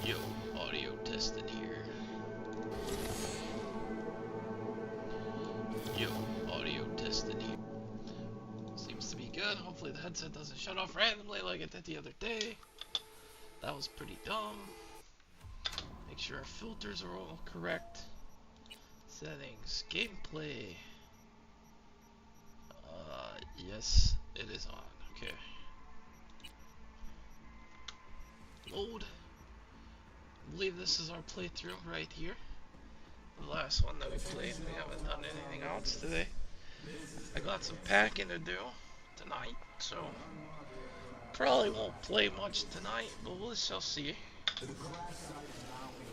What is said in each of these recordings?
Yo, audio testing here. Yo, audio testing here. Seems to be good. Hopefully the headset doesn't shut off randomly like it did the other day. That was pretty dumb. Make sure our filters are all correct. Settings, gameplay. Yes, it is on. Okay. Load. I believe this is our playthrough right here. The last one that we played. We haven't done anything else today. I got some packing to do tonight, so probably won't play much tonight, but we shall see.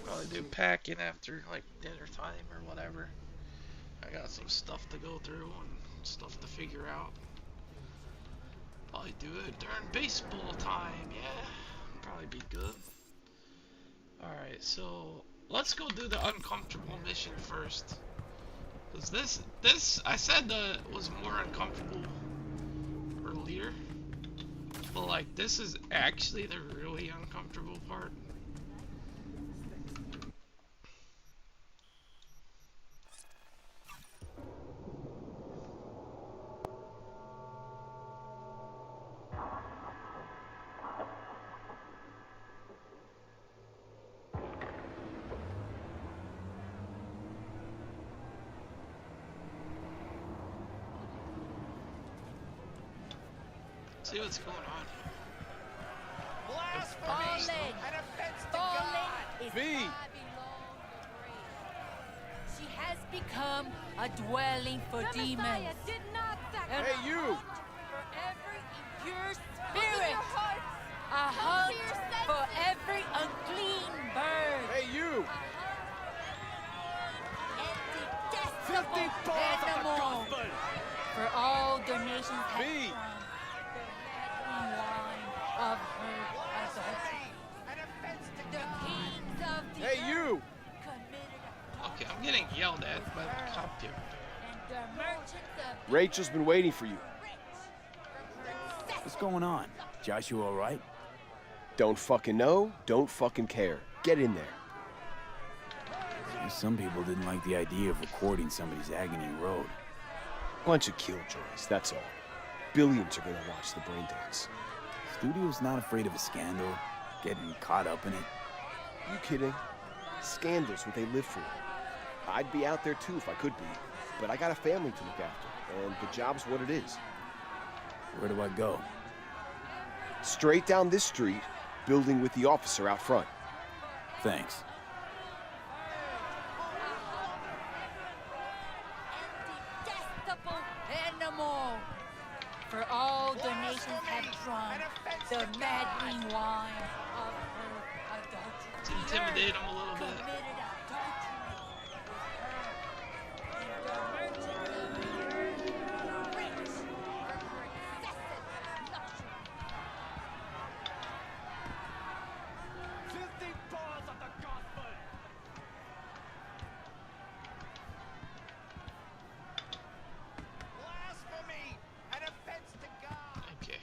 Probably do packing after like dinner time or whatever. I got some stuff to go through and stuff to figure out. Probably do it during baseball time, yeah. Probably be good. Alright, so let's go do the uncomfortable mission first. Cause this I said was more uncomfortable earlier. But like this is actually the really uncomfortable part. See what's going on here. Fallen! An offense to God! Is V! She has become a dwelling for demons. Did not Hey, you! For every impure spirit. A hunt for every unclean bird. Hey, you! And 50 detestable balls of the animal. gospel! For all donations have V! from the wine of her adultery. The kings of the Hey, you! committed Okay, I'm getting yelled at by the cop here. and the merchants of Rachel's been waiting for you. What's going on? Joshua all right? Don't fucking know, don't fucking care. Get in there. Some people didn't like the idea of recording somebody's agony road. Bunch of killjoys, that's all. Billions are gonna watch the brain dance. Studio's not afraid of a scandal, getting caught up in it. You kidding? Scandal's what they live for. I'd be out there too if I could be, but I got a family to look after, and the job's what it is. Where do I go? Straight down this street, building with the officer out front. Thanks. detestable animal. For all donations have drunk the maddening wine of her adultery. Let's intimidate him a little bit. Committed adultery with her. And the merchants of the earth rich for her excessive luxury. 50 balls of the gospel! Blasphemy! An offense to God! Okay.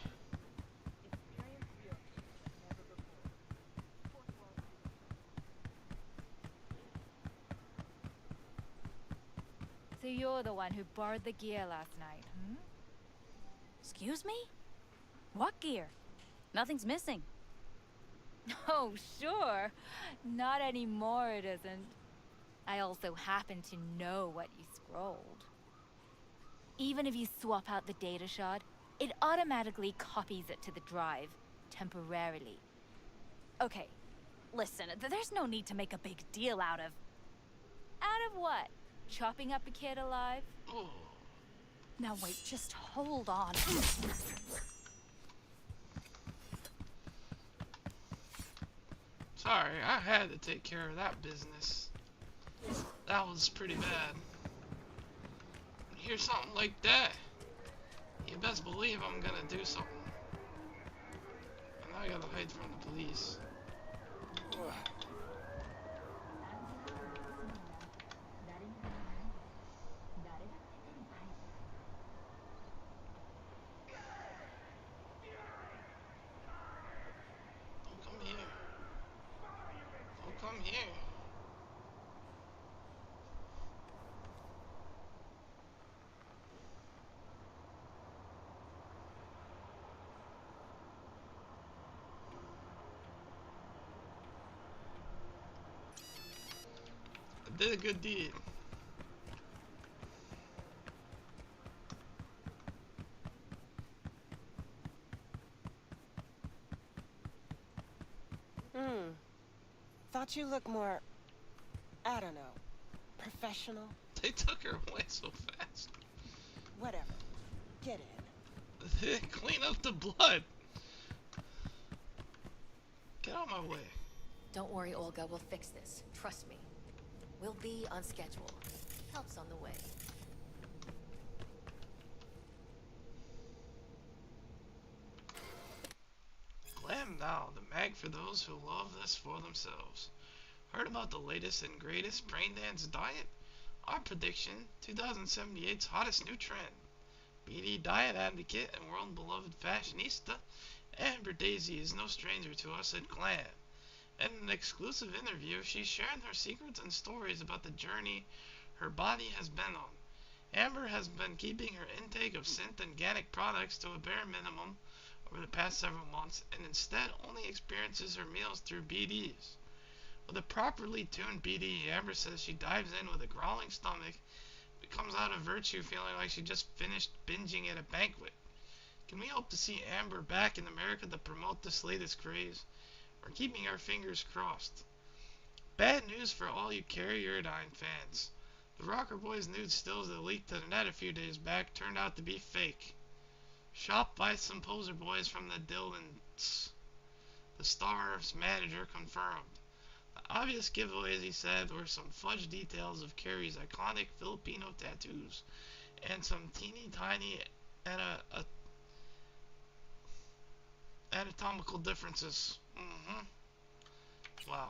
So you're the one who borrowed the gear last night, hmm? Excuse me? What gear? Nothing's missing. Oh, sure. Not anymore, it isn't. I also happen to know what you scrolled. Even if you swap out the data shard, it automatically copies it to the drive, temporarily. Okay, listen, there's no need to make a big deal out of... Out of what? Chopping up a kid alive? Oh, Now wait, just hold on. sorry, I had to take care of that business. That was pretty bad. When you hear something like that, you best believe I'm gonna do something. And I gotta hide from the police. Don't come here. here. I did a good deed. Thought you looked more, I don't know, professional? They took her away so fast. Whatever. Get in. Clean up the blood. Get out of my way. Don't worry, Olga. We'll fix this. Trust me. We'll be on schedule. Help's on the way. Glam Now, the mag for those who love this for themselves. Heard about the latest and greatest brain dance diet? Our prediction, 2078's hottest new trend. BD diet advocate and world beloved fashionista, Amber Daisy is no stranger to us at Glam. In an exclusive interview, she's sharing her secrets and stories about the journey her body has been on. Amber has been keeping her intake of synth organic products to a bare minimum over the past several months, and instead only experiences her meals through BDs. With a properly tuned BD, Amber says she dives in with a growling stomach, but comes out of virtue feeling like she just finished binging at a banquet. Can we hope to see Amber back in America to promote this latest craze? We're keeping our fingers crossed. Bad news for all you Carriodyne fans. The Rocker Boys nude stills that leaked to the net a few days back turned out to be fake. Shopped by some poser boys from the Dillons. The Star's manager confirmed. The obvious giveaways, he said, were some fudge details of Carrie's iconic Filipino tattoos and some teeny tiny anatomical differences. Wow.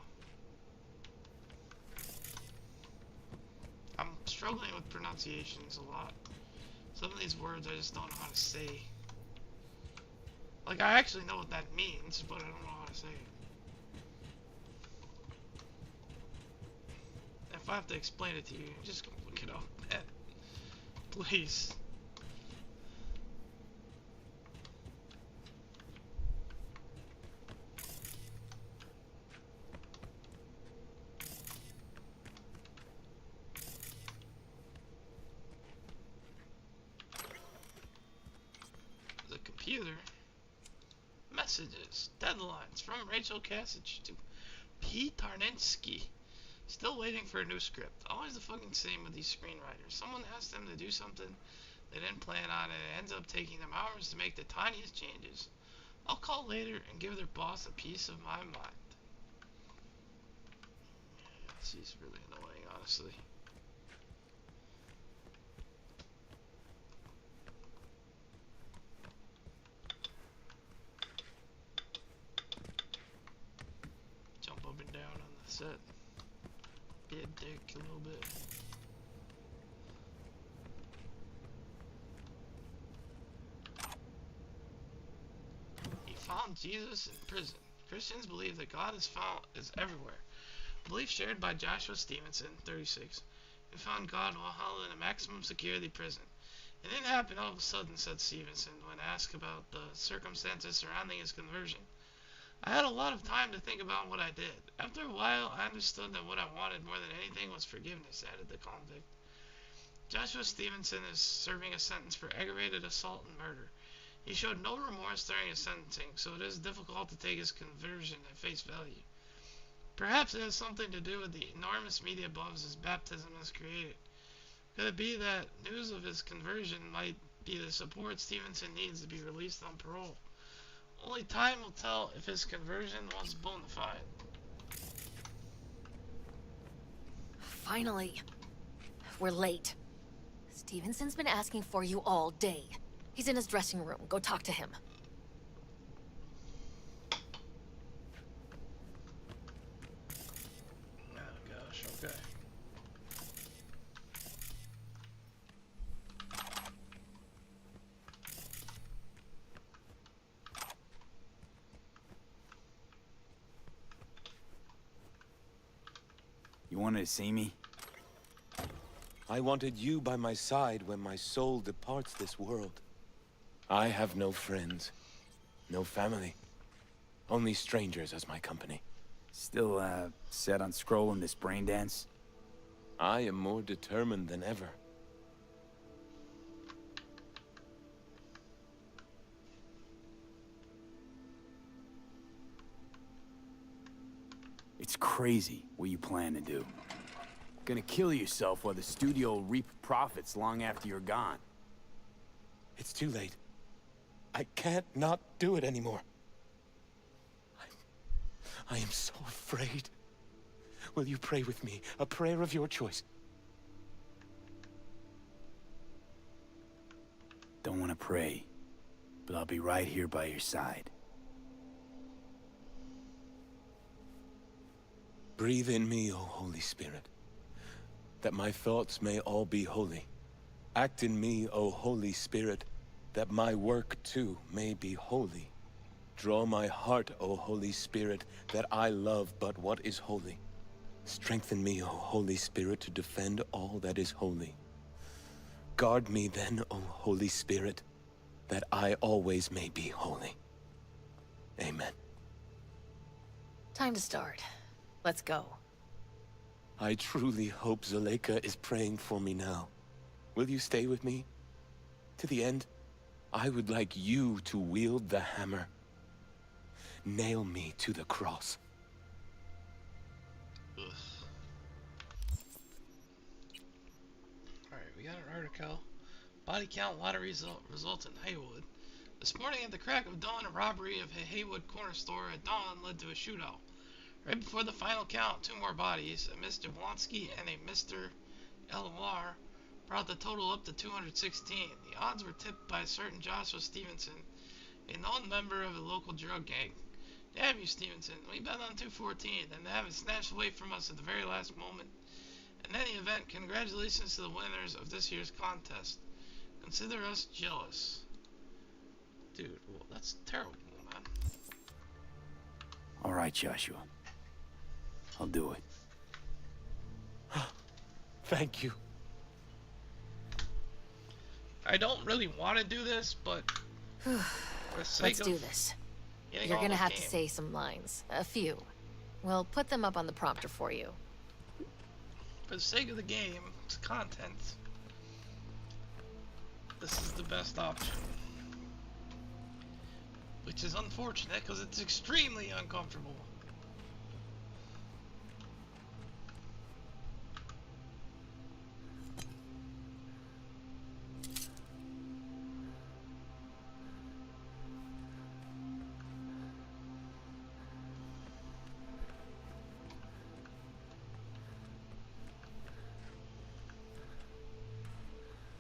I'm struggling with pronunciations a lot. Some of these words I just don't know how to say. Like, I actually know what that means, but I don't know how to say it. If I have to explain it to you, just go look it up, man. Please. The computer. Messages. Deadlines from Rachel Kasich to P. Tarnensky. Still waiting for a new script. Always the fucking same with these screenwriters. Someone asks them to do something they didn't plan on, and it ends up taking them hours to make the tiniest changes. I'll call later and give their boss a piece of my mind. She's really annoying, honestly. Jump up and down on the set. Be a dick a little bit. He found Jesus in prison. Christians believe that God is everywhere. A belief shared by Joshua Stevenson, 36, who found God while held in a maximum security prison. It didn't happen all of a sudden, said Stevenson, when asked about the circumstances surrounding his conversion. I had a lot of time to think about what I did. After a while, I understood that what I wanted more than anything was forgiveness, added the convict. Joshua Stevenson is serving a sentence for aggravated assault and murder. He showed no remorse during his sentencing, so it is difficult to take his conversion at face value. Perhaps it has something to do with the enormous media buzz his baptism has created. Could it be that news of his conversion might be the support Stevenson needs to be released on parole? Only time will tell if his conversion was bona fide. Finally. We're late. Stevenson's been asking for you all day. He's in his dressing room. Go talk to him. Oh gosh, okay. You wanted to see me? I wanted you by my side when my soul departs this world. I have no friends, no family, only strangers as my company. Still, set on scrolling this brain dance? I am more determined than ever. It's crazy what you plan to do. Gonna kill yourself while the studio will reap profits long after you're gone. It's too late. I can't not do it anymore. I am so afraid. Will you pray with me? A prayer of your choice. Don't want to pray, but I'll be right here by your side. Breathe in me, O Holy Spirit, that my thoughts may all be holy. Act in me, O Holy Spirit, that my work too may be holy. Draw my heart, O Holy Spirit, that I love but what is holy. Strengthen me, O Holy Spirit, to defend all that is holy. Guard me then, O Holy Spirit, that I always may be holy. Amen. Time to start. Let's go. I truly hope Zuleika is praying for me now. Will you stay with me? To the end, I would like you to wield the hammer. Nail me to the cross. Ugh. Alright, we got an article. Body count lottery results in Haywood. This morning at the crack of dawn, a robbery of a Haywood corner store at dawn led to a shootout. Right before the final count, 2 more bodies, a Mr. Blonsky and a Mr. Eloir, brought the total up to 216. The odds were tipped by a certain Joshua Stevenson, a known member of a local drug gang. Damn you, Stevenson. We bet on 214, and to have it snatched away from us at the very last moment. In any event, congratulations to the winners of this year's contest. Consider us jealous. Dude, well, that's terrible, man. All right, Joshua. I'll do it. Thank you. I don't really want to do this, but for the sake Let's do this. getting You're on gonna the have game, to say some lines. A few. We'll put them up on the prompter for you. for the sake of the game, its content, this is the best option. Which is unfortunate because it's extremely uncomfortable.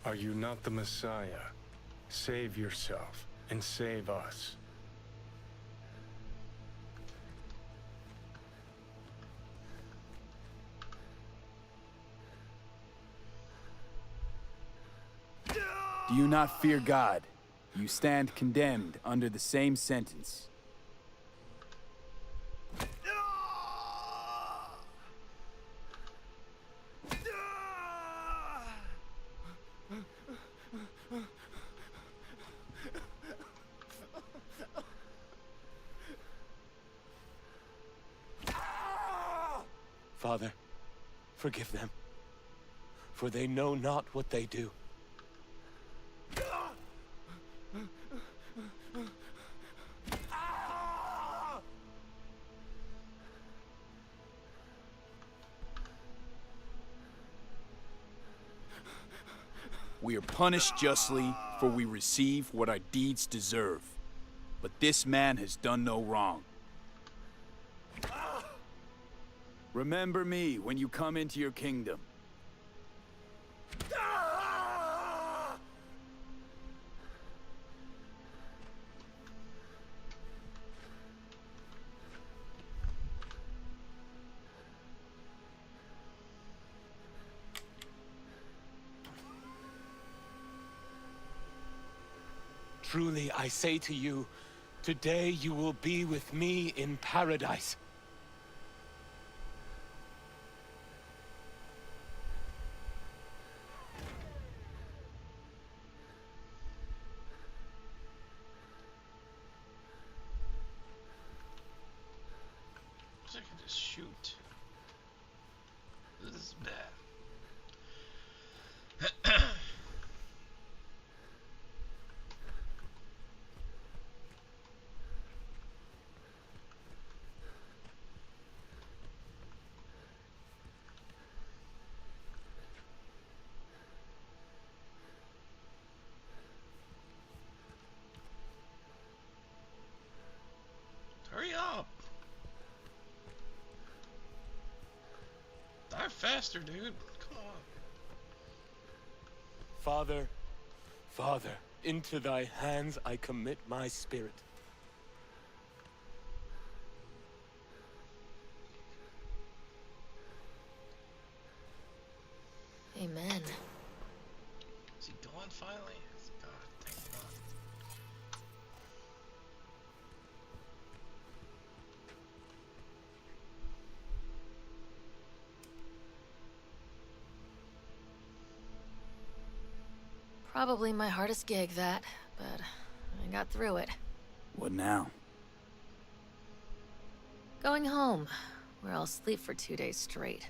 Are you not the Messiah? Save yourself and save us. Do you not fear God? You stand condemned under the same sentence. Father, forgive them, for they know not what they do. We are punished justly, for we receive what our deeds deserve. But this man has done no wrong. Remember me when you come into your kingdom. Truly, I say to you, today you will be with me in paradise. wish I could just shoot. This is bad. Hurry up! Die faster, dude. Come on. Father, Father, into thy hands I commit my spirit. Amen. Is he going finally? God, thank God. Probably my hardest gig, that, but I got through it. What now? Going home, where I'll sleep for 2 days straight.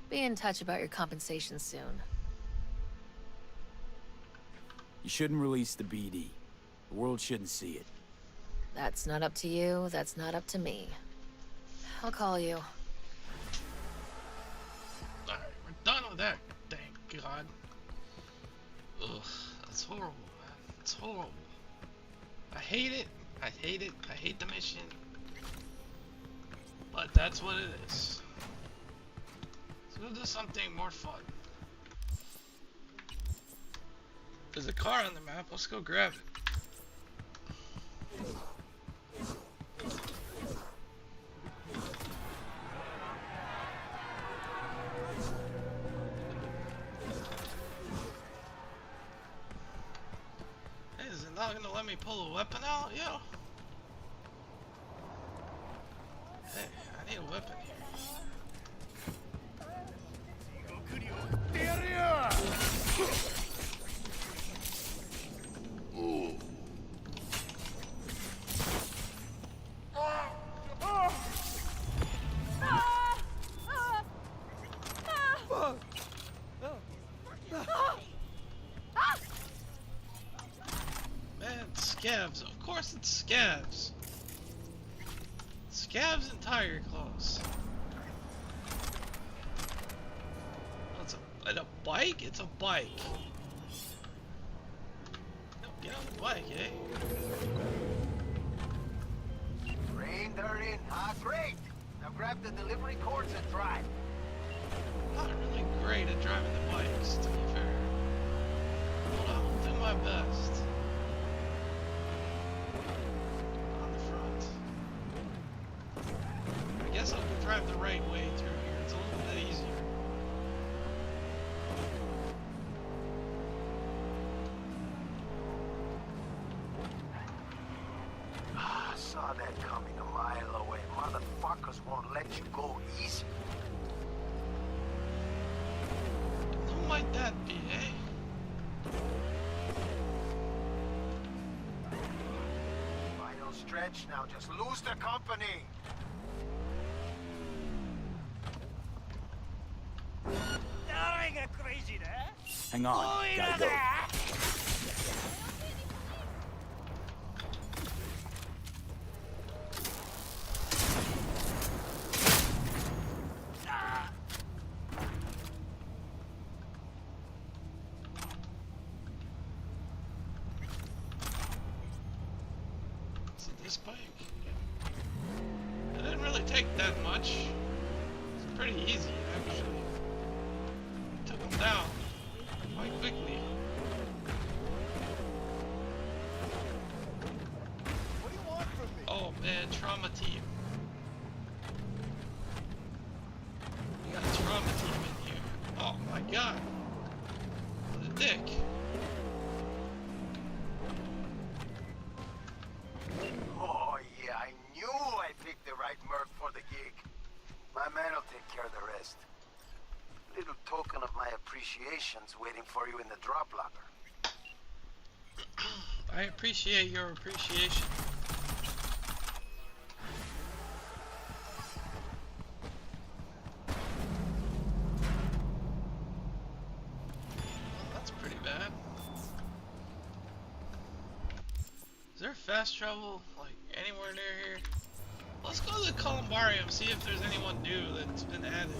Be in touch about your compensation soon. You shouldn't release the BD. The world shouldn't see it. That's not up to you, that's not up to me. I'll call you. Alright, we're done with that. Thank God. Ugh, that's horrible, man. It's horrible. I hate it. I hate it. I hate the mission. But that's what it is. So we'll do something more fun. There's a car on the map. Let's go grab it. Hey, is it not gonna let me pull a weapon out? Yo. Hey, I need a weapon here. Man, scabs. Of course it's scabs. Scabs and tiger claws. Oh, it's a bike? It's a bike. No, get on the bike, eh? Rain, they're in. Ah, great. Now grab the delivery cords and drive. I'm not really great at driving the bikes, to be fair. But I'll do my best. On the front. I guess I'll drive the right way through here. It's a little bit easier. Ah, saw that coming a mile away. Motherfuckers won't let you go easy. Who might that be, eh? Final stretch now. Just lose the company. Hang on, gotta go. Is it this bike? It didn't really take that much. It's pretty easy, actually. Took him down quite quickly. What do you want from me? Oh man, trauma team. We got a trauma team in here. Oh my god. What a dick. Oh, yeah, I knew I picked the right merc for the gig. My man will take care of the rest. Little token of my appreciation's waiting for you in the drop locker. I appreciate your appreciation. fast travel, like, anywhere near here? Let's go to the Columbarium, see if there's anyone new that's been added.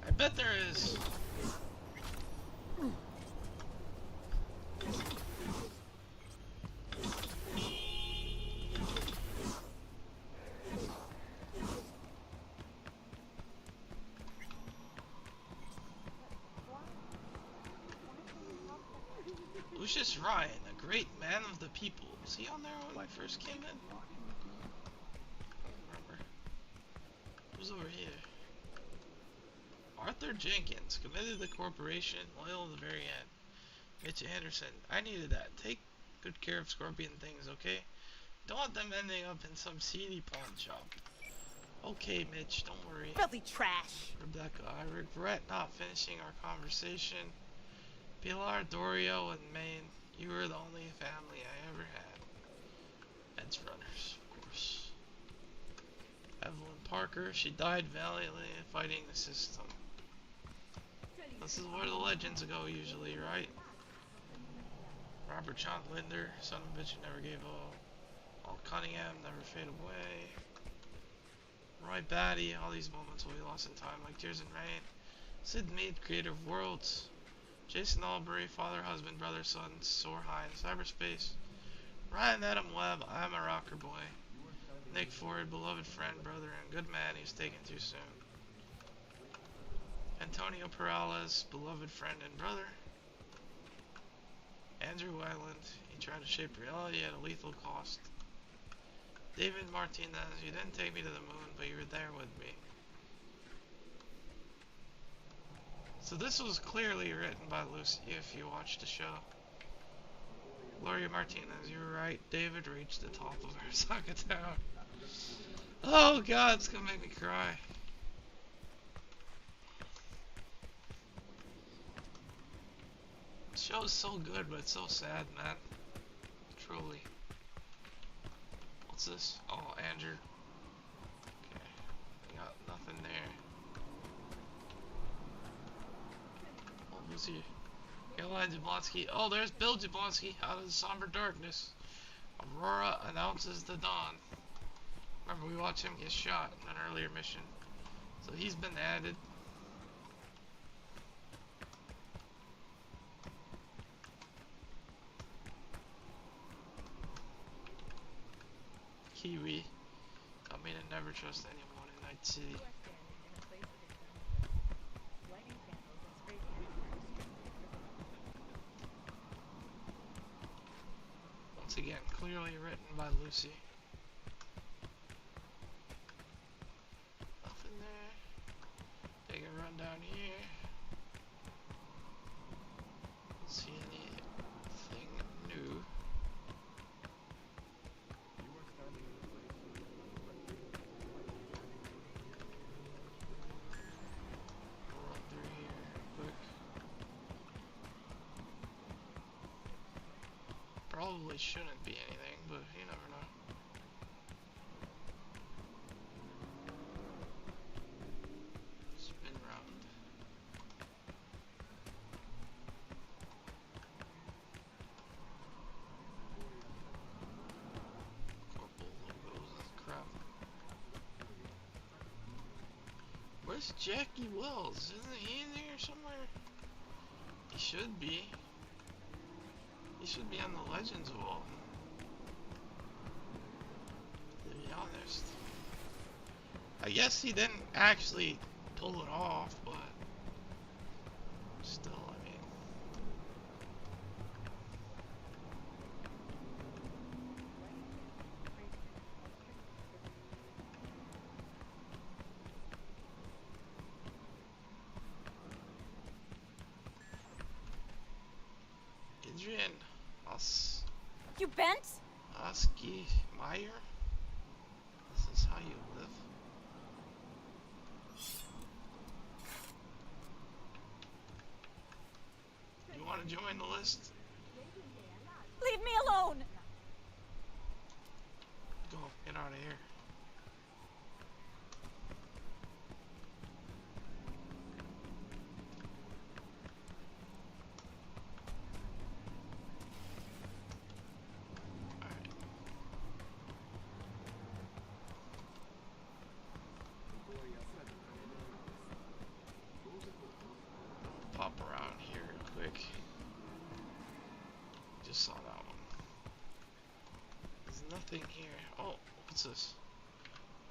I bet there is. Lucius Ryan, a great man of the people. Was he on there when I first came in? I don't remember. Who's over here? Arthur Jenkins, committed to the corporation, loyal to the very end. Mitch Anderson, I needed that. Take good care of scorpion things, okay? Don't want them ending up in some seedy pawn shop. Okay, Mitch, don't worry. Filthy trash. Rebecca, I regret not finishing our conversation. Pilar, Dorio, and Maine, you were the only family I ever had. Edge runners, of course. Evelyn Parker, she died valiantly fighting the system. This is where the legends go usually, right? Robert John Linder, son of a bitch who never gave up. All Cunningham, never fade away. Roy Batty, all these moments will be lost in time like tears in rain. Sid Mead, creator of Worlds. Jason Albury, father, husband, brother, son, Soar High in cyberspace. Ryan Adam Webb, I'm a rocker boy. Nick Ford, beloved friend, brother, and good man who's taken too soon. Antonio Perales, beloved friend and brother. Andrew Island, he tried to shape reality at a lethal cost. David Martinez, you didn't take me to the moon, but you were there with me. So this was clearly written by Lucy if you watched the show. Gloria Martinez, you were right. David reached the top of Arasaka Town. Oh god, it's gonna make me cry. The show's so good, but it's so sad, man. Truly. What's this? Oh, Andrew. Okay. We got nothing there. Oh, who's he? Caroline Jablonski. Oh, there's Bill Jablonski out of the somber darkness. Aurora announces the dawn. Remember, we watched him get shot in an earlier mission. So he's been added. Kiwi. I mean, I never trust anyone in Night City. Once again, clearly written by Lucy. Nothing there. Take a run down here. Don't see anything new. Run through here quick. Probably shouldn't be anything, but you never know. Spin round. Corpo logos and crap. Where's Jackie Wells? Isn't he in there somewhere? He should be. He should be on the Legends wall. To be honest. I guess he didn't actually pull it off, but still, I mean. Adrian You bent? Oski Meyer? This is how you live? You want to join the list? Leave me alone! Go, get out of here. What's this?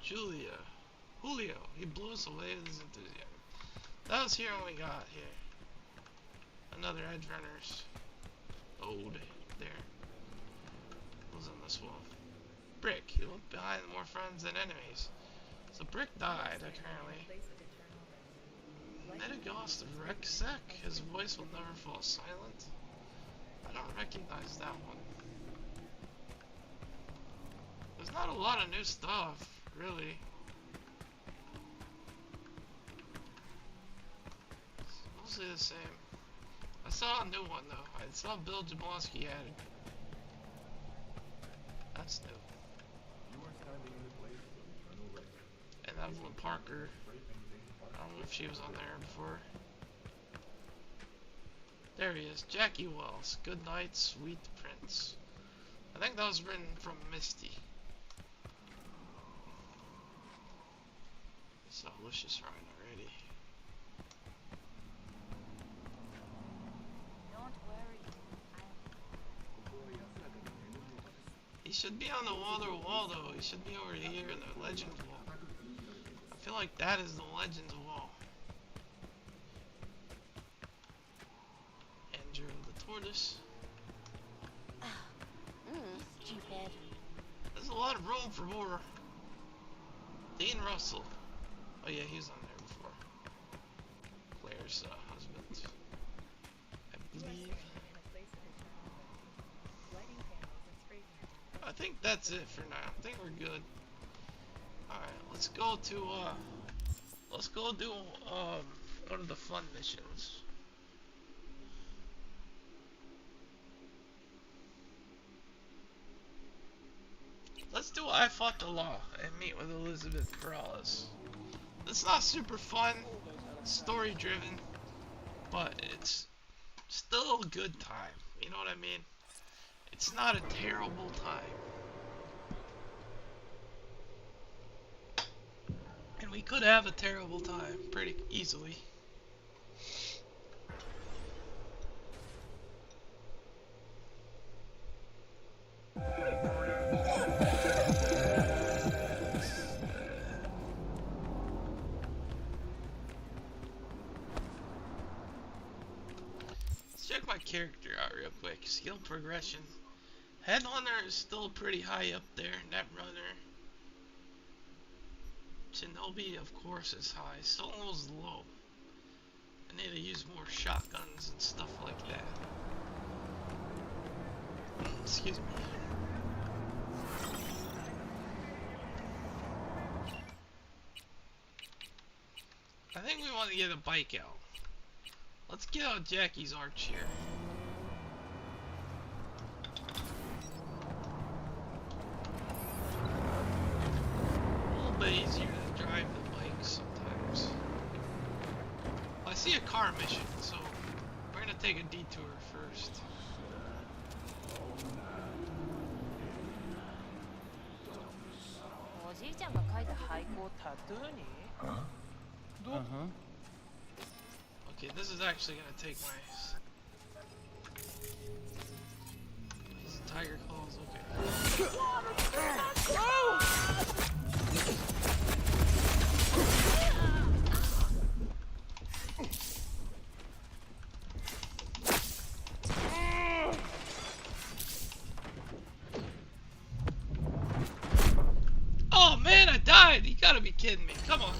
Julio. He blew us away with his enthusiasm. That was here when we got here. Another Edge Runners. Ode. There. Who's on this wall? Brick. He left behind more friends than enemies. So Brick died, apparently. Metaghost of Rexec. His voice will never fall silent. I don't recognize that one. There's not a lot of new stuff, really. It's mostly the same. I saw a new one though. I saw Bill Jablonski added. That's new. And Evelyn Parker. I don't know if she was on there before. There he is, Jackie Wells. Good night, sweet prince. I think that was written from Misty. So Lucius Ryan already. Don't worry. He should be on the wall though. He should be over here in the Legends wall. I feel like that is the Legends wall. Andrew the Tortoise. Stupid. There's a lot of room for more. Dean Russell. Oh yeah, he was on there before. Claire's husband. I believe. I think that's it for now. I think we're good. Alright, let's go to let's go do one of the fun missions. Let's do I Fought the Law and meet with Elizabeth Perales. It's not super fun, story driven, but it's still a good time. You know what I mean? It's not a terrible time. And we could have a terrible time pretty easily. Check my character out real quick. Skill progression. Headhunter is still pretty high up there. Netrunner. Shinobi, of course, is high. Solo's low. I need to use more shotguns and stuff like that. Excuse me. I think we want to get a bike out. Let's get out Jackie's arch here. A little bit easier to drive the bike sometimes. I see a car mission, so we're gonna take a detour first. Okay, this is actually gonna take my... These tiger claws, okay. Oh man, I died! You gotta be kidding me, come on.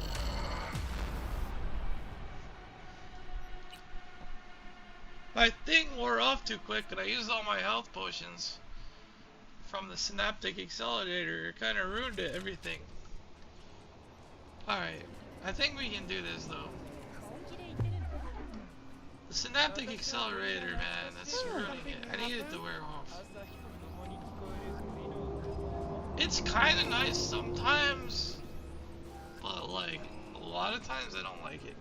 My thing wore off too quick and I used all my health potions from the synaptic accelerator. It kind of ruined it, everything. Alright, I think we can do this though. The synaptic accelerator, man, that's ruining it. I need it to wear off. It's kind of nice sometimes, but like, a lot of times I don't like it.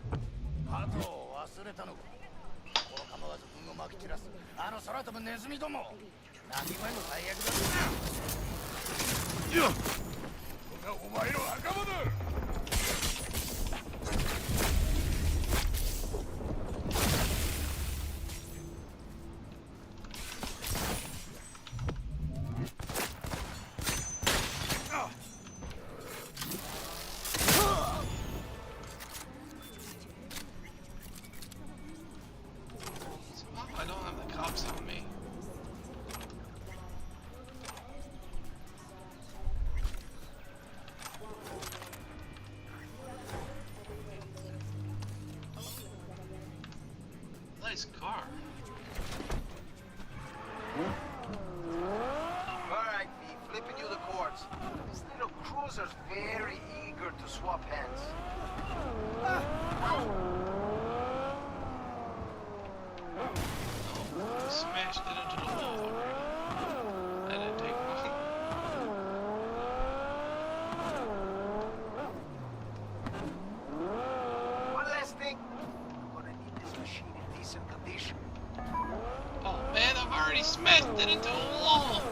nice car. Alright, V, flipping you the cords. This little cruiser's very eager to swap hands. Oh, we smashed it into the wall already. That didn't take long. One last thing. I'm gonna need this machine in decent condition. Oh man, I've already smashed it into a wall.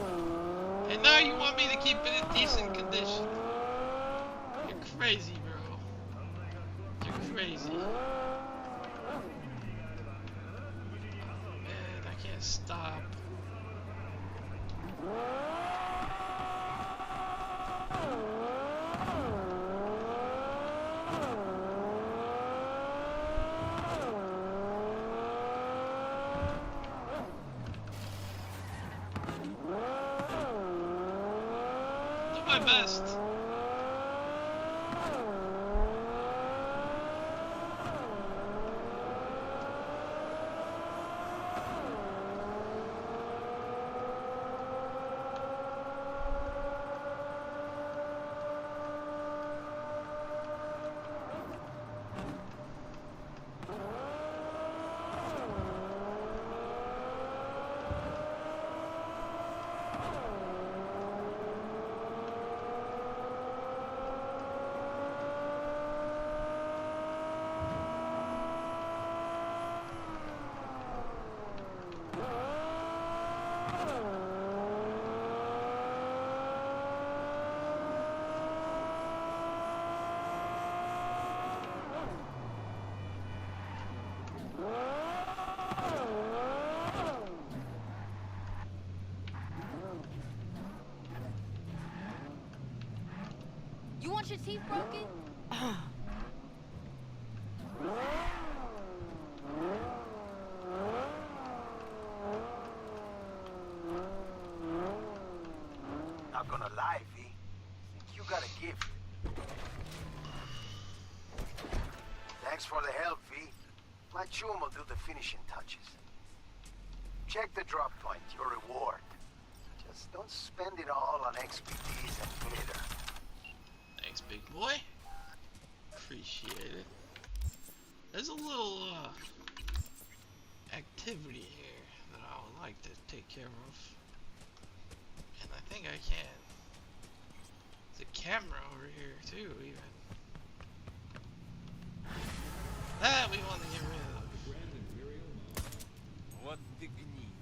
And now you want me to keep it in decent condition. You're crazy, bro. You're crazy. Man, I can't stop. Do my best. You want your teeth broken? Not gonna lie, V. Think you got a gift. Thanks for the help, V. My chum will do the finishing touches. Check the drop point, your reward. Just don't spend it all on XPDs and glitter. Thanks, big boy. Appreciate it. There's a little activity here that I would like to take care of. And I think I can. There's a camera over here too, even. That we want to get rid of. What the gnie?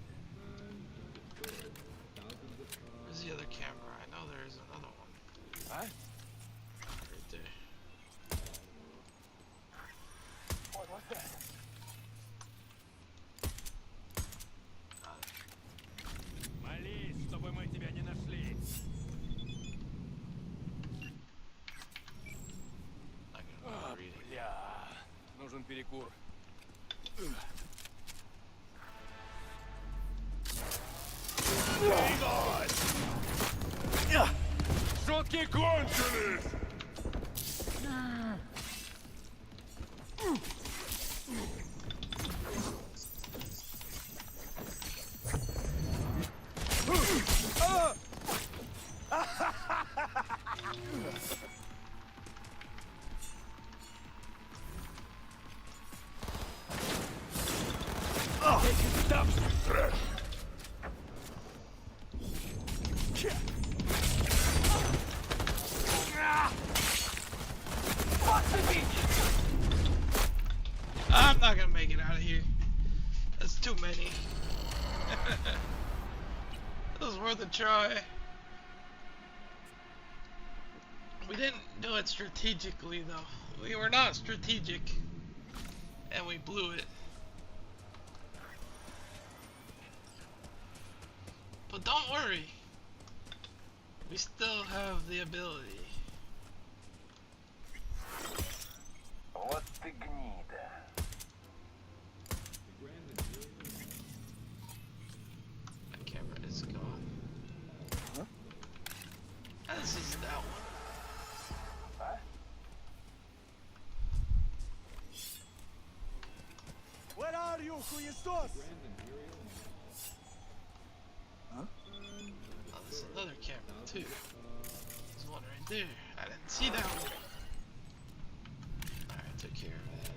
Where's the other camera? I know there's another one. Huh? Right there. What's that? Молись, чтобы мы тебя не нашли. Not gonna read it. Бля, нужен перекур. Шутки кончились! I'm not gonna make it out of here. That's too many. It was worth a try. We didn't do it strategically though. We were not strategic. And we blew it. But don't worry. We still have the ability. What the gniда? My camera is gone. Huh? This is that one. Where are you? Oh, there's another camera too. There's one right there. I didn't see that one. Alright, took care of that.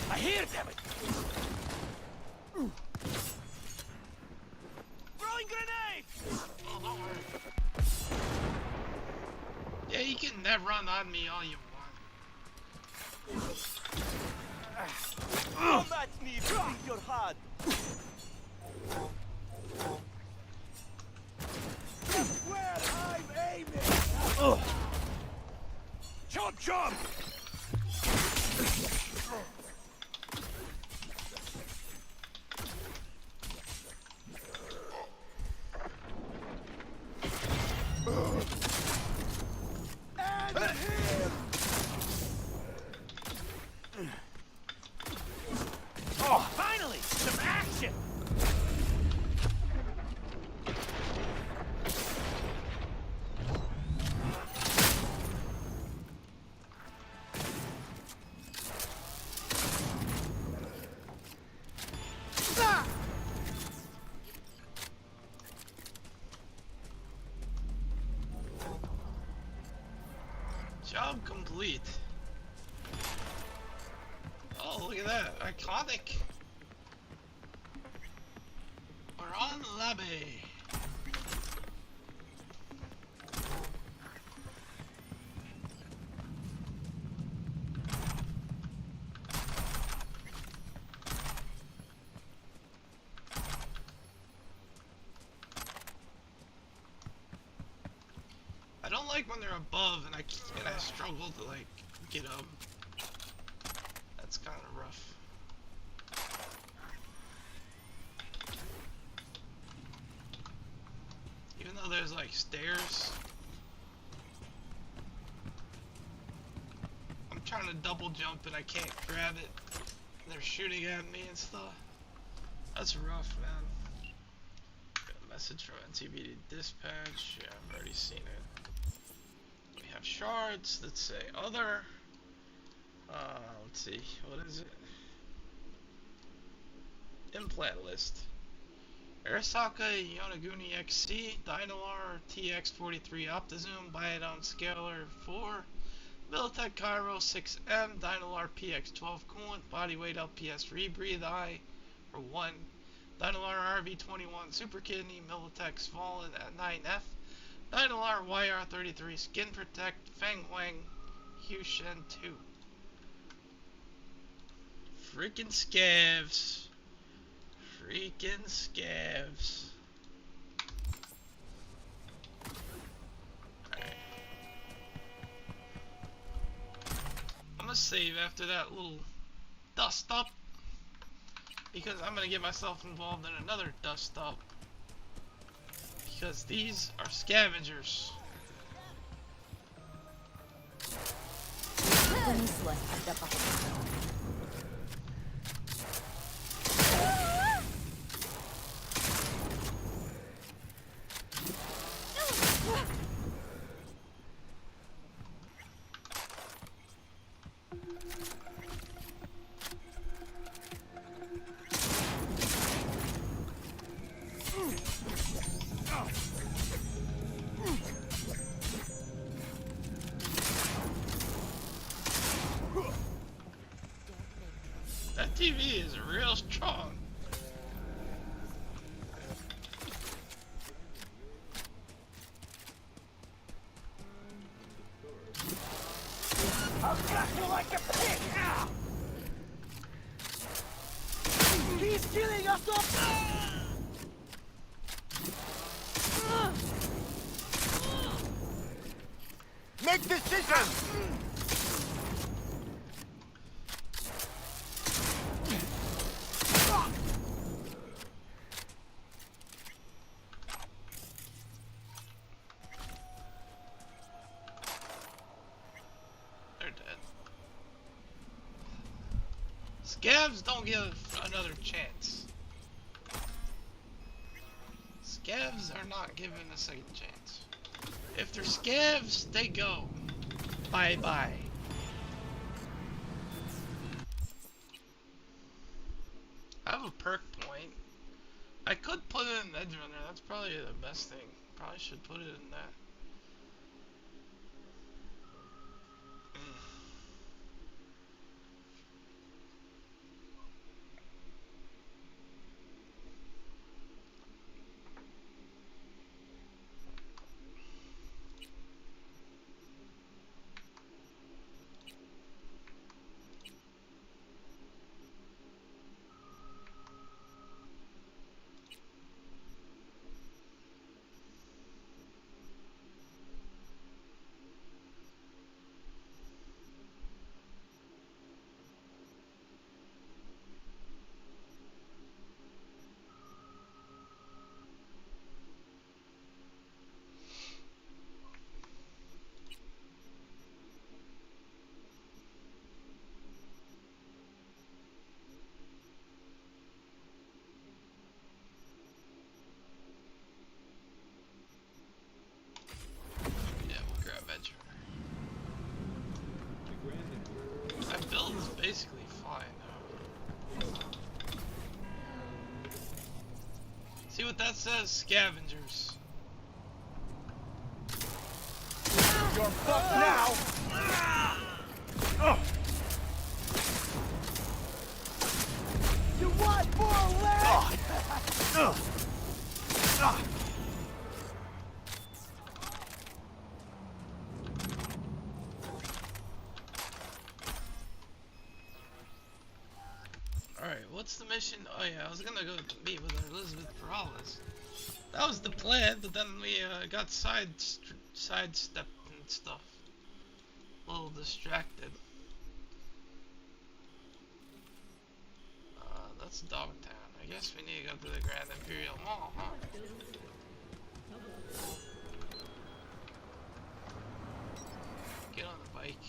I hear them! Throwing grenade! Oh, don't worry. Yeah, you can run on me all you want. Come at me, bring your heart! That's where I'm aiming! Chomp chomp! Oh, finally! Some action! Job complete. Oh, look at that. Iconic. We're on the lobby. I don't like when they're above and I struggle to like get up. That's kind of rough. Even though there's like stairs, I'm trying to double jump and I can't grab it. They're shooting at me and stuff. That's rough, man. Got a message from NTBD dispatch. Yeah, I've already seen it. We have shards that say other. Let's see, what is it? Implant list. Arasaka Yonaguni XC, Dynalar TX43 Optizoom, Biodon Scalar 4, Militech Cairo 6M, Dynalar PX12 Coolant, Bodyweight LPS Rebreathe I for 1, Dynalar RV21 Super Kidney, Militech Svalin at 9F, Dynalar YR33 Skin Protect, Feng Wang, Hushen 2. Freaking scavs. Freaking scavs. Alright. I'm gonna save after that little dust up. Because I'm gonna get myself involved in another dust up. Because these are scavengers. That TV is real strong. I'll cut you like a pig! Ow! He's killing us off! Make decisions! Scavs don't get another chance. Scavs are not given a second chance. If they're scavs, they go. Bye bye. I have a perk point. I could put it in Edge Runner. That's probably the best thing. Probably should put it in that. My build is basically fine now. See what that says? Scavengers. You're fucked now! You want more lead? Alright, what's the mission? Oh yeah, I was gonna go meet with Elizabeth Perales. That was the plan, but then we got sidestepped and stuff. A little distracted. That's Dogtown. I guess we need to go to the Grand Imperial Mall, huh? Get on the bike.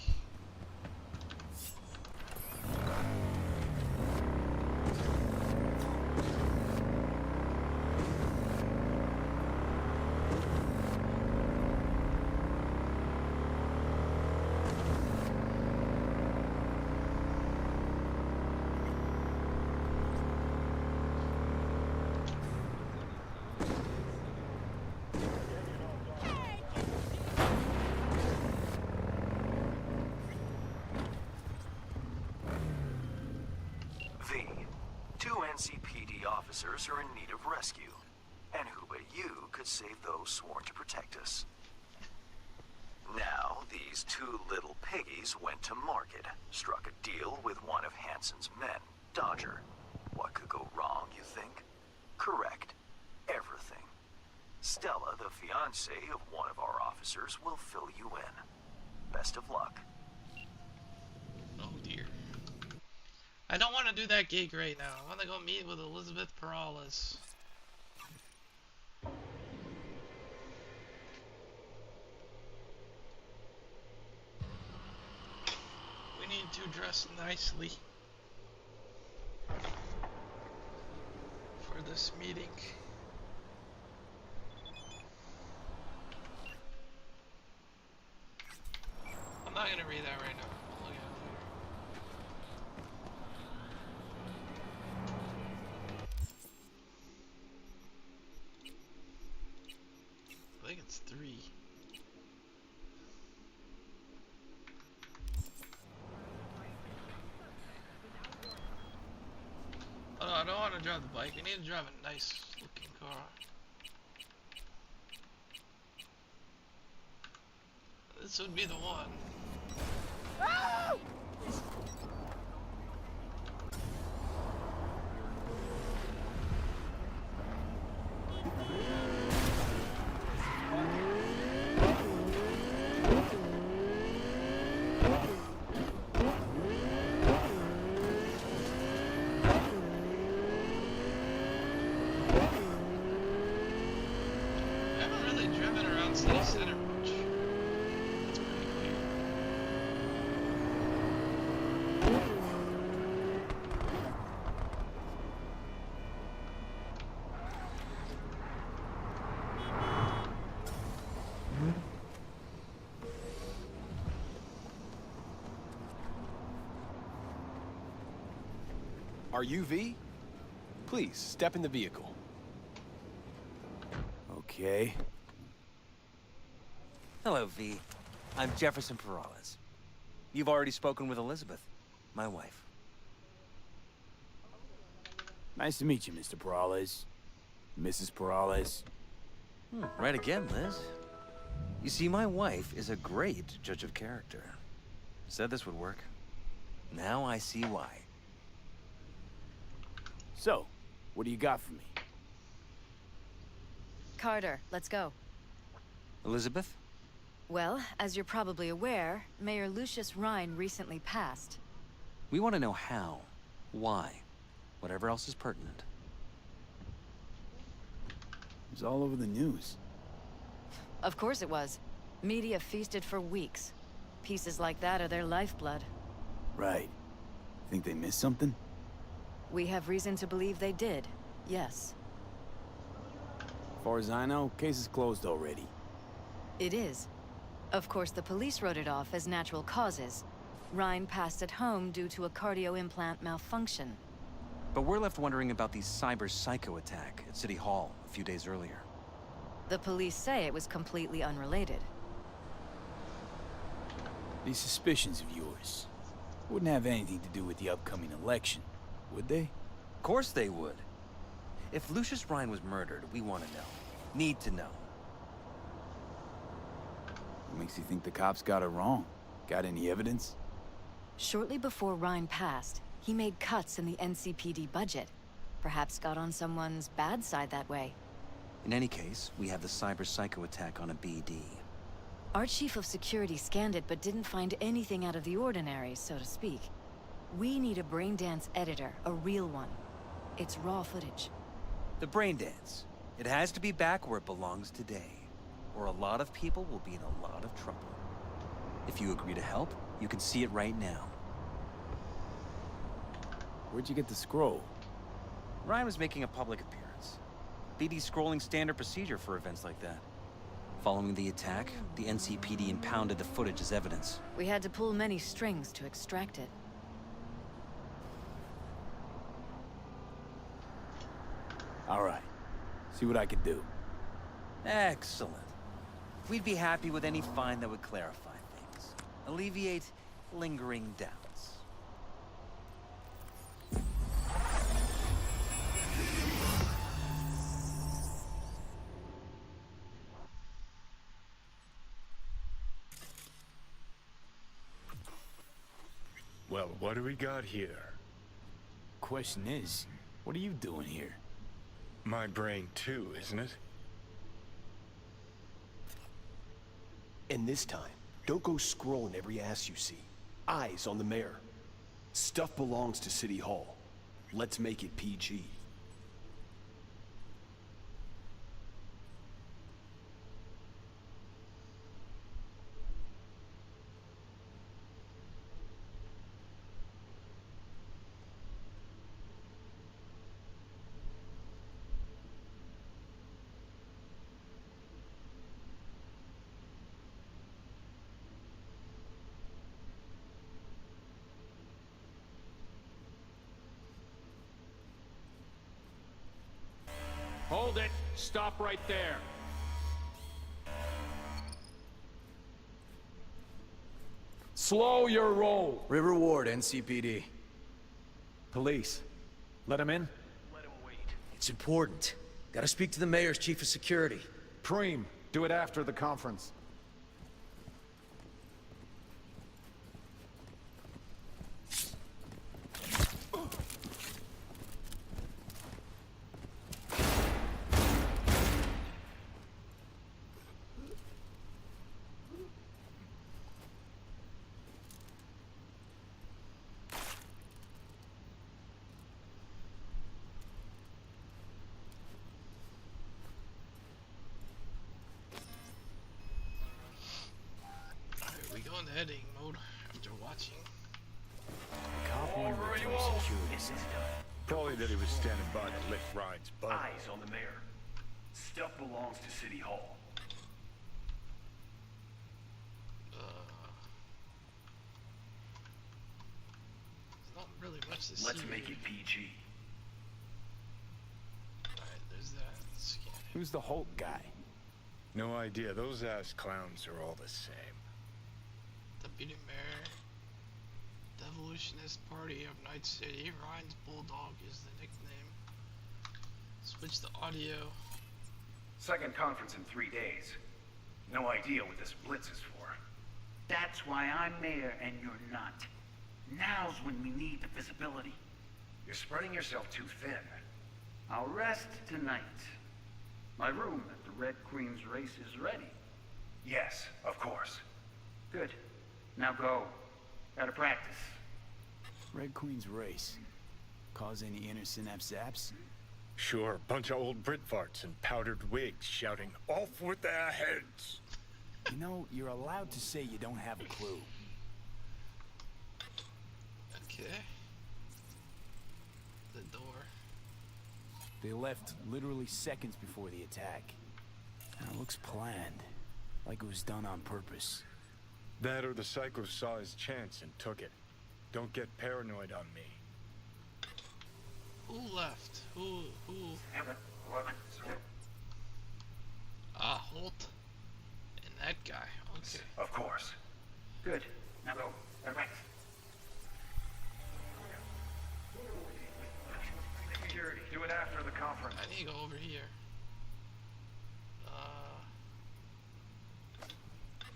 NCPD officers are in need of rescue, and who but you could save those sworn to protect us? Now, these two little piggies went to market, struck a deal with one of Hansen's men, Dodger. What could go wrong, you think? Correct. Everything. Stella, the fiancée of one of our officers, will fill you in. Best of luck. Oh dear. I don't want to do that gig right now. I want to go meet with Elizabeth Perales. We need to dress nicely for this meeting. I'm not going to read that right now. I'll look at it later. I think it's 3. Oh no, I don't want to drive the bike. I need to drive a nice looking car. This would be the one. Oh! City Center much. That's pretty clear. Are you V? Please, step in the vehicle. Okay. Hello, V. I'm Jefferson Peralez. You've already spoken with Elizabeth, my wife. Nice to meet you, Mr. Peralez. Mrs. Peralez. Right again, Liz. You see, my wife is a great judge of character. Said this would work. Now I see why. So, what do you got for me? Carter, let's go. Elizabeth? Well, as you're probably aware, Mayor Lucius Rhine recently passed. We want to know how, why, whatever else is pertinent. It was all over the news. Of course it was. Media feasted for weeks. Pieces like that are their lifeblood. Right. Think they missed something? We have reason to believe they did, yes. As far as I know, case is closed already. It is. Of course, the police wrote it off as natural causes. Rhine passed at home due to a cardio implant malfunction. But we're left wondering about the cyber psycho attack at City Hall a few days earlier. The police say it was completely unrelated. These suspicions of yours wouldn't have anything to do with the upcoming election, would they? Of course they would. If Lucius Rhine was murdered, we want to know. Need to know. What makes you think the cops got it wrong? Got any evidence? Shortly before Rhine passed, he made cuts in the NCPD budget. Perhaps got on someone's bad side that way. In any case, we have the cyber psycho attack on a BD. Our chief of security scanned it but didn't find anything out of the ordinary, so to speak. We need a braindance editor, a real one. It's raw footage. The brain dance. It has to be back where it belongs today, or a lot of people will be in a lot of trouble. If you agree to help, you can see it right now. Where'd you get the scroll? Ryan was making a public appearance. BD's scrolling standard procedure for events like that. Following the attack, the NCPD impounded the footage as evidence. We had to pull many strings to extract it. All right. See what I can do. Excellent. We'd be happy with any find that would clarify things. Alleviate lingering doubts. Well, what do we got here? Question is, what are you doing here? My brain too, isn't it? And this time, don't go scrolling every ass you see. Eyes on the mayor. Stuff belongs to City Hall. Let's make it PG. Hold it! Stop right there! Slow your roll! River Ward, NCPD. Police. Let him in? It's important. Gotta speak to the mayor's chief of security. Preem, do it after the conference. We go into editing mode after watching. Probably that he was standing by to lick Ryan's butt. Eyes on the mayor. Stuff belongs to City Hall. There's not really much to see. Let's make it PG. Alright, there's that. Scan it. Who's the Hulk guy? No idea. Those ass clowns are all the same. Deputy Mayor. Devolutionist Party of Night City. Ryan's Bulldog is the nickname. Switch the audio. Second conference in 3 days. No idea what this blitz is for. That's why I'm mayor and you're not. Now's when we need the visibility. You're spreading yourself too thin. I'll rest tonight. My room at the Red Queen's race is ready. Yes, of course. Good. Now go. Gotta practice. Red Queen's race. Cause any innocent zaps? Sure, bunch of old Brit farts in powdered wigs shouting, "Off with their heads!" You know, you're allowed to say you don't have a clue. Okay. The door. They left literally seconds before the attack. And it looks planned. Like it was done on purpose. That or the psycho saw his chance and took it. Don't get paranoid on me. Who left? Who? 7, 11, Ah, Holt. And that guy. Okay. Of course. Good. Now go. Gotta practice. Security, do it after the conference. I need to go over here.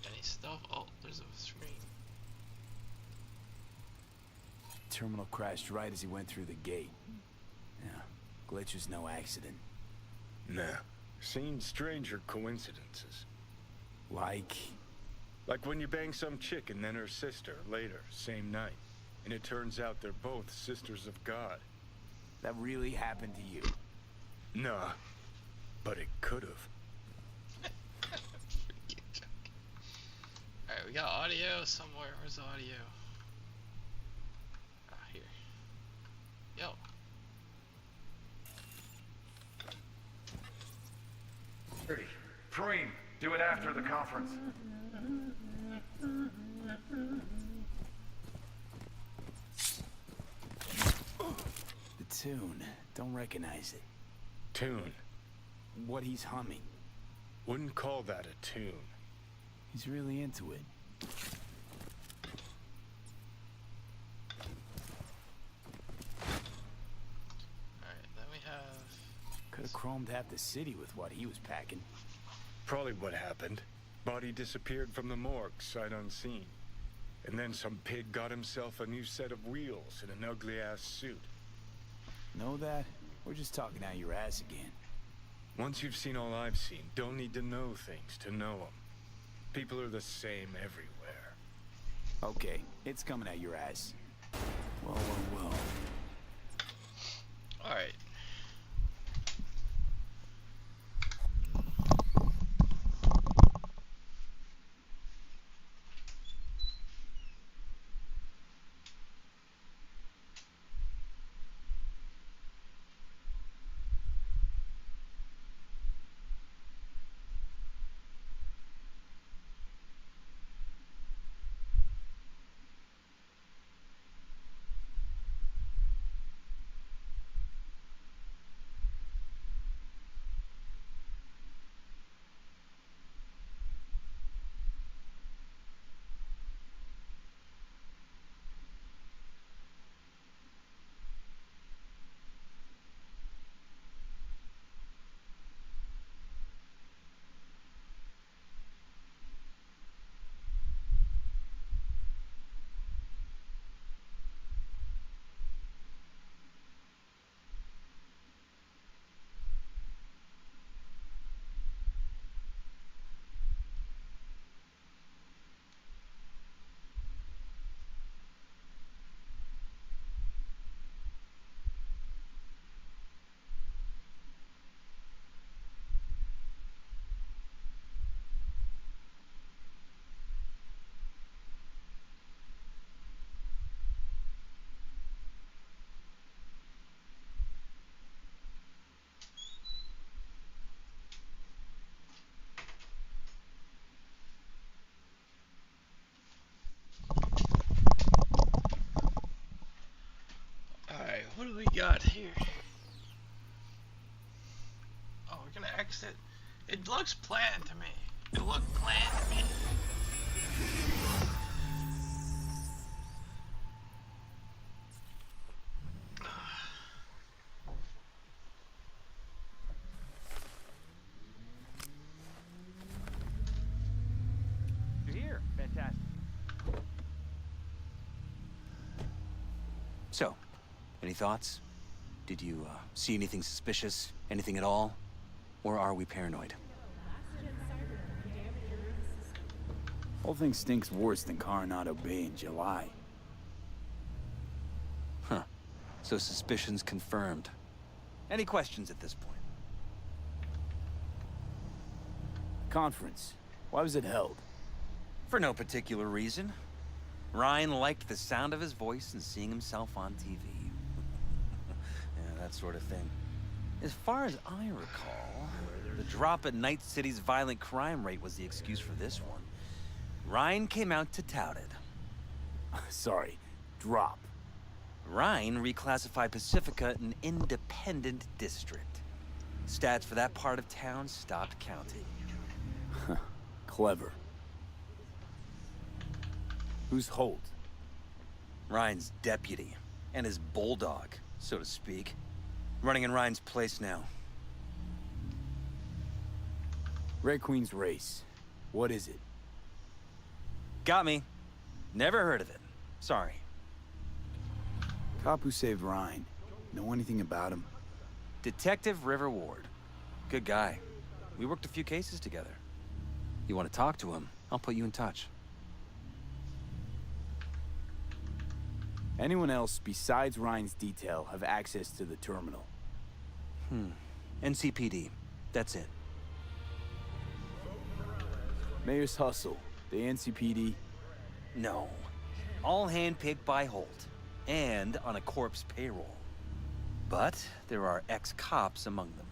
Any stuff? Oh, there's a screen. Terminal crashed right as he went through the gate. Yeah, glitch was no accident. Nah. Seen stranger coincidences. Like when you bang some chick and then her sister later, same night. And it turns out they're both sisters of God. That really happened to you? Nah. But it could've. Alright, we got audio somewhere. Where's the audio? Ah, here. Yo. Preem, do it after the conference. The tune. Don't recognize it. Tune. What he's humming. Wouldn't call that a tune. He's really into it. Alright, then we have... Could have chromed half the city with what he was packing. Probably what happened. Body disappeared from the morgue, sight unseen. And then some pig got himself a new set of wheels and an ugly-ass suit. Know that? We're just talking out your ass again. Once you've seen all I've seen, don't need to know things to know them. People are the same everywhere. Okay, it's coming out your ass. Well. Alright. What do we got here? Oh, we're gonna exit. It looks planned to me. It looked planned to me. You're here. Fantastic. So, any thoughts? Did you see anything suspicious? Anything at all? Or are we paranoid? Whole thing stinks worse than Coronado Bay in July. Huh. So suspicions confirmed. Any questions at this point? Conference. Why was it held? For no particular reason. Ryan liked the sound of his voice and seeing himself on TV. Yeah, that sort of thing. As far as I recall, the drop at Night City's violent crime rate was the excuse for this one. Ryan came out to tout it. Sorry, drop. Ryan reclassified Pacifica an independent district. Stats for that part of town stopped counting. Clever. Who's Holt? Ryan's deputy, and his bulldog, so to speak. Running in Ryan's place now. Red Queen's race. What is it? Got me. Never heard of it. Sorry. Cop who saved Ryan. Know anything about him? Detective River Ward. Good guy. We worked a few cases together. You want to talk to him? I'll put you in touch. Anyone else besides Ryan's detail have access to the terminal? NCPD. That's it. Mayor's hustle. The NCPD? No. All handpicked by Holt. And on a corp's payroll. But there are ex-cops among them.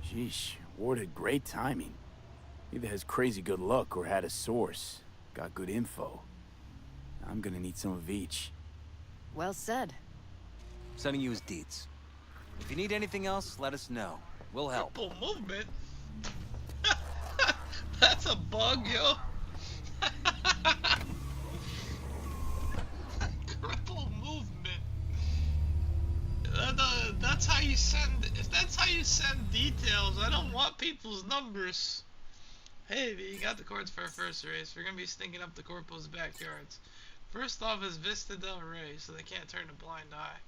Sheesh, Ward had great timing. Either has crazy good luck or had a source. Got good info. I'm gonna need some of each. Well said. Sending you his deeds. If you need anything else, let us know. We'll help. Triple movement? That's a bug, yo. Triple movement. That's how you send. If that's how you send details, I don't want people's numbers. Hey, V, you got the cards for our first race. We're gonna be stinking up the Corpo's backyards. First off is Vista Del Rey, so they can't turn a blind eye.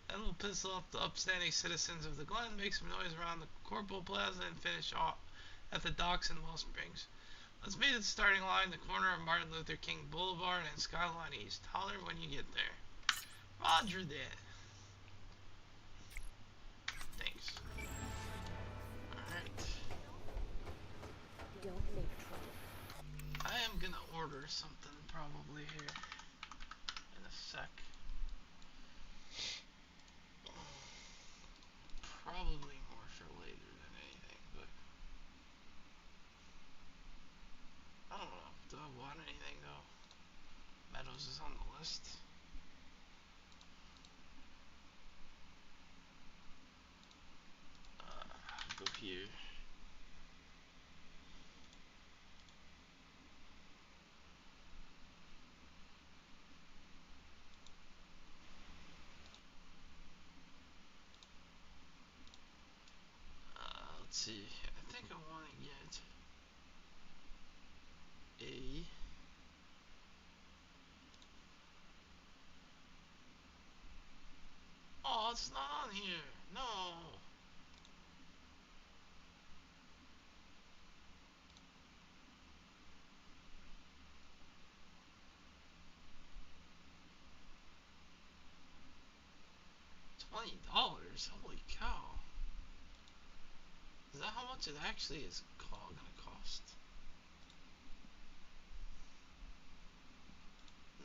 Then we'll piss off the upstanding citizens of the Glen, make some noise around the Corpo Plaza, and finish off at the docks in Wellsprings. Let's meet at the starting line, the corner of Martin Luther King Boulevard and Skyline East. Holler when you get there. Roger that. Thanks. Alright. Don't make trouble. I am gonna order something probably here in a sec. Probably more for later than anything, but I don't know. Do I want anything though? Meadows is on the list. Go here. Let's see. I think I want to get a Oh, it's not on here. No. $20. Holy cow. Is that how much it actually is gonna cost?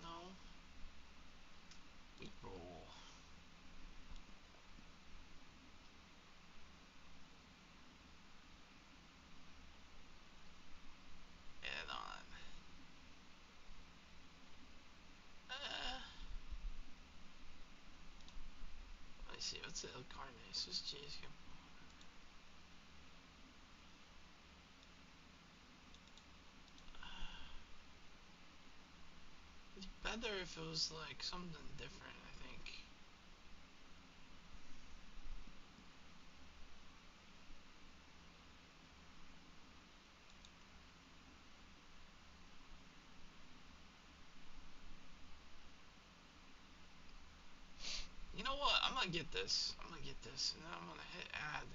No. We roll. Add on. see, what's the El Carne? It's just cheese. It's better if it was like something different, I think. You know what? I'm gonna get this. I'm gonna get this, and then I'm gonna hit add.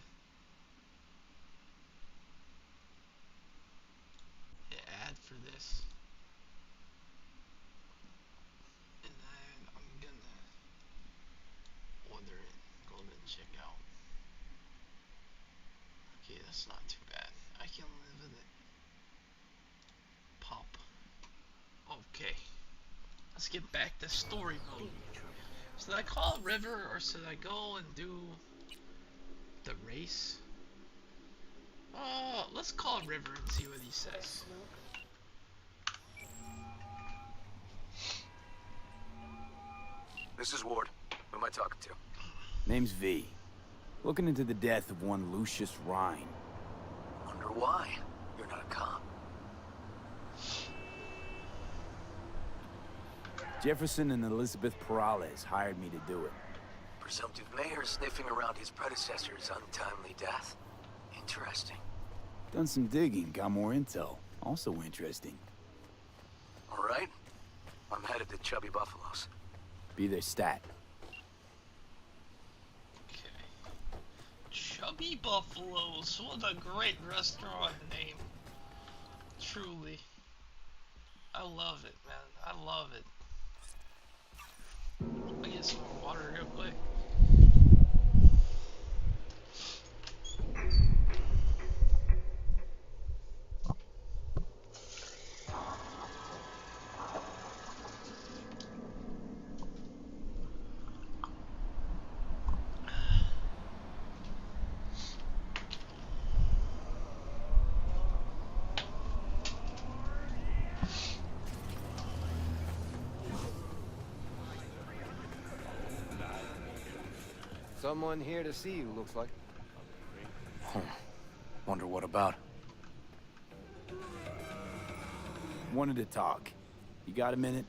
Hit add for this. And then I'm gonna order it. Go to checkout. Okay, that's not too bad. I can live with it. Pop. Okay. Let's get back to story mode. Should I call River or should I go and do the race? Let's call River and see what he says. This is Ward. Who am I talking to? Name's V. Looking into the death of one Lucius Rhine. Wonder why. You're not a cop. Jefferson and Elizabeth Perales hired me to do it. Presumptive mayor sniffing around his predecessor's untimely death. Interesting. Done some digging, got more intel. Also interesting. All right. I'm headed to Chubby Buffaloes. Be their stat. Chubby Buffaloes. What a great restaurant name. Truly. I love it, man. I love it. Let me get some more water real quick. Someone here to see you, looks like. Wonder what about? Wanted to talk. You got a minute?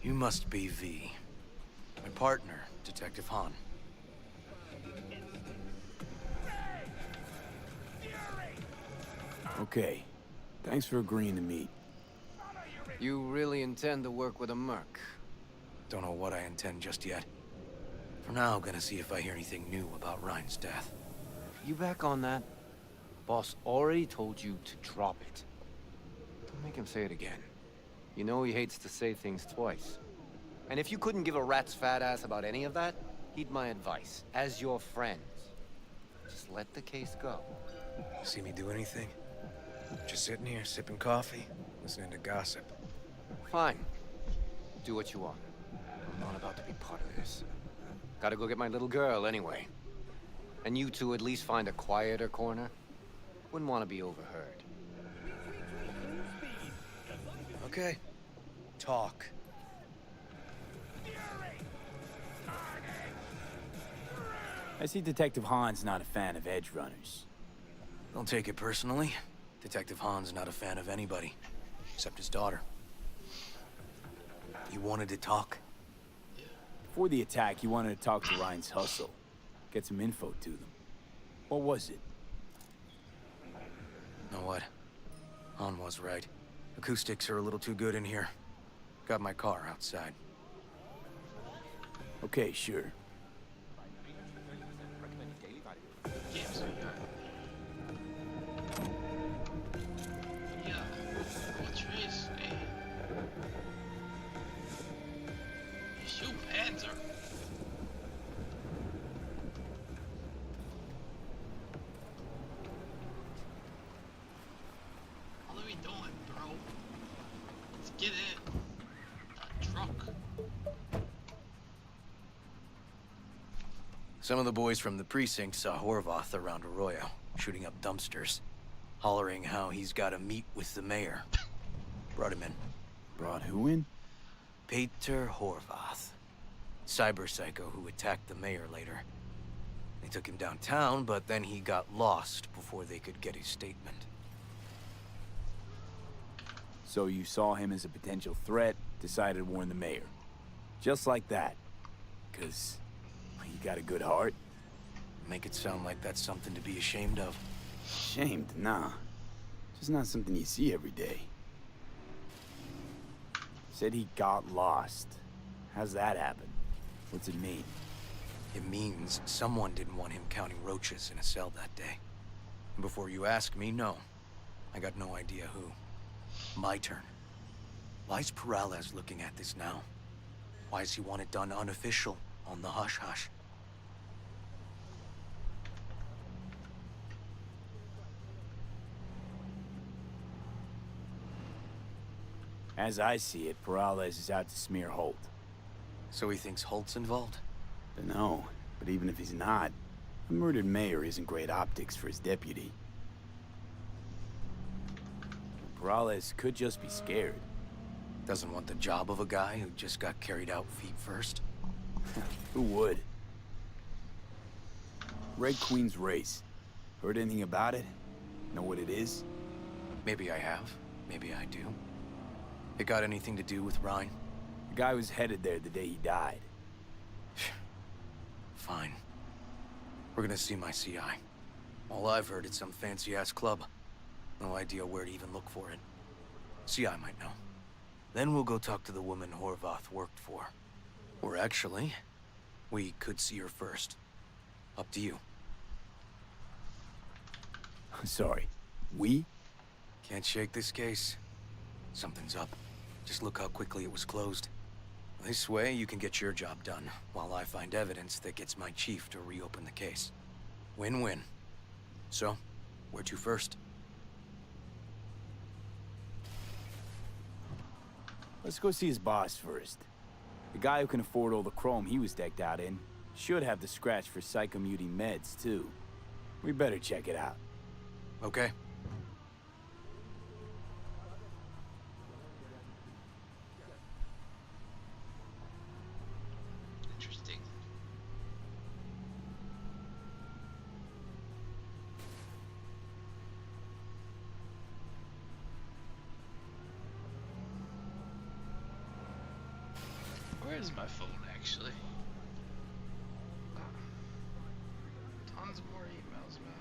You must be V. My partner, Detective Hahn. Okay. Thanks for agreeing to meet. You really intend to work with a merc? Don't know what I intend just yet. For now, I'm gonna see if I hear anything new about Ryan's death. You back on that? Boss already told you to drop it. Don't make him say it again. You know he hates to say things twice. And if you couldn't give a rat's fat ass about any of that, heed my advice. As your friends, just let the case go. See me do anything? Just sitting here, sipping coffee, listening to gossip. Fine. Do what you want. I'm not about to be part of this. Gotta go get my little girl anyway. And you two at least find a quieter corner. Wouldn't want to be overheard. Okay. Talk. I see Detective Hahn's not a fan of edge runners. Don't take it personally. Detective Hahn's not a fan of anybody, except his daughter. You wanted to talk? Before the attack, he wanted to talk to Ryan's hustle. Get some info to them. What was it? Know what? Hahn was right. Acoustics are a little too good in here. Got my car outside. Okay, sure. Get in. Truck. Some of the boys from the precinct saw Horvath around Arroyo, shooting up dumpsters, hollering how he's got to meet with the mayor. Brought him in. Brought who in? Peter Horvath. cyber psycho who attacked the mayor later. They took him downtown, but then he got lost before they could get his statement. So you saw him as a potential threat, decided to warn the mayor. Just like that. 'Cause you got a good heart. Make it sound like that's something to be ashamed of. Ashamed? Nah. Just not something you see every day. Said he got lost. How's that happen? What's it mean? It means someone didn't want him counting roaches in a cell that day. And before you ask me, no. I got no idea who. My turn. Why's Peralez looking at this now? Why does he want it done unofficial, on the hush-hush? As I see it, Peralez is out to smear Holt. So he thinks Holt's involved? Dunno, but even if he's not, a murdered mayor isn't great optics for his deputy. Peralez could just be scared. Doesn't want the job of a guy who just got carried out feet first? Who would? Red Queen's race. Heard anything about it? Know what it is? Maybe I have. Maybe I do. It got anything to do with Ryan? The guy was headed there the day he died. Fine. We're gonna see my CI. All I've heard is some fancy-ass club. No idea where to even look for it. CI might know. Then we'll go talk to the woman Horvath worked for. Or actually, we could see her first. Up to you. Sorry. We? Can't shake this case. Something's up. Just look how quickly it was closed. This way, you can get your job done, while I find evidence that gets my chief to reopen the case. Win-win. So, where to first? Let's go see his boss first. The guy who can afford all the chrome he was decked out in should have the scratch for psychomuting meds, too. We better check it out. Okay. Interesting. Where is my phone, actually? Tons more emails, man.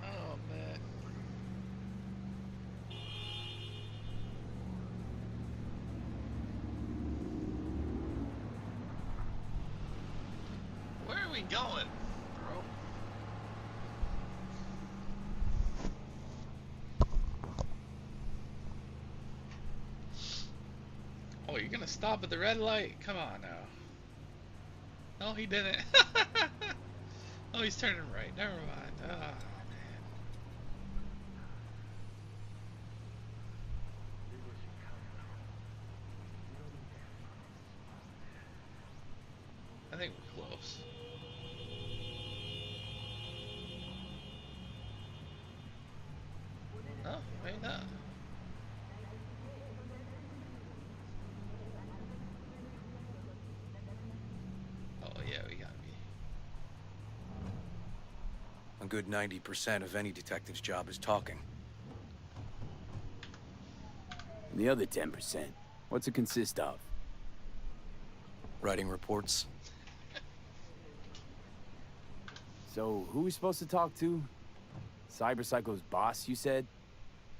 Oh, man. Where are we going, bro? Oh, you're gonna stop at the red light? Come on now. No, he didn't. Oh, he's turning right. Never mind. Ah, man. I think we're close. No, maybe not. Oh yeah, we gotta be. A good 90% of any detective's job is talking. And the other 10%, what's it consist of? Writing reports. So, who are we supposed to talk to? Cyberpsycho's boss, you said?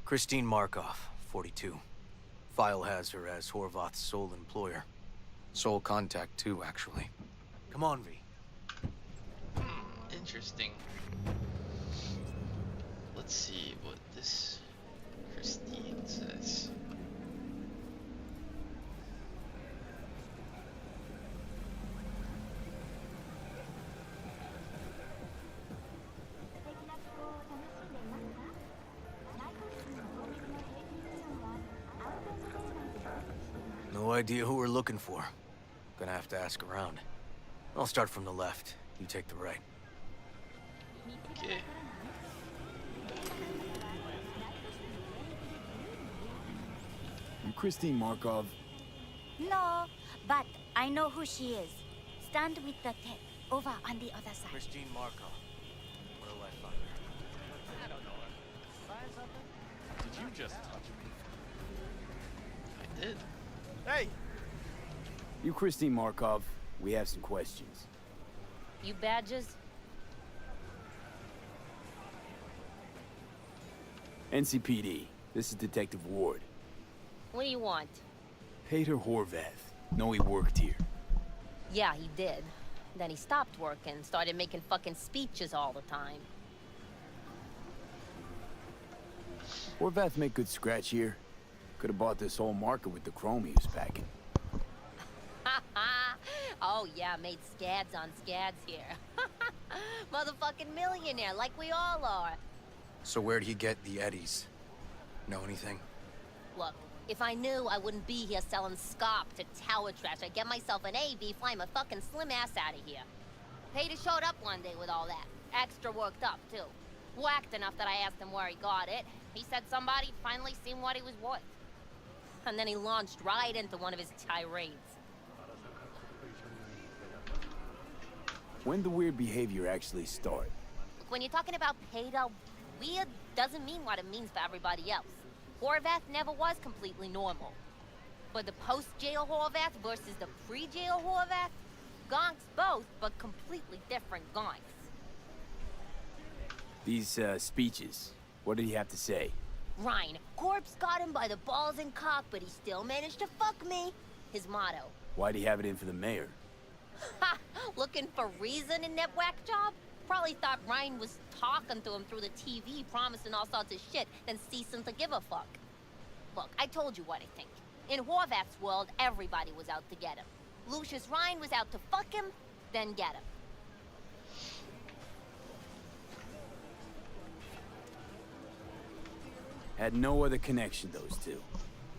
Christine Markov, 42. File has her as Horvath's sole employer. Sole contact, too, actually. Come on, V. Interesting. Let's see what this Christine says. idea who we're looking for. Gonna have to ask around. I'll start from the left. You take the right. Okay. You Christine Markov? No, but I know who she is. Stand with the tech over on the other side. Christine Markov. Where do I find her? I don't know her. Find something? Did you just touch me? I did. Hey! You Christine Markov, we have some questions. You badges? NCPD, this is Detective Ward. What do you want? Peter Horvath. Know he worked here. Yeah, he did. Then he stopped working, started making fucking speeches all the time. Horvath make good scratch here. Could have bought this whole market with the chrome he was packing. Oh yeah, made scads on scads here. Motherfucking millionaire, like we all are. So where'd he get the eddies? Know anything? Look, if I knew, I wouldn't be here selling scop to tower trash. I'd get myself an AV, fly my fucking slim ass out of here. Peter showed up one day with all that. Extra worked up, too. Whacked enough that I asked him where he got it. He said somebody finally seen what he was worth. And then he launched right into one of his tirades. When the weird behavior actually start? Look, when you're talking about Peter, weird doesn't mean what it means for everybody else. Horvath never was completely normal. But the post-jail Horvath versus the pre-jail Horvath, gonks both, but completely different gonks. These, speeches, what did he have to say? Ryan, Corpse got him by the balls and cock, but he still managed to fuck me. His motto. Why'd he have it in for the mayor? Ha! Looking for reason in that whack job? Probably thought Ryan was talking to him through the TV, promising all sorts of shit, then ceasing to give a fuck. Look, I told you what I think. In Horvath's world, everybody was out to get him. Lucius Ryan was out to fuck him, then get him. Had no other connection, those two.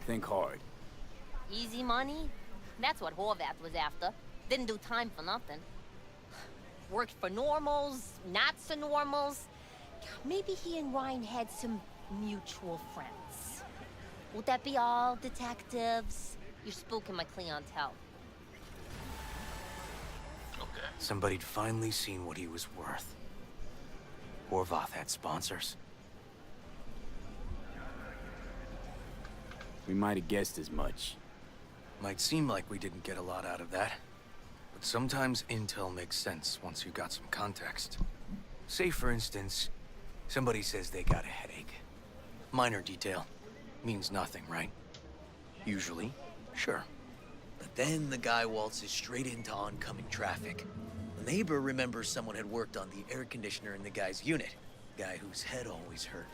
Think hard. Easy money? That's what Horvath was after. Didn't do time for nothing. Worked for normals, not so normals. Maybe he and Ryan had some mutual friends. Would that be all, detectives? You're spooking my clientele. Okay. Somebody'd finally seen what he was worth. Horvath had sponsors. We might have guessed as much. Might seem like we didn't get a lot out of that. But sometimes intel makes sense once you got some context. Say, for instance, somebody says they got a headache. Minor detail. Means nothing, right? Usually, sure. But then the guy waltzes straight into oncoming traffic. The neighbor remembers someone had worked on the air conditioner in the guy's unit. Guy whose head always hurt.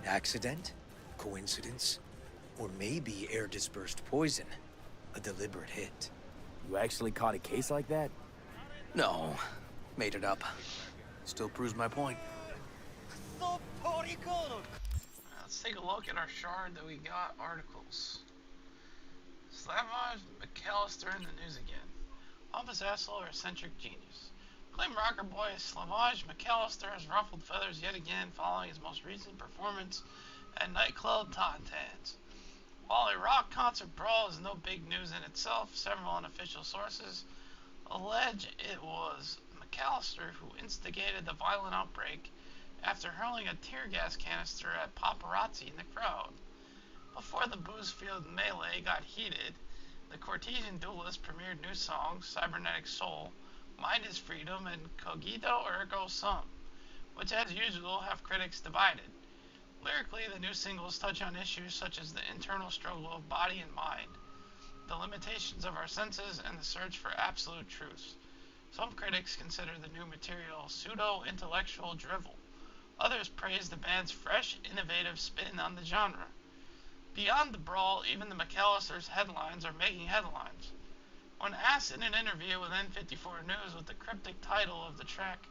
Accident? Coincidence? Or maybe air-dispersed poison. A deliberate hit. You actually caught a case like that? No. Made it up. Still proves my point. Let's take a look at our shard that we got articles. Slavoj McAllister in the news again. Pompous asshole or eccentric genius. Acclaimed rocker boy Slavoj McAllister has ruffled feathers yet again following his most recent performance at nightclub Tauntauns. While a rock concert brawl is no big news in itself, several unofficial sources allege it was McAllister who instigated the violent outbreak after hurling a tear gas canister at paparazzi in the crowd. Before the booze-filled melee got heated, the Cortesian duelist premiered new songs, Cybernetic Soul, Mind is Freedom, and Cogito Ergo Sum, which as usual have critics divided. Lyrically, the new singles touch on issues such as the internal struggle of body and mind, the limitations of our senses, and the search for absolute truth. Some critics consider the new material pseudo-intellectual drivel. Others praise the band's fresh, innovative spin on the genre. Beyond the brawl, even the McAllisters' headlines are making headlines. When asked in an interview with N54 News what the cryptic title of the track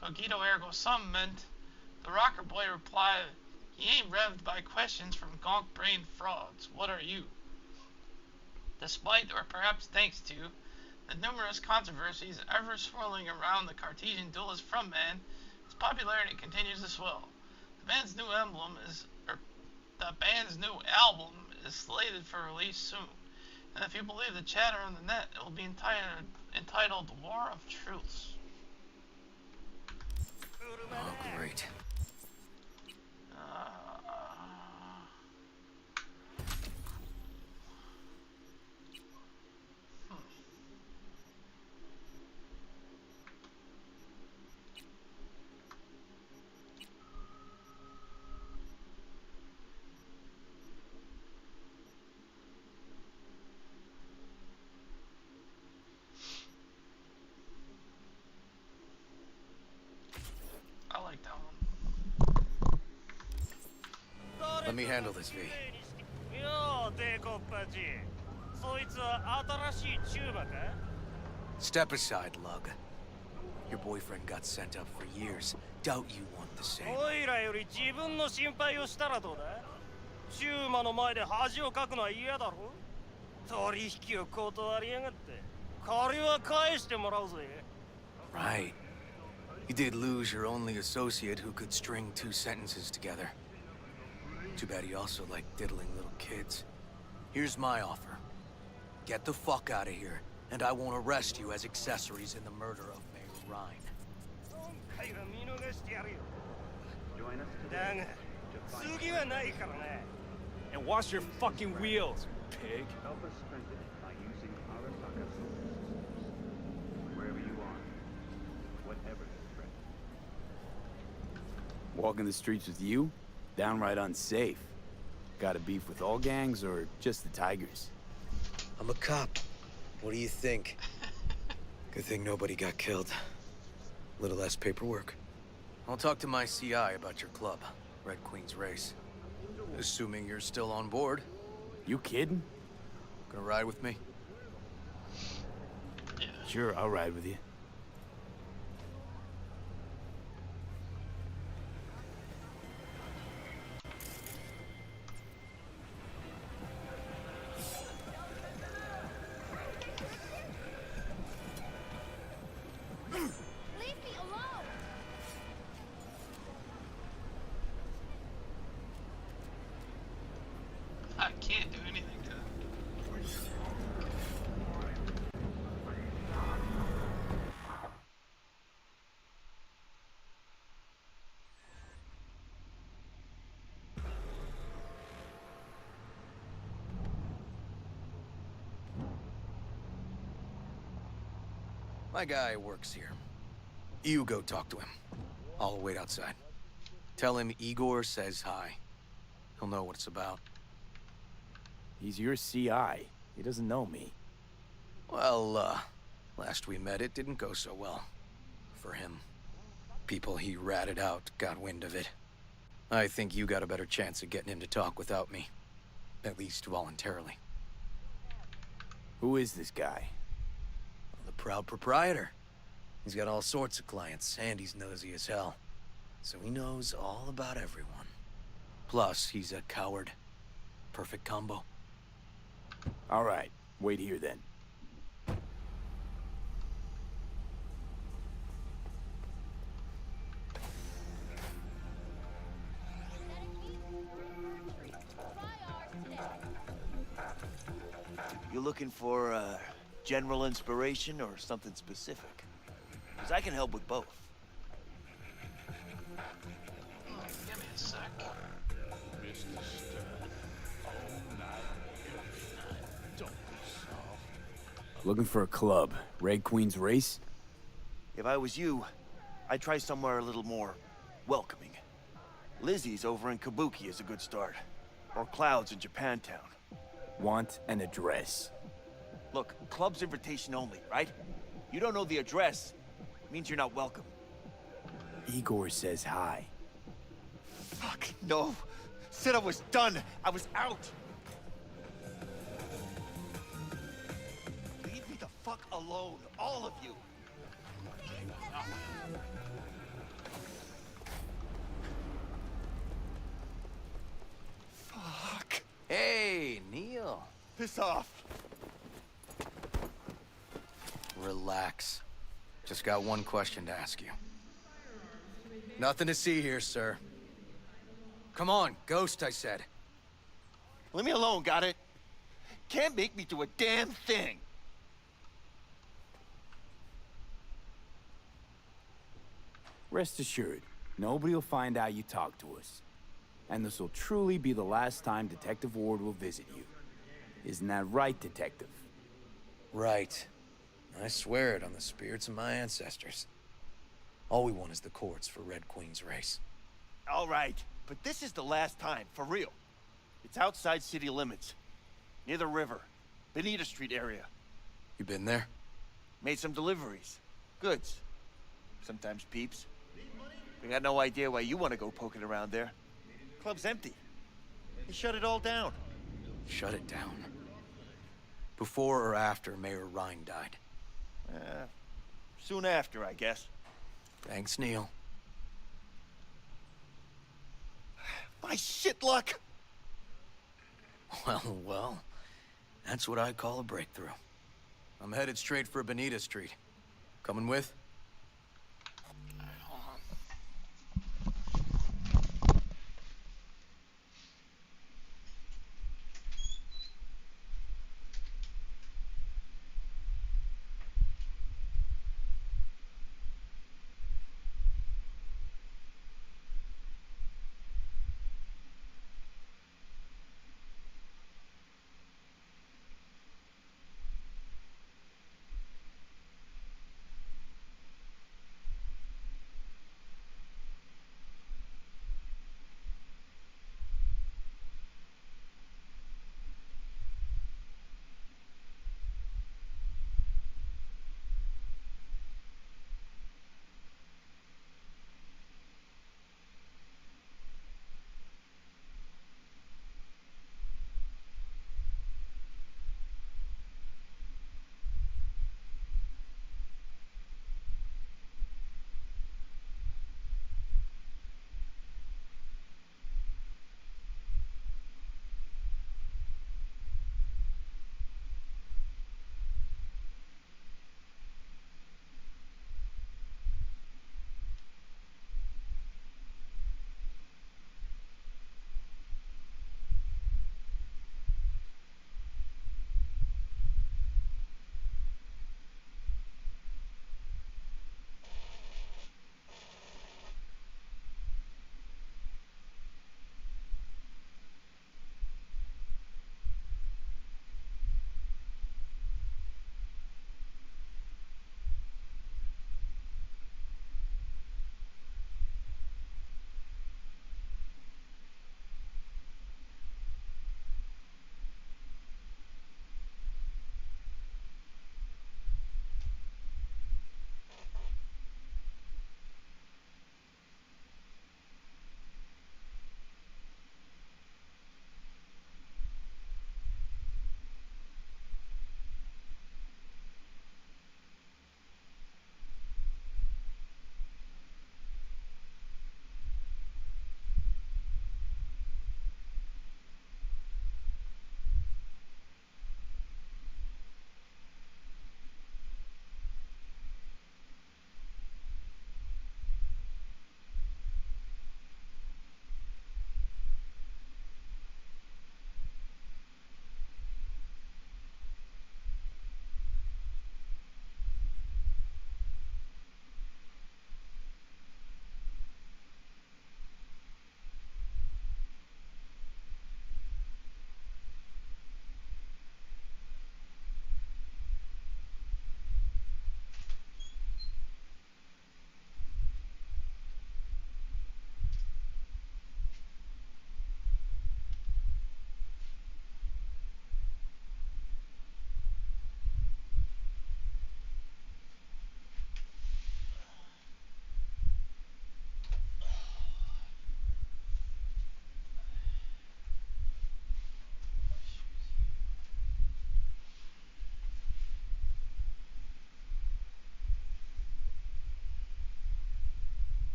Cogito Ergo Sum meant, the rocker boy replied, "He ain't revved by questions from gonk-brained frauds. What are you?" Despite, or perhaps thanks to, the numerous controversies ever swirling around the Cartesian duelist frontman, his popularity continues to swell. The band's new album is slated for release soon, and if you believe the chatter on the net, it will be entitled War of Truths. Oh, great. I like that one. Let me handle this, V. Step aside, Lug. Your boyfriend got sent up for years. Doubt you want the same. おいらより自分の心配をしたらどうだ？シューマの前で恥をかくのは嫌だろ？取引を断りやがって。借りは返してもらうぜ。Right. You did lose your only associate who could string 2 sentences together. Too bad he also liked diddling little kids. Here's my offer. Get the fuck out of here, and I won't arrest you as accessories in the murder of Mayor Ryan. And wash your fucking wheels, pig. Help us spend it by using Arasaka sources. Wherever you are, whatever the threat. Walking the streets with you? Downright unsafe. Got a beef with all gangs or just the Tigers? I'm a cop. What do you think? Good thing nobody got killed. Little less paperwork. I'll talk to my CI about your club, Red Queen's Race. Assuming you're still on board. You kidding? Gonna ride with me? Sure, I'll ride with you. Leave me alone! I can't do anything to it. My guy works here. You go talk to him. I'll wait outside. Tell him Igor says hi. He'll know what it's about. He's your CI. He doesn't know me. Well, last we met, it didn't go so well. For him. People he ratted out got wind of it. I think you got a better chance of getting him to talk without me. At least voluntarily. Who is this guy? The proud proprietor. He's got all sorts of clients, and he's nosy as hell. So he knows all about everyone. Plus, he's a coward. Perfect combo. All right, wait here then. You looking for general inspiration or something specific? Because I can help with both. Give me a sec. Looking for a club. Red Queen's Race? If I was you, I'd try somewhere a little more welcoming. Lizzie's over in Kabuki is a good start. Or Cloud's in Japantown. Want an address. Look, club's invitation only, right? You don't know the address, means you're not welcome. Igor says hi. Fuck, no. Said I was done. I was out. Leave me the fuck alone, all of you. Fuck. Hey, Neil. Piss off. relax. Just got one question to ask you. Nothing to see here, sir. Come on, Ghost, I said. Leave me alone, got it? Can't make me do a damn thing. Rest assured, nobody will find out you talked to us. And this will truly be the last time Detective Ward will visit you. Isn't that right, Detective? Right. I swear it on the spirits of my ancestors. All we want is the courts for Red Queen's race. All right, but this is the last time, for real. It's outside city limits, near the river, Benita Street area. You been there? Made some deliveries. Goods. Sometimes peeps. We got no idea why you want to go poking around there. Club's empty. They shut it all down. Shut it down. Before or after Mayor Rhine died? Soon after, I guess. Thanks, Neil. My shit luck! Well, that's what I call a breakthrough. I'm headed straight for Benita Street. Coming with?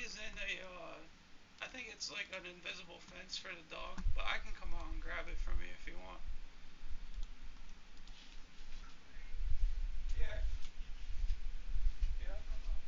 is in a, I think it's like an invisible fence for the dog, but I can come out and grab it from you if you want. Yeah. Yeah, I'll come out.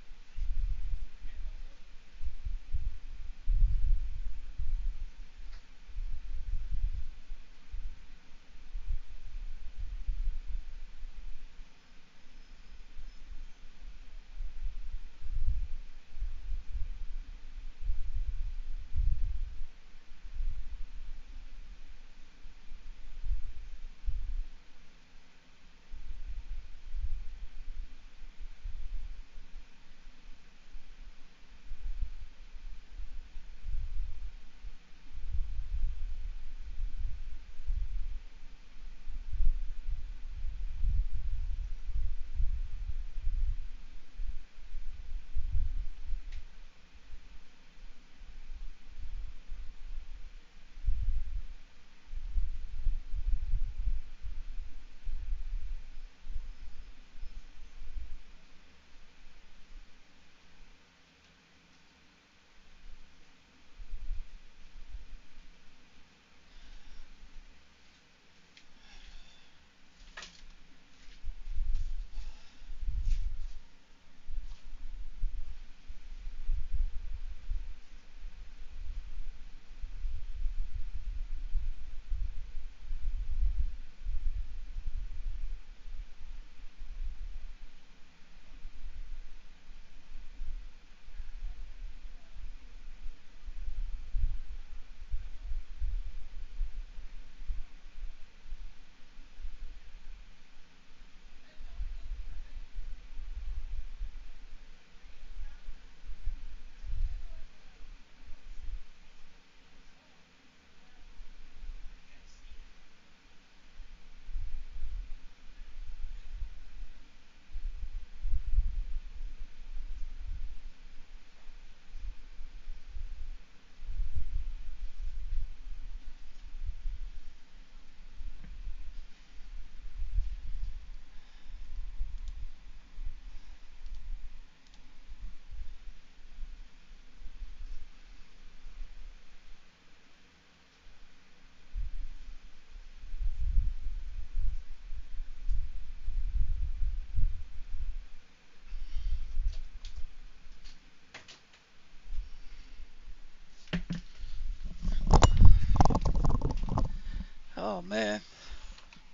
Oh man,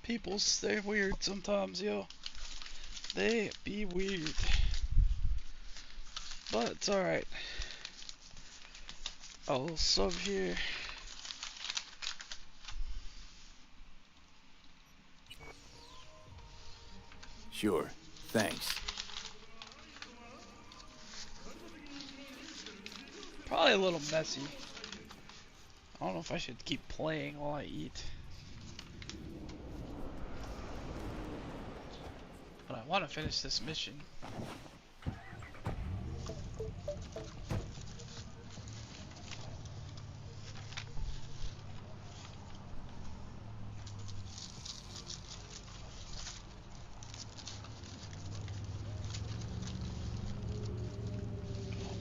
people stay weird sometimes, yo. They be weird. But it's alright. I'll sub here. Sure. Thanks. Probably a little messy. I don't know if I should keep playing while I eat. But I want to finish this mission. Oh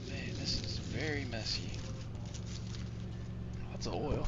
man, this is very messy. Lots of oil.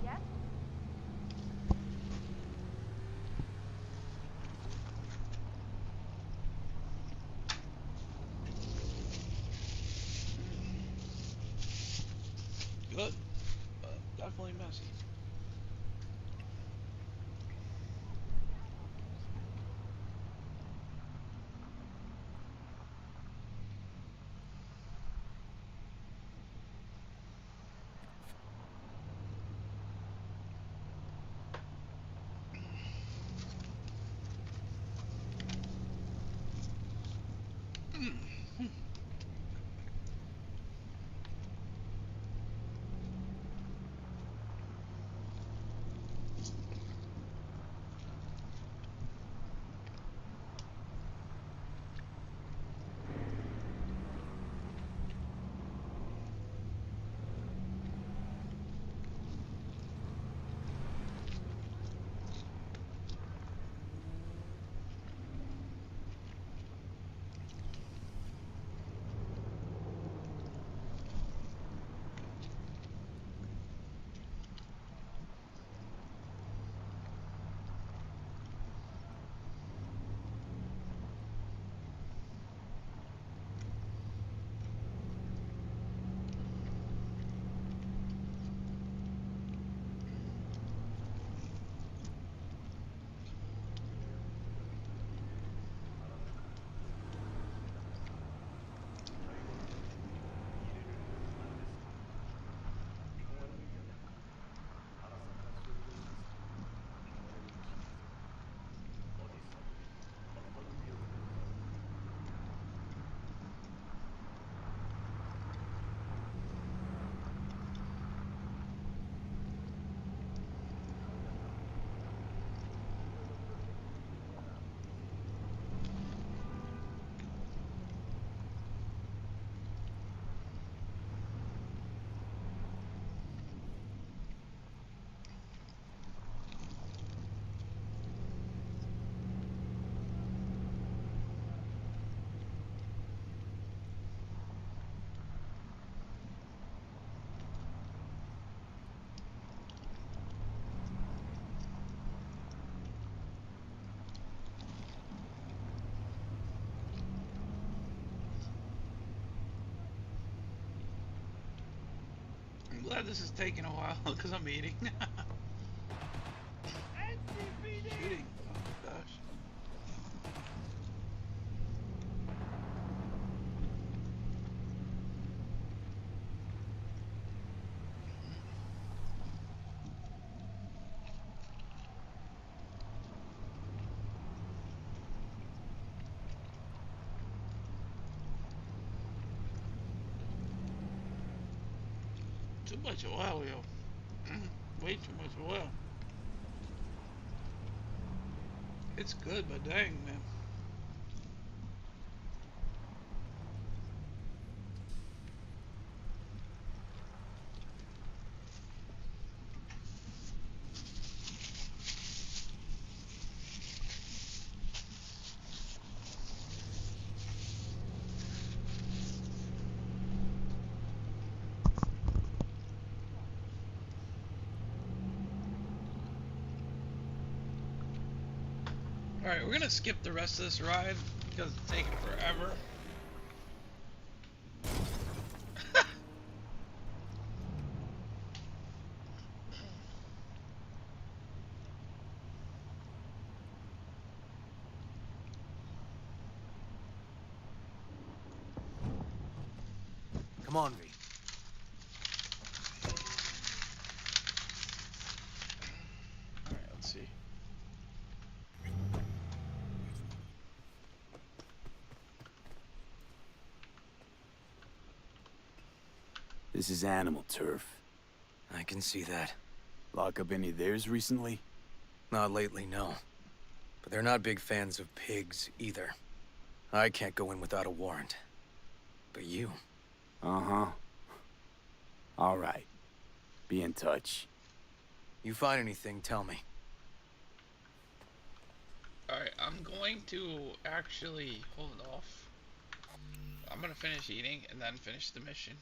Yeah? Good, but definitely messy. I'm glad this is taking a while because I'm eating. Shooting. Oh gosh. Too much oil, yo. Way too much oil. It's good, but dang, man. Alright, we're gonna skip the rest of this ride because it's taking forever. Come on, V. Alright, let's see. This is animal turf. I can see that. Lock up any of theirs recently? Not lately, no. But they're not big fans of pigs, either. I can't go in without a warrant. But you... Uh-huh. All right. Be in touch. You find anything, tell me. Alright, I'm going to actually hold off. I'm gonna finish eating and then finish the mission.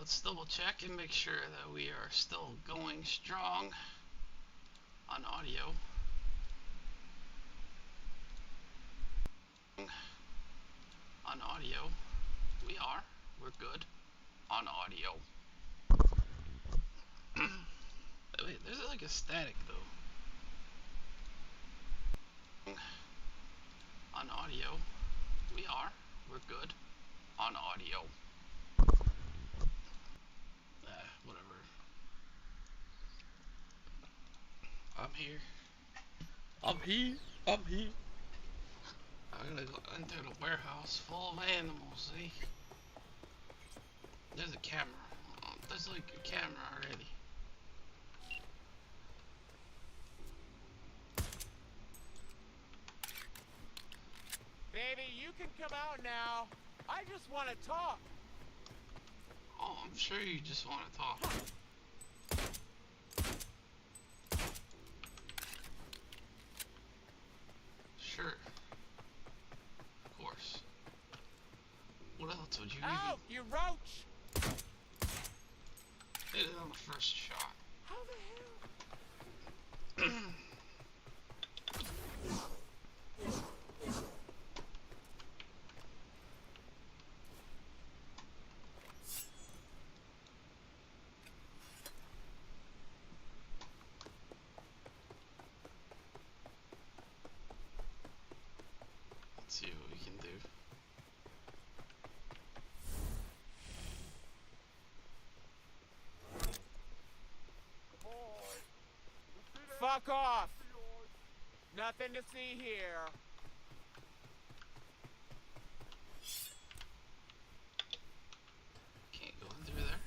let's double check and make sure that we are still going strong on audio. On audio, we are. We're good on audio. Wait, there's like a static though. On audio, we are. We're good on audio. Whatever. I'm here. I'm here. I'm here. I'm gonna go into the warehouse full of animals, see? There's a camera. There's like a camera already. Baby, you can come out now. I just want to talk. Oh, I'm sure you just want to talk. Sure. Of course. What else would you Out, you roach! Hit it on the first shot. How the hell? Let's see what we can do. Fuck off! Nothing to see here. Can't go in through there.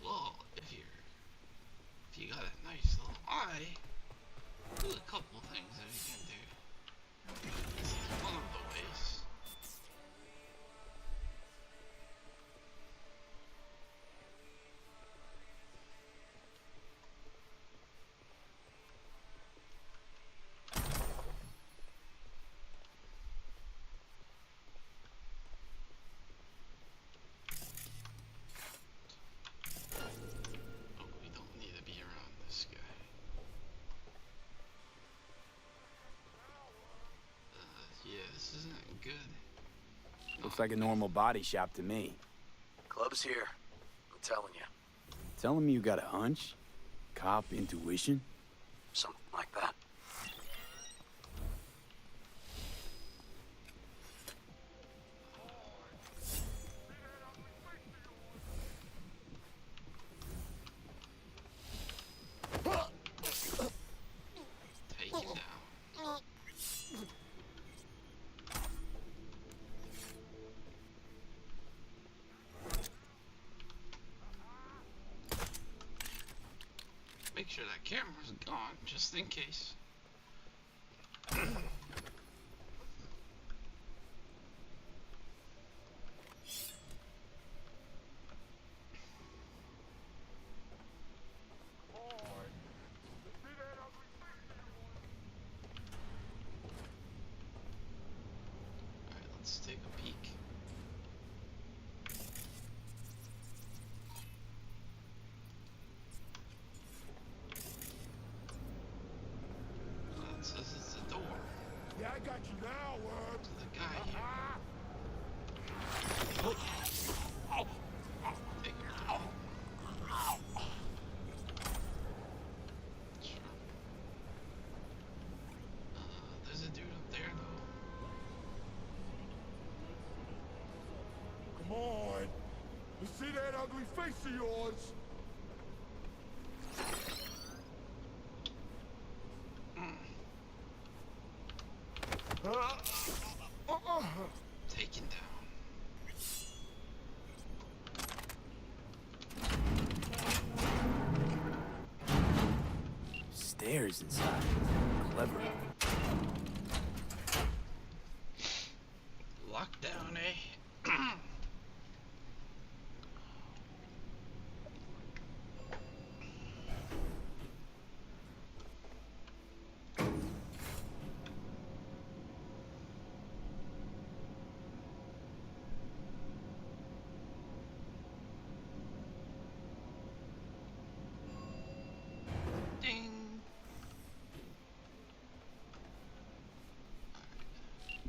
Well, if you got a nice little eye, there's a couple things that you can do. This is one of the ways. Oh, we don't need to be around this guy. Yeah, this isn't good. Looks like a normal body shop to me. Club's here. I'm telling you. Telling me you got a hunch? Cop intuition? Something like that. Take him down. Make sure that camera's gone, just in case. Alright, let's take a peek. It says it's a door. Yeah, I got you now, Word. To the guy here. Take him down. Sure. There's a dude up there though. Come on. You see that ugly face of yours? Taken down. Stairs inside. Clever. Lockdown, eh?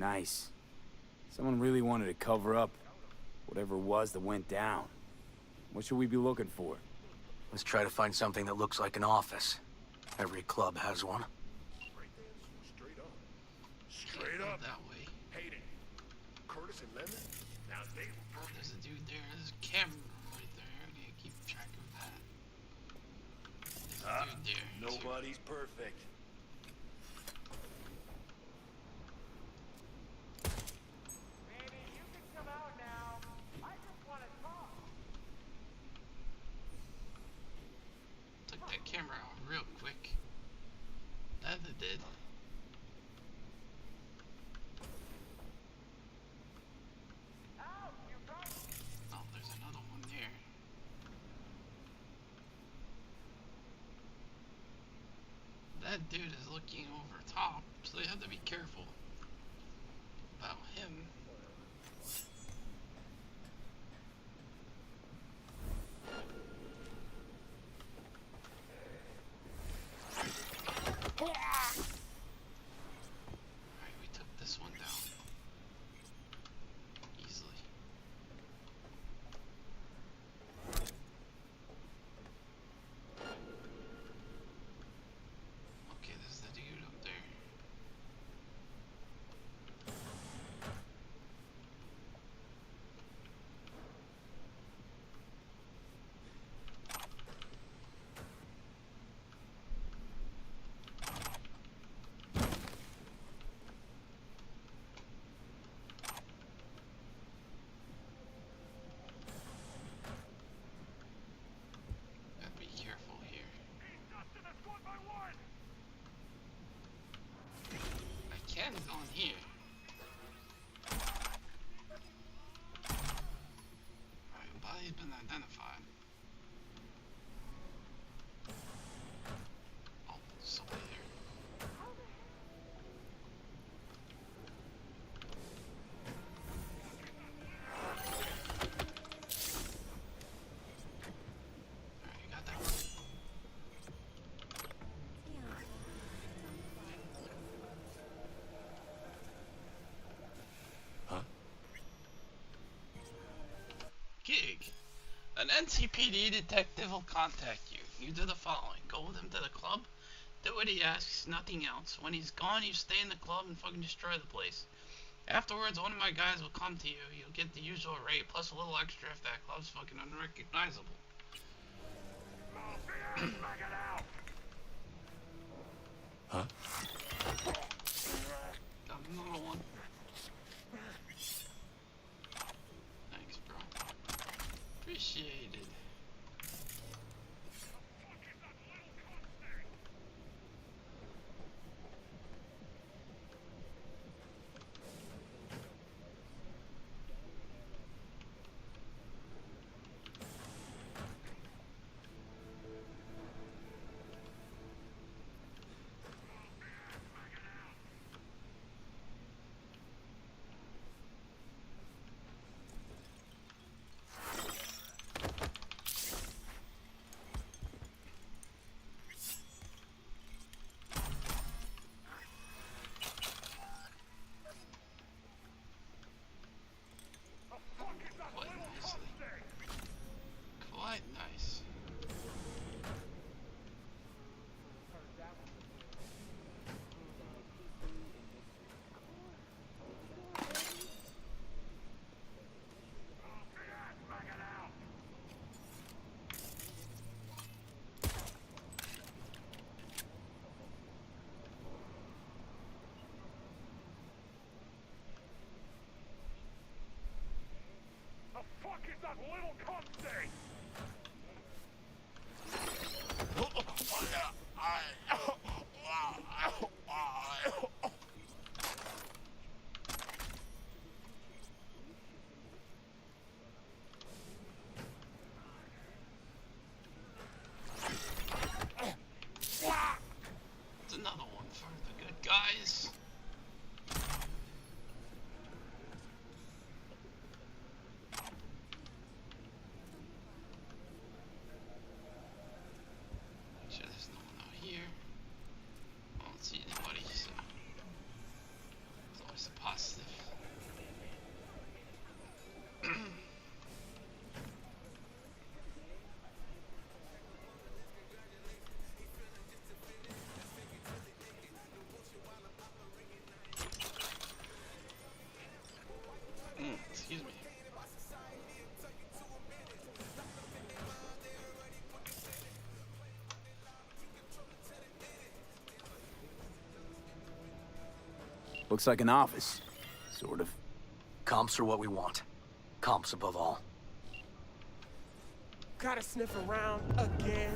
Nice. Someone really wanted to cover up whatever it was that went down. What should we be looking for? Let's try to find something that looks like an office. Every club has one. Straight up that way. Hayden, Curtis and Lemon. Now they were Oh, there's a dude there. There's a camera right there. I need to keep track of that. There's a dude there. Nobody's perfect. Baby, you can come out now. I just want to talk. Took that camera out real quick. That it did. Oh, there's another one there. That dude is looking over top, so you have to be careful about him. Alright, we took this one down. Easily. Okay, there's the dude up there. Gotta be careful here. I can go in here. Alright, body's been identified. Oh, somebody there. Alright, you got that one. Gig. An NCPD detective will contact you. You do the following. Go with him to the club. Do what he asks, nothing else. When he's gone, you stay in the club and fucking destroy the place. Afterwards, one of my guys will come to you. You'll get the usual rate, plus a little extra if that club's fucking unrecognizable. Huh? Got another one. Thanks, bro. Appreciated. Quite nicely. Quite nice. The fuck is that little cunt thing? It's another one for the good guys. Looks like an office. Sort of. Comps are what we want. Comps above all. Gotta sniff around again.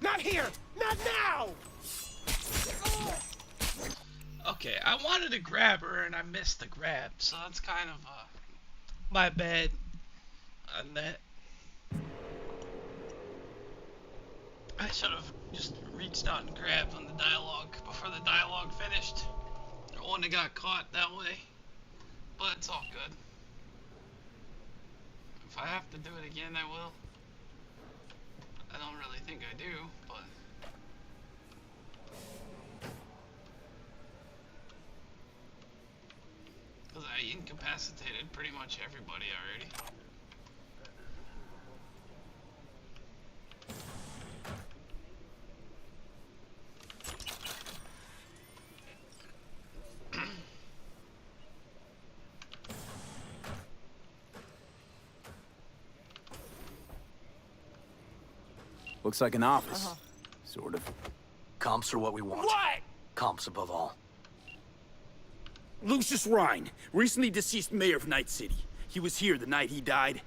Not here! Not now! Okay, I wanted to grab her and I missed the grab, so that's kind of my bad on that. I should have just reached out and grabbed on the dialogue before the dialogue finished. I wouldn't have got caught that way, but it's all good. If I have to do it again, I will. I don't really think I do, but... because I incapacitated pretty much everybody already. Looks like an office. Sort of. Comps are what we want. What? Comps above all. Lucius Rhine, recently deceased mayor of Night City. He was here the night he died.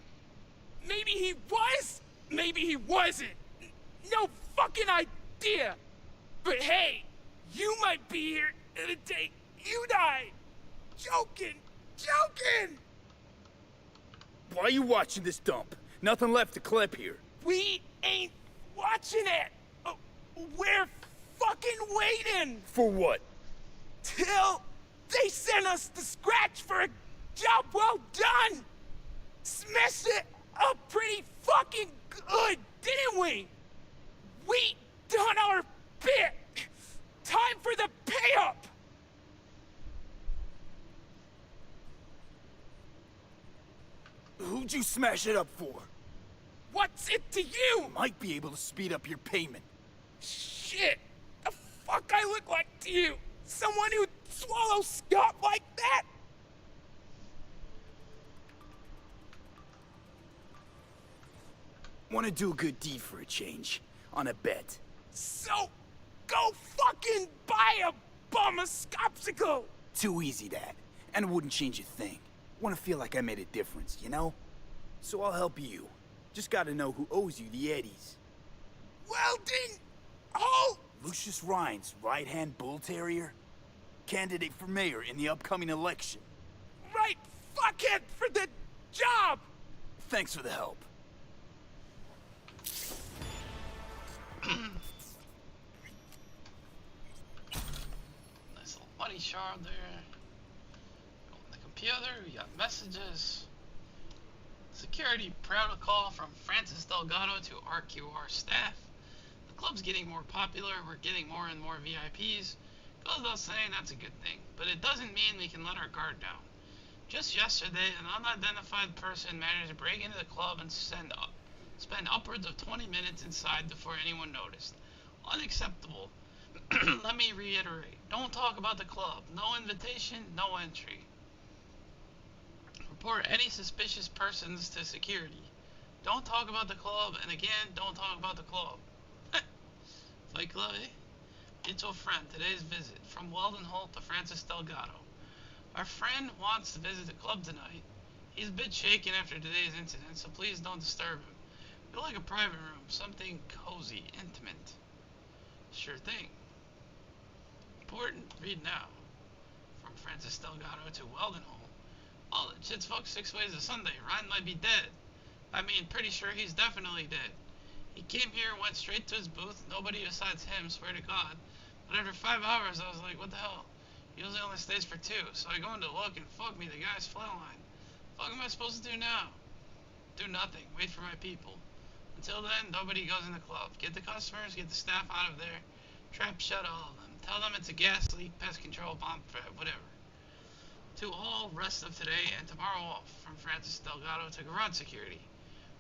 Maybe he was, maybe he wasn't. No fucking idea. But hey, you might be here the day you died. Joking, joking. Why are you watching this dump? Nothing left to clip here. We ain't watching it. We're fucking waiting. For what? Till they sent us the scratch for a job well done. Smashed it up pretty fucking good, didn't we? We done our bit. Time for the pay-up. Who'd you smash it up for? What's it to you? Might be able to speed up your payment. Shit. The fuck I look like to you? Someone who'd swallow scot like that? Want to do a good deed for a change. On a bet. So, go fucking buy a bum a scopsicle! Too easy, Dad. And it wouldn't change a thing. Want to feel like I made a difference, you know? So I'll help you. Just gotta know who owes you the eddies. Welding! Oh! Lucius Rhine's right-hand bull terrier? Candidate for mayor in the upcoming election. Right fuckhead for the job! Thanks for the help. Nice little money shard there. Go on the computer, we got messages. Security protocol from Francis Delgado to RQR staff. The club's getting more popular, we're getting more and more VIPs. Goes without saying that's a good thing, but it doesn't mean we can let our guard down. Just yesterday, an unidentified person managed to break into the club and spend upwards of 20 minutes inside before anyone noticed. Unacceptable. Let me reiterate, don't talk about the club. No invitation, no entry. Report any suspicious persons to security. Don't talk about the club, and again, don't talk about the club. Fight Club, eh? Mutual friend, today's visit. From Weldon Holt to Francis Delgado. Our friend wants to visit the club tonight. He's a bit shaken after today's incident, so please don't disturb him. We'd like a private room, something cozy, intimate. Sure thing. Important, read now. From Francis Delgado to Weldon Holt. Oh, the shit's fucked 6 ways to Sunday. Ryan might be dead. I mean, pretty sure he's definitely dead. He came here, went straight to his booth. Nobody besides him, swear to God. But after 5 hours, I was like, what the hell? He usually only stays for 2. So I go in to look, and fuck me, the guy's flatlined. What am I supposed to do now? Do nothing. Wait for my people. Until then, nobody goes in the club. Get the customers, get the staff out of there. Trap shut all of them. Tell them it's a gas leak, pest control, bomb threat, whatever. To all rest of today and tomorrow off. From Francis Delgado to garage security.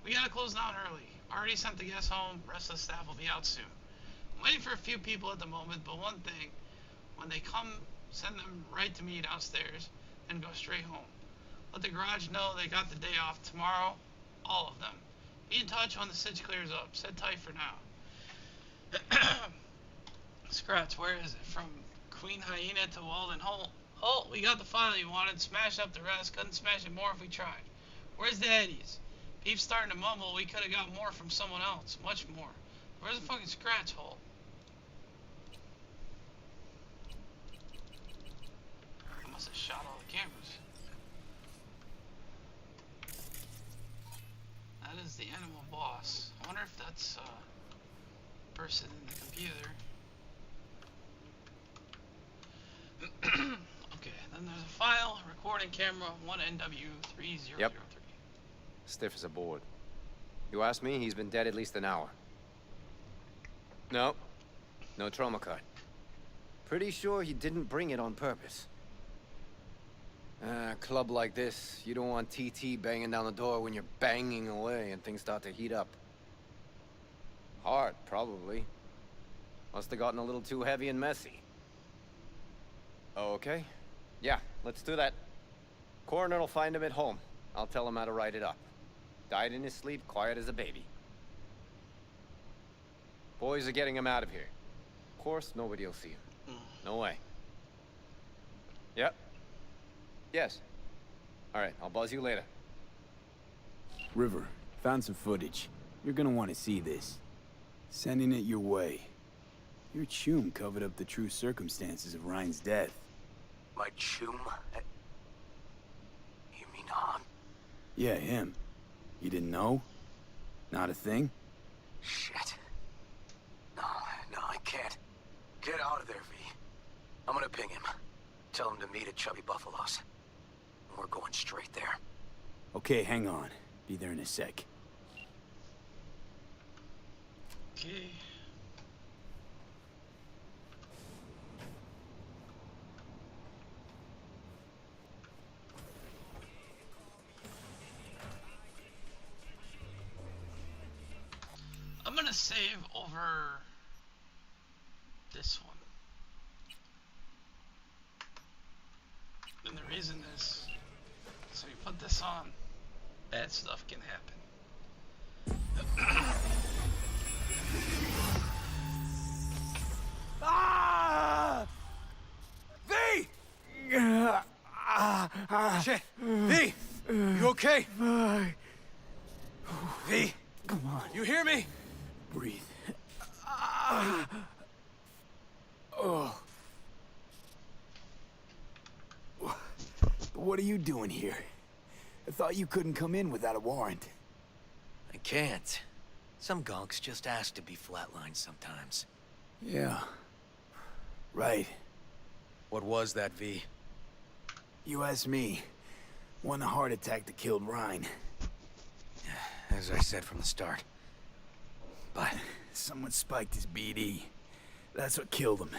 We gotta close down early. Already sent the guests home. Rest of the staff will be out soon. I'm waiting for a few people at the moment, but one thing. When they come, send them right to me downstairs, then go straight home. Let the garage know they got the day off tomorrow. All of them. Be in touch when the sitch clears up. Sit tight for now. Scratch, where is it? From Queen Hyena to Walden Holt. Holt, we got the file you wanted. Smashed up the rest. Couldn't smash it more if we tried. Where's the Eddies? Peep's starting to mumble. We could have got more from someone else. Much more. Where's the fucking Scratch, Holt? I must have shot all the cameras. That is the animal boss. I wonder if that's person in the computer. Okay, then there's a file, recording camera 1NW3003. Yep. Stiff as a board. You ask me, he's been dead at least an hour. No. No trauma card. Pretty sure he didn't bring it on purpose. A club like this, you don't want TT banging down the door when you're banging away and things start to heat up. Hard, probably. Must have gotten a little too heavy and messy. Okay. Yeah, let's do that. Coroner will find him at home. I'll tell him how to write it up. Died in his sleep, quiet as a baby. Boys are getting him out of here. Of course, nobody will see him. No way. Yep. Yes. All right, I'll buzz you later. River, found some footage. You're gonna want to see this. Sending it your way. Your chum covered up the true circumstances of Ryan's death. My chum? You mean Han? Yeah, him. You didn't know? Not a thing? Shit. No, I can't. Get out of there, V. I'm gonna ping him. Tell him to meet at Chubby Buffalo's. We're going straight there. Okay, hang on. Be there in a sec. Okay. I'm gonna save over this one. And the reason is, so you put this on, bad stuff can happen. Ah! V! Shit! V! You okay? V! Come on. You hear me? Breathe. Oh. What are you doing here? I thought you couldn't come in without a warrant. I can't. Some gonks just ask to be flatlined sometimes. Yeah. Right. What was that, V? You asked me. One heart attack that killed Ryan. As I said from the start. But someone spiked his BD. That's what killed him.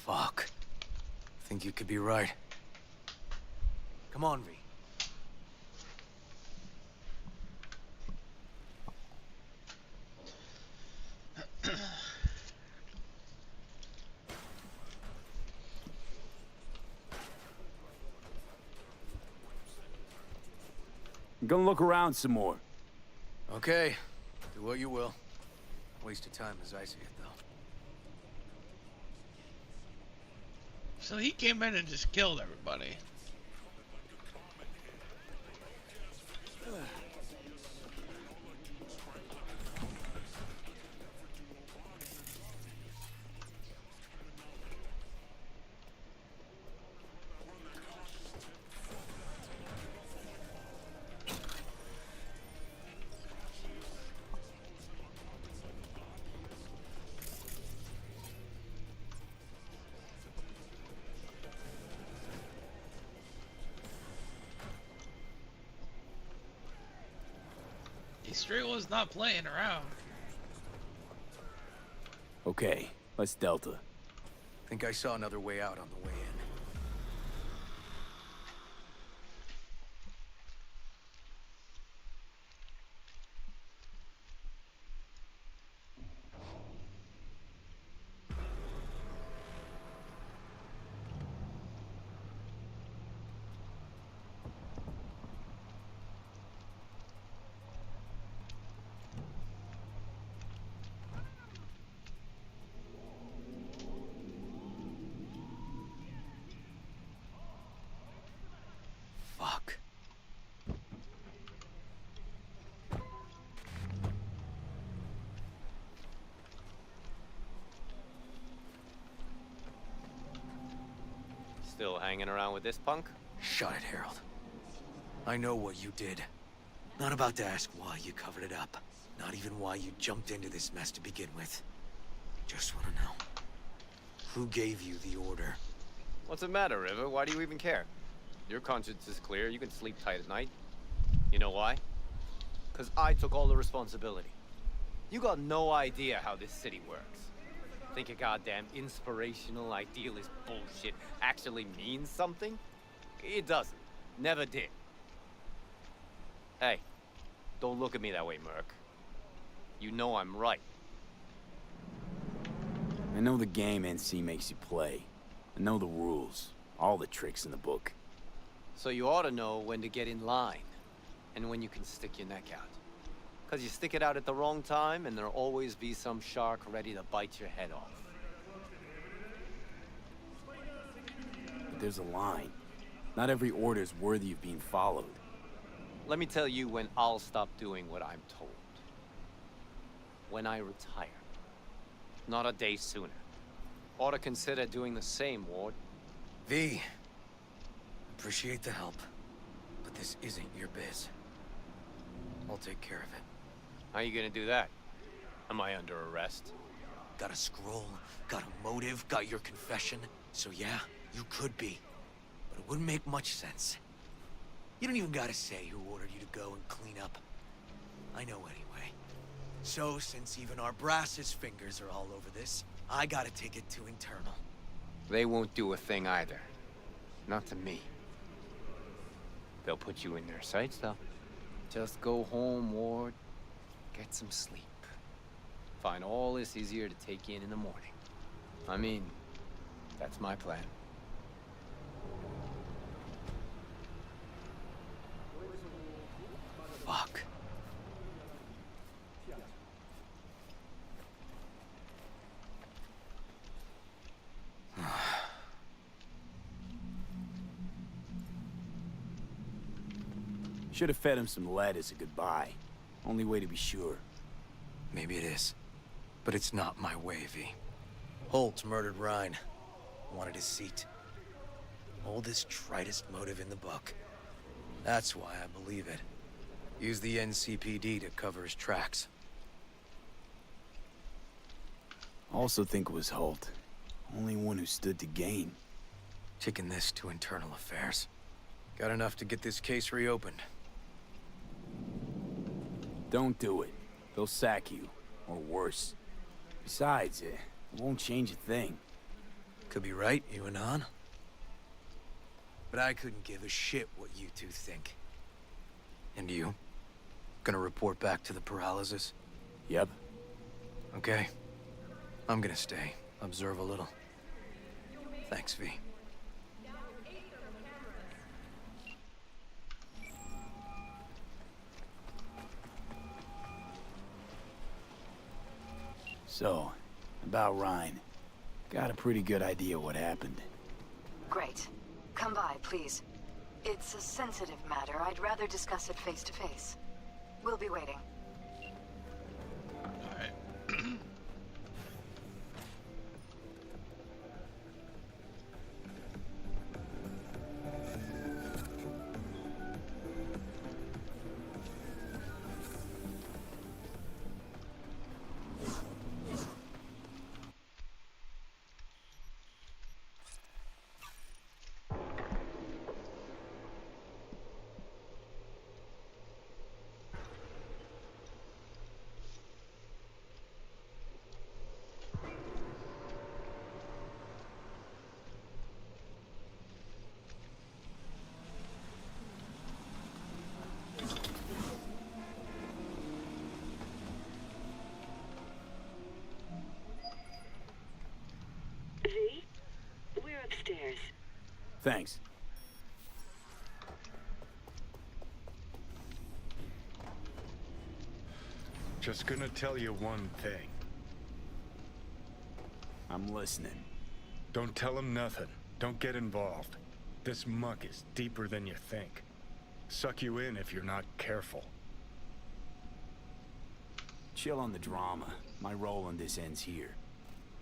Fuck. Think you could be right. Come on, V. I'm gonna look around some more. Okay. Do what you will. Waste of time as I see it, though. So he came in and just killed everybody. He straight was not playing around. Okay, let's Delta. Think I saw another way out on the way Still hanging around with this punk? Shut it, Harold. I know what you did. Not about to ask why you covered it up. Not even why you jumped into this mess to begin with. Just want to know. Who gave you the order? What's the matter, River? Why do you even care? Your conscience is clear. You can sleep tight at night. You know why? Because I took all the responsibility. You got no idea how this city works. Think a goddamn inspirational, idealist bullshit actually means something? It doesn't. Never did. Hey, don't look at me that way, Merc. You know I'm right. I know the game NC makes you play. I know the rules. All the tricks in the book. So you ought to know when to get in line. And when you can stick your neck out. Because you stick it out at the wrong time, and there'll always be some shark ready to bite your head off. But there's a line. Not every order's worthy of being followed. Let me tell you when I'll stop doing what I'm told. When I retire. Not a day sooner. Ought to consider doing the same, Ward. V. Appreciate the help. But this isn't your biz. I'll take care of it. How you gonna do that? Am I under arrest? Got a scroll, got a motive, got your confession. So yeah, you could be. But it wouldn't make much sense. You don't even gotta say who ordered you to go and clean up. I know anyway. So, since even our brass's fingers are all over this, I gotta take it to internal. They won't do a thing either. Not to me. They'll put you in their sights, though. Just go home, Ward. Get some sleep. Find all this easier to take in the morning. I mean, that's my plan. Fuck. Should have fed him some lead as a goodbye. Only way to be sure. Maybe it is. But it's not my way, V. Holt murdered Rhine. Wanted his seat. Oldest, tritest motive in the book. That's why I believe it. Use the NCPD to cover his tracks. Also think it was Holt. Only one who stood to gain. Kicking this to internal affairs. Got enough to get this case reopened. Don't do it. They'll sack you. Or worse. Besides, it won't change a thing. Could be right, you and An. But I couldn't give a shit what you two think. And you? Gonna report back to the paralysis? Yep. Okay. I'm gonna stay. Observe a little. Thanks, V. So, about Rhine. Got a pretty good idea what happened. Great. Come by, please. It's a sensitive matter. I'd rather discuss it face to face. We'll be waiting. Alright. V, we're upstairs. Thanks. Just gonna tell you one thing. I'm listening. Don't tell him nothing. Don't get involved. This muck is deeper than you think. Suck you in if you're not careful. Chill on the drama. My role in this ends here.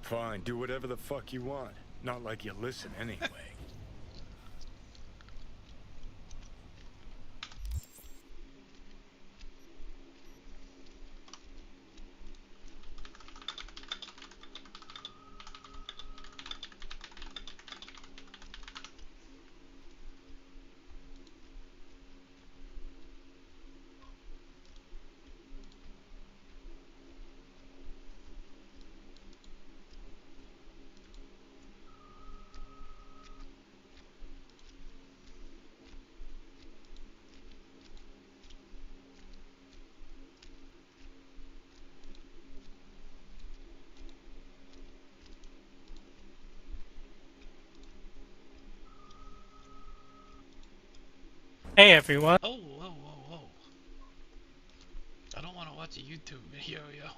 Fine, do whatever the fuck you want. Not like you listen anyway. Hey everyone. Oh, whoa, whoa, whoa. I don't want to watch a YouTube video, yo.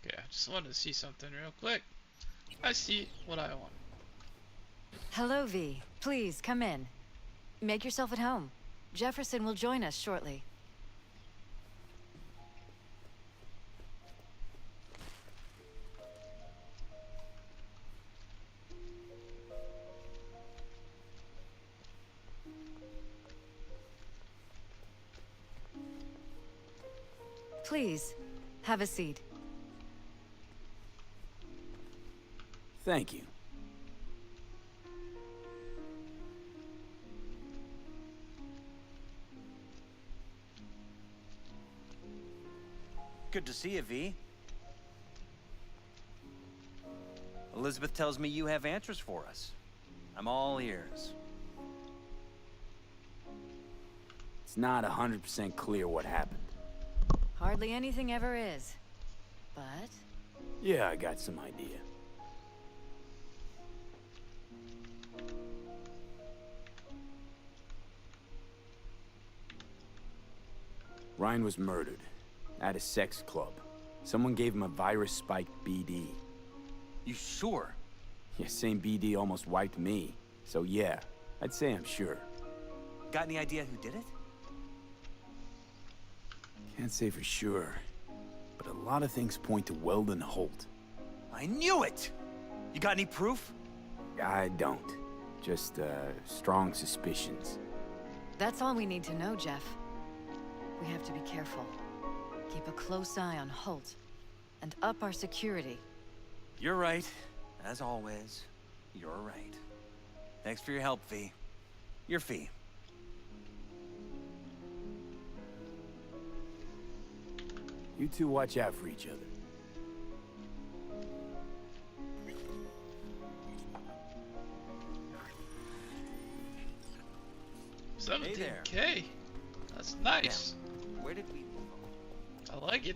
Okay, I just wanted to see something real quick. I see what I want. Hello, V. Please, come in. Make yourself at home. Jefferson will join us shortly. Please, have a seat. Thank you. Good to see you, V. Elizabeth tells me you have answers for us. I'm all ears. It's not 100% clear what happened. Hardly anything ever is. But... Yeah, I got some idea. Ryan was murdered. At a sex club. Someone gave him a virus-spiked BD. You sure? Yeah, same BD almost wiped me. So yeah, I'd say I'm sure. Got any idea who did it? Can't say for sure. But a lot of things point to Weldon Holt. I knew it! You got any proof? I don't. Just, strong suspicions. that's all we need to know, Jeff. We have to be careful. Keep a close eye on Holt. And up our security. You're right. As always, you're right. Thanks for your help, V. Your fee. You two watch out for each other. Hey there. 17K. That's nice. Now, where did we move on? I like it.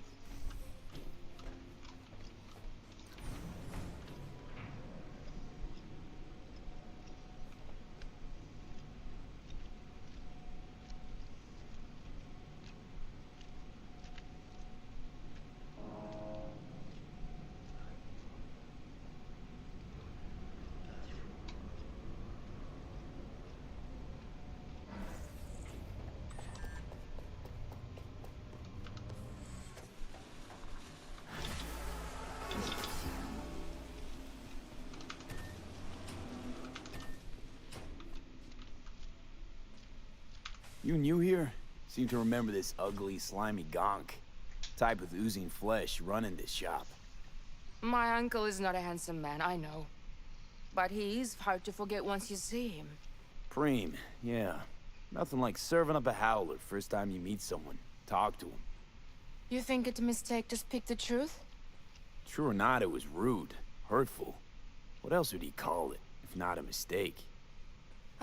You new here? Seem to remember this ugly, slimy gonk. Type with oozing flesh running this shop. My uncle is not a handsome man, I know. But he is hard to forget once you see him. Preem, yeah. Nothing like serving up a howler first time you meet someone. Talk to him. You think it's a mistake to speak the truth? True or not, it was rude. Hurtful. What else would he call it, if not a mistake?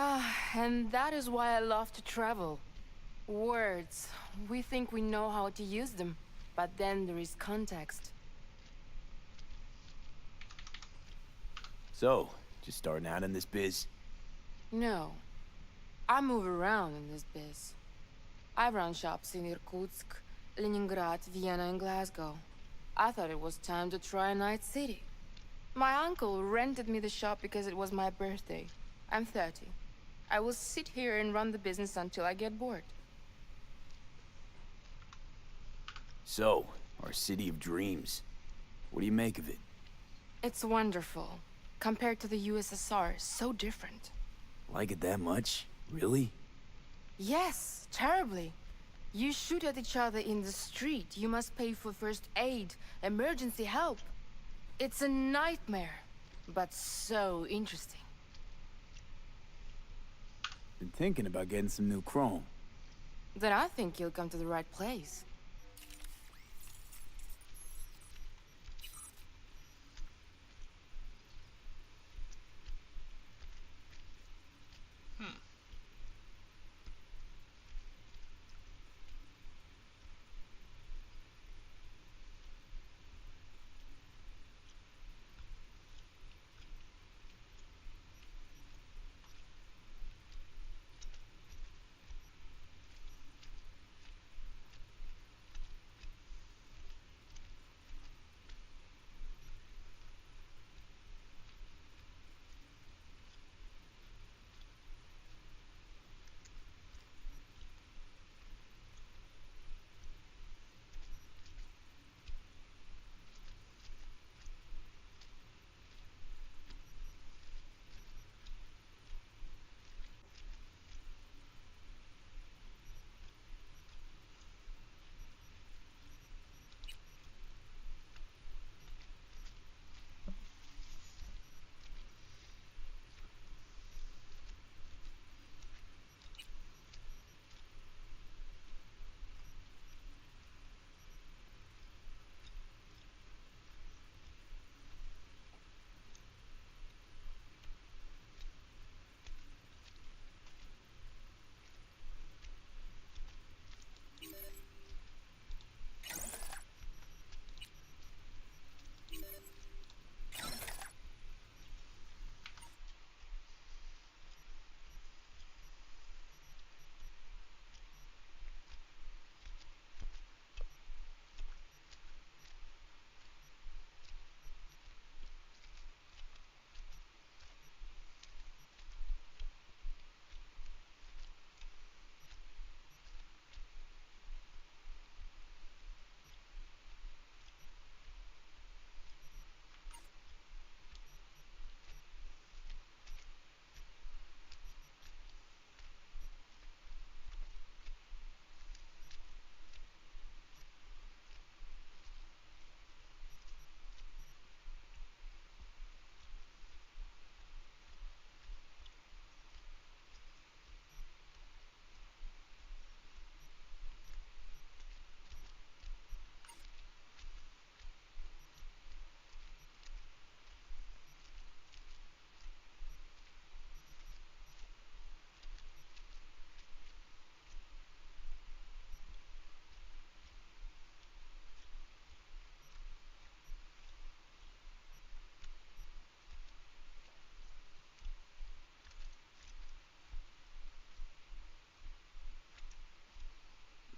Ah, and that is why I love to travel. Words. We think we know how to use them, but then there is context. So, just starting out in this biz? No. I move around in this biz. I run shops in Irkutsk, Leningrad, Vienna, and Glasgow. I thought it was time to try a night city. My uncle rented me the shop because it was my birthday. I'm 30. I will sit here and run the business until I get bored. So, our city of dreams. What do you make of it? It's wonderful. Compared to the USSR, so different. Like it that much? Really? Yes, terribly. You shoot at each other in the street. You must pay for first aid, emergency help. It's a nightmare, but so interesting. Been thinking about getting some new chrome. Then I think you'll come to the right place.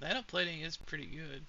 That upplating is pretty good.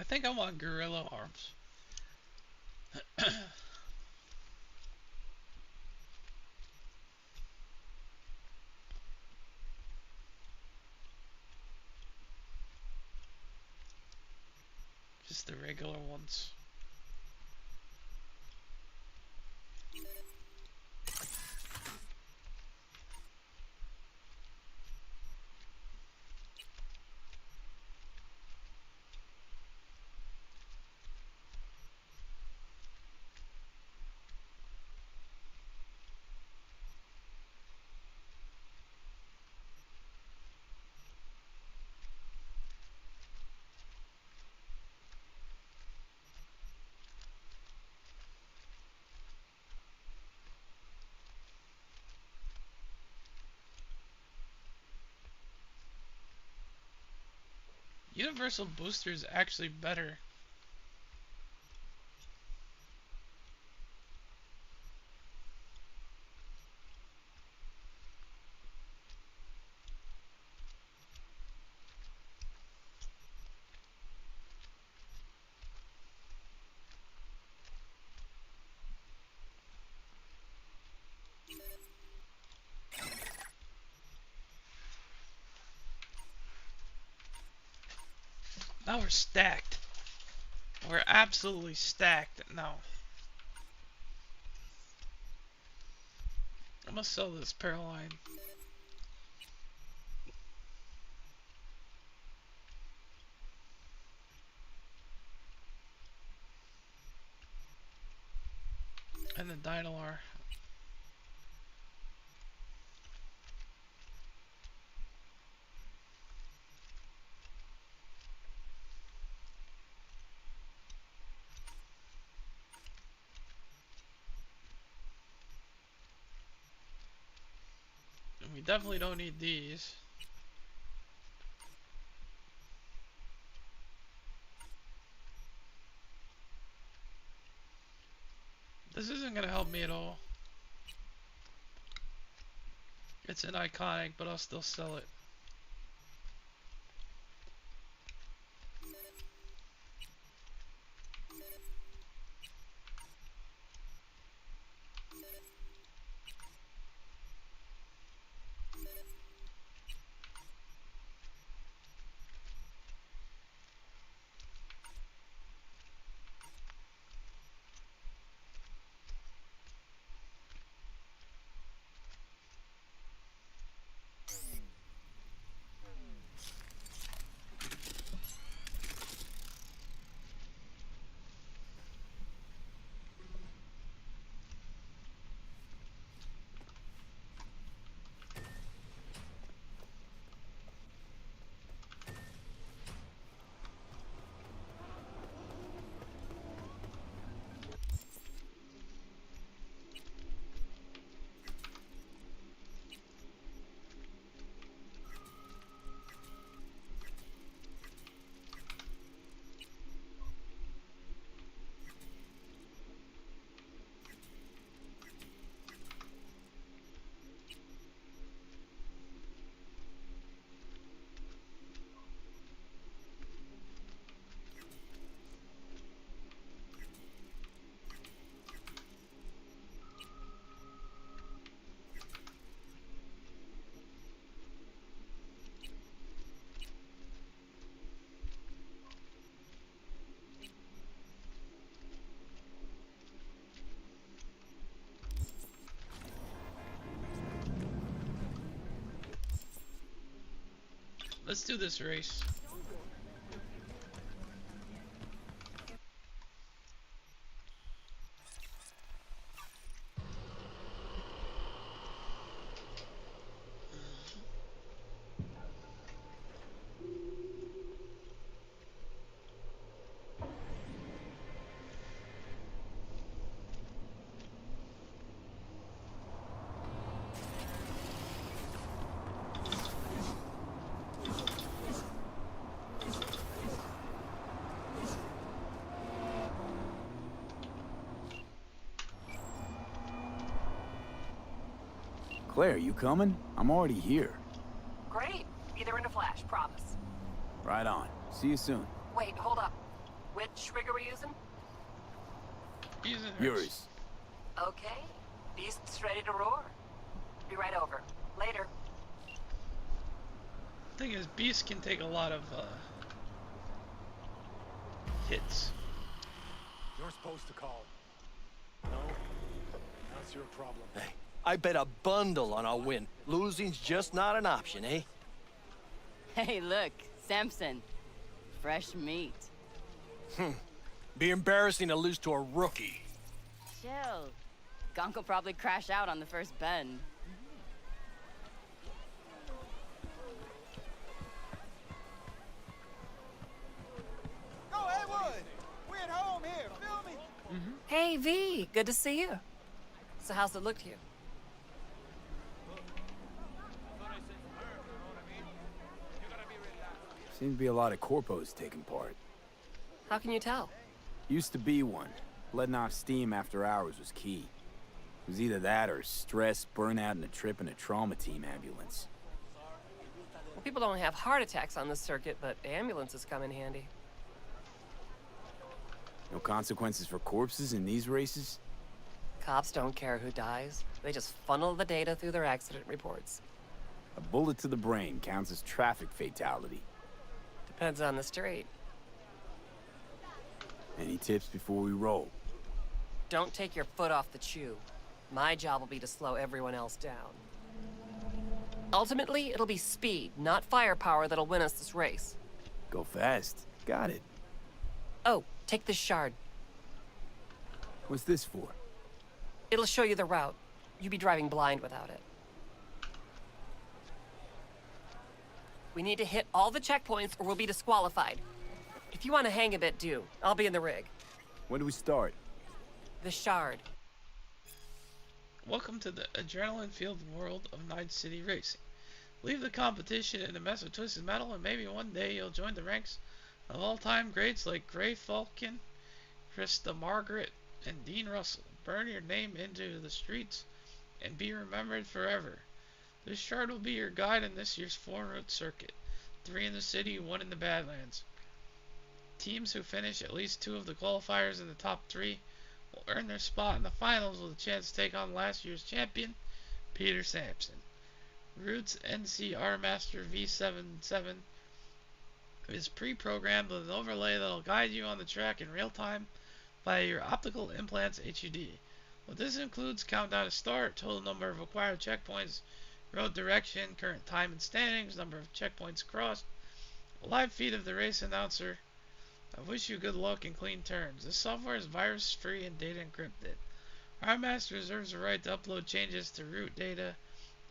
I think I want gorilla arms. Just the regular ones. Universal Booster is actually better. Now we're stacked. We're absolutely stacked now. I'm gonna sell this Paraline. And the Dynalar. We definitely don't need these. This isn't gonna help me at all. It's an iconic, but I'll still sell it. Let's do this race. Claire, you coming? I'm already here. Great. Be there in a flash, promise. Right on. See you soon. Wait, hold up. Which rig are we using? Yours. Okay. Beast's ready to roar. Be right over. Later. Thing is, Beast can take a lot of hits. You're supposed to call. No? That's your problem. Hey, I bet a bundle on our win. Losing's just not an option, eh? Hey, look, Samson. Fresh meat. Be embarrassing to lose to a rookie. Chill. Gonk will probably crash out on the first bend. Go, Haywood! We're at home here, feel me? Hey, V. Good to see you. So how's it look to you? Seems to be a lot of corpos taking part. How can you tell? Used to be one. Letting off steam after hours was key. It was either that or stress, burnout, and a trip in a trauma team ambulance. Well, people don't have heart attacks on this circuit, but ambulances come in handy. No consequences for corpses in these races? Cops don't care who dies. They just funnel the data through their accident reports. A bullet to the brain counts as traffic fatality. Depends on the street. Any tips before we roll? Don't take your foot off the chew. My job will be to slow everyone else down. Ultimately, it'll be speed, not firepower, that'll win us this race. Go fast. Got it. Oh, take this shard. What's this for? It'll show you the route. You'd be driving blind without it. We need to hit all the checkpoints or we'll be disqualified. If you want to hang a bit, do. I'll be in the rig. When do we start? The shard. Welcome to the adrenaline-filled world of Night City Racing. Leave the competition in a mess of twisted metal, and maybe one day you'll join the ranks of all-time greats like Gray Falcon, Krista Margaret, and Dean Russell. Burn your name into the streets and be remembered forever. This shard will be your guide in this year's 4-route circuit. 3 in the city, 1 in the Badlands. Teams who finish at least 2 of the qualifiers in the top 3 will earn their spot in the finals with a chance to take on last year's champion, Peter Sampson. Root's NCR Master V77 is pre-programmed with an overlay that will guide you on the track in real time via your optical implants HUD. What this includes: countdown to start, total number of required checkpoints, road direction, current time and standings, number of checkpoints crossed, a live feed of the race announcer. I wish you good luck and clean turns. This software is virus-free and data encrypted. Our master reserves the right to upload changes to route data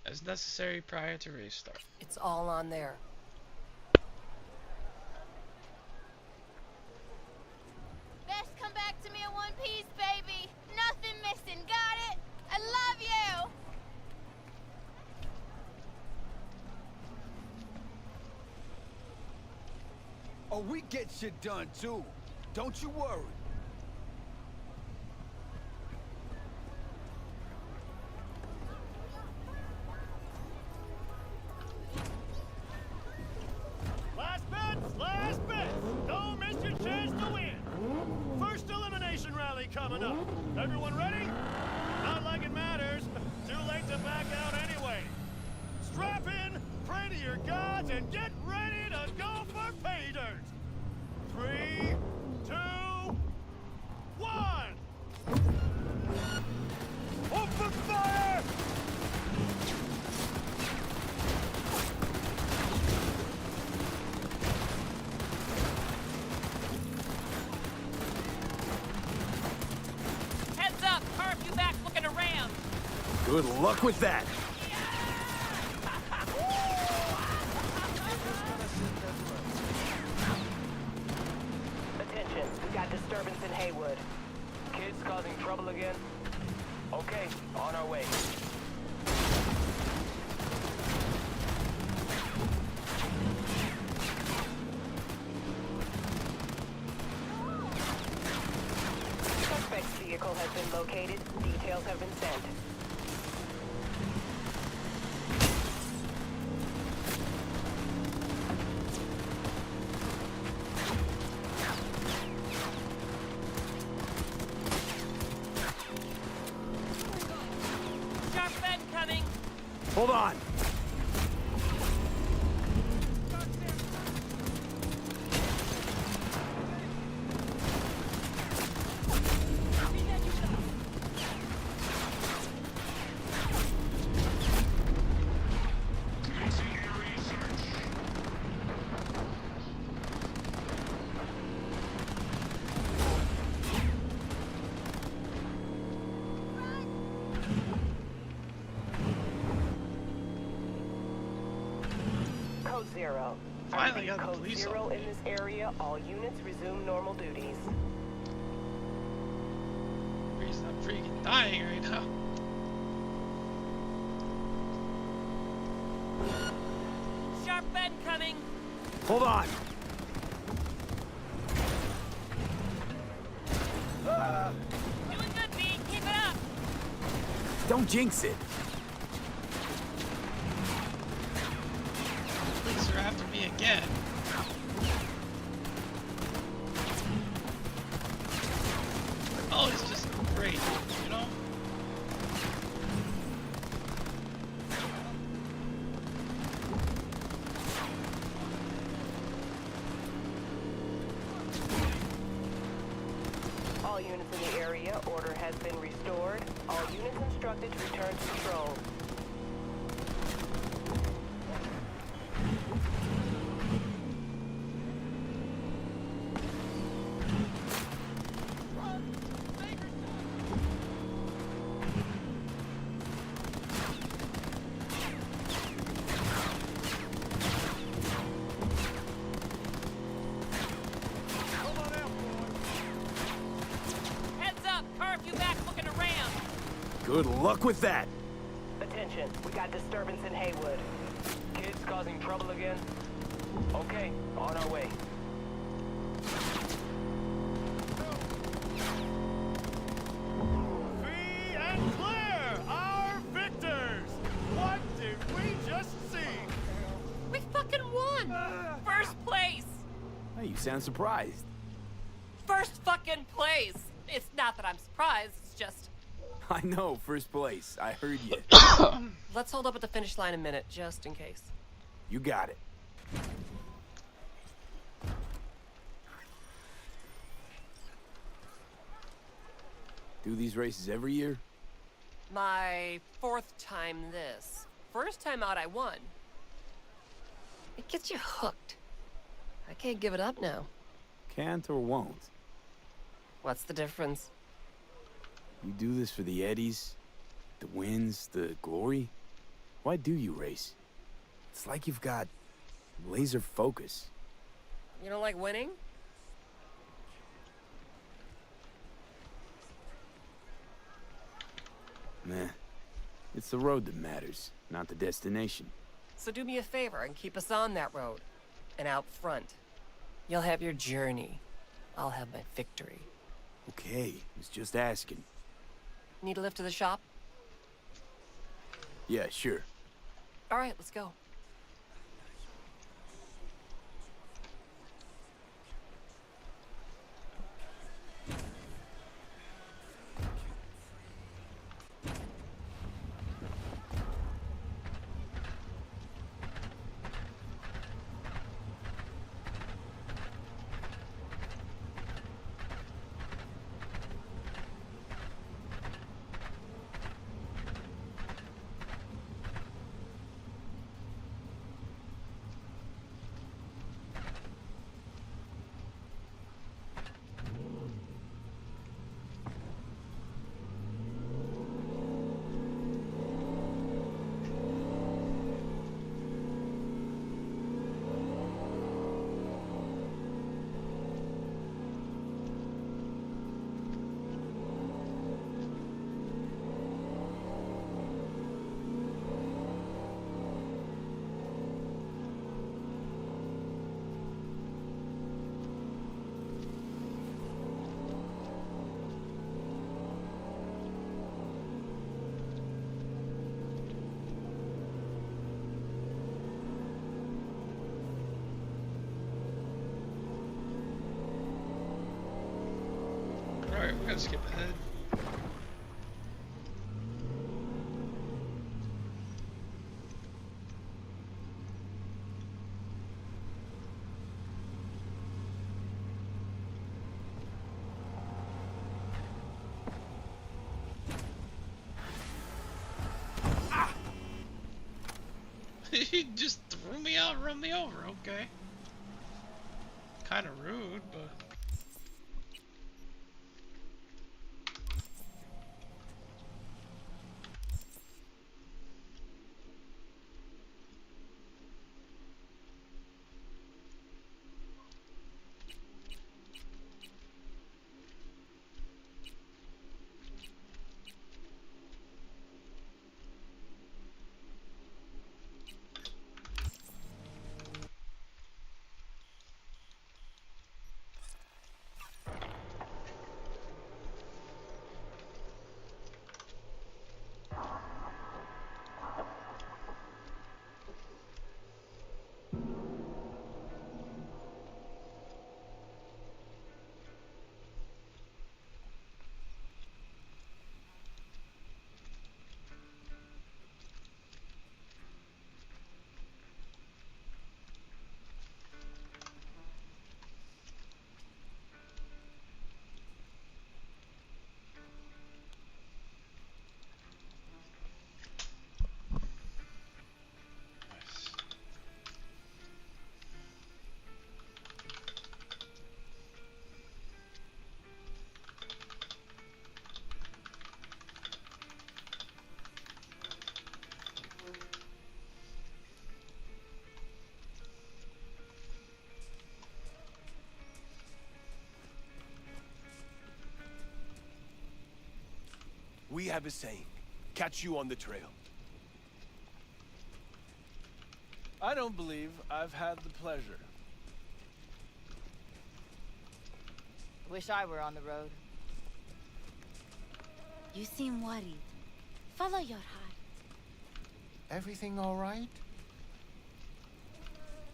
as necessary prior to race start. It's all on there. Best come back to me in one piece, baby. Nothing missing, got it? I love you! Oh, we get shit done too. Don't you worry. Last bits! Don't miss your chance to win! First elimination rally coming up. Everyone ready? Not like it matters. Too late to back out anyway. Strap in, pray to your gods, and get ready to go for pay dirt! 3, 2, 1! Open fire! Heads up! Car a few back looking around! Good luck with that! Attention, we got disturbance in Haywood. Kids causing trouble again? Okay, on our way. Suspect's vehicle has been located. Details have been sent. Sharp bend coming! Hold on! Code 0. Finally got the Code police 0 on in this area. All units resume normal duties. Reason I'm freaking dying right now. Sharp bend coming! Hold on. Doing good, B. Keep it up. Don't jinx it. Police are after me again. Oh, it's just great, you know? All units in the area, order has been restored. All units instructed to return to patrol. Heads up, curfew back looking around. Good luck with that. Attention, we got disturbance in Haywood. Kids causing trouble again? Okay, on our way. Free and clear! Our victors! What did we just see? We fucking won! First place! Hey, you sound surprised. First fucking place! It's not that I'm surprised, it's just... I know, first place. I heard you. Let's hold up at the finish line a minute, just in case. You got it. Do these races every year? My 4th time this. First time out, I won. It gets you hooked. I can't give it up now. Can't or won't. What's the difference? You do this for the eddies, the wins, the glory? Why do you race? It's like you've got laser focus. You don't like winning? Meh. It's the road that matters, not the destination. So do me a favor and keep us on that road. And out front. You'll have your journey. I'll have my victory. Okay, was just asking. Need a lift to the shop? Yeah, sure. All right, let's go. Alright, we're gonna skip ahead. He just threw me out, run me over, okay. Kinda rude, but... we have a saying. Catch you on the trail. I don't believe I've had the pleasure. Wish I were on the road. You seem worried. Follow your heart. Everything all right?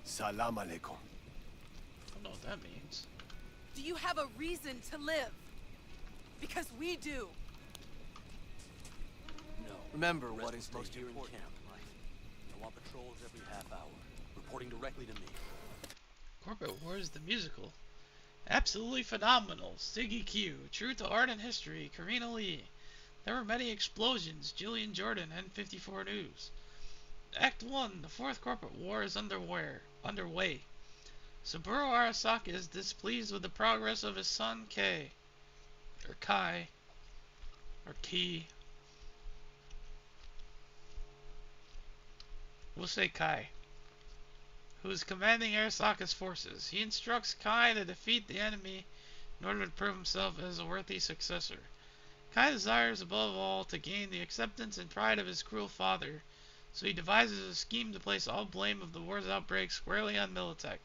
Salam alaikum. I don't know what that means. Do you have a reason to live? Because we do. No. Remember Rest what will is stay most here in important. camp. I want patrols every half hour, reporting directly to me. Corpo Wars the musical. Absolutely phenomenal. Siggy Q. True to art and history. Karina Lee. There were many explosions. Jillian Jordan. N54 News. Act 1. The fourth corporate war is underway. Saburo Arasaka is displeased with the progress of his son Kai. We'll say Kai. Who is commanding Arasaka's forces. He instructs Kai to defeat the enemy in order to prove himself as a worthy successor. Kai desires above all to gain the acceptance and pride of his cruel father, so he devises a scheme to place all blame of the war's outbreak squarely on Militech.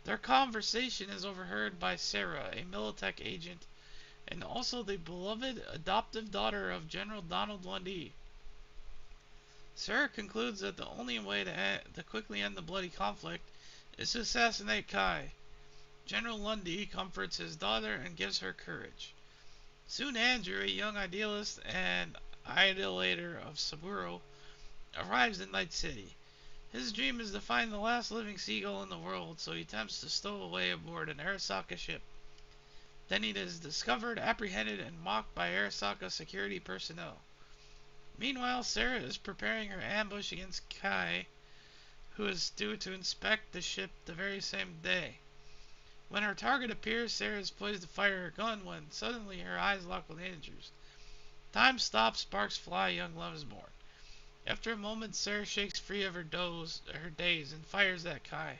Their conversation is overheard by Sarah, a Militech agent, and also the beloved adoptive daughter of General Donald Lundy. Sarah concludes that the only way to quickly end the bloody conflict is to assassinate Kai. General Lundy comforts his daughter and gives her courage. Soon Andrew, a young idealist and idolater of Saburo, arrives in Night City. His dream is to find the last living seagull in the world, so he attempts to stow away aboard an Arasaka ship. Then he is discovered, apprehended, and mocked by Arasaka security personnel. Meanwhile, Sarah is preparing her ambush against Kai, who is due to inspect the ship the very same day. When her target appears, Sarah is poised to fire her gun when suddenly her eyes lock with Andrew's. Time stops, sparks fly, young love is born. After a moment, Sarah shakes free of her daze, and fires at Kai.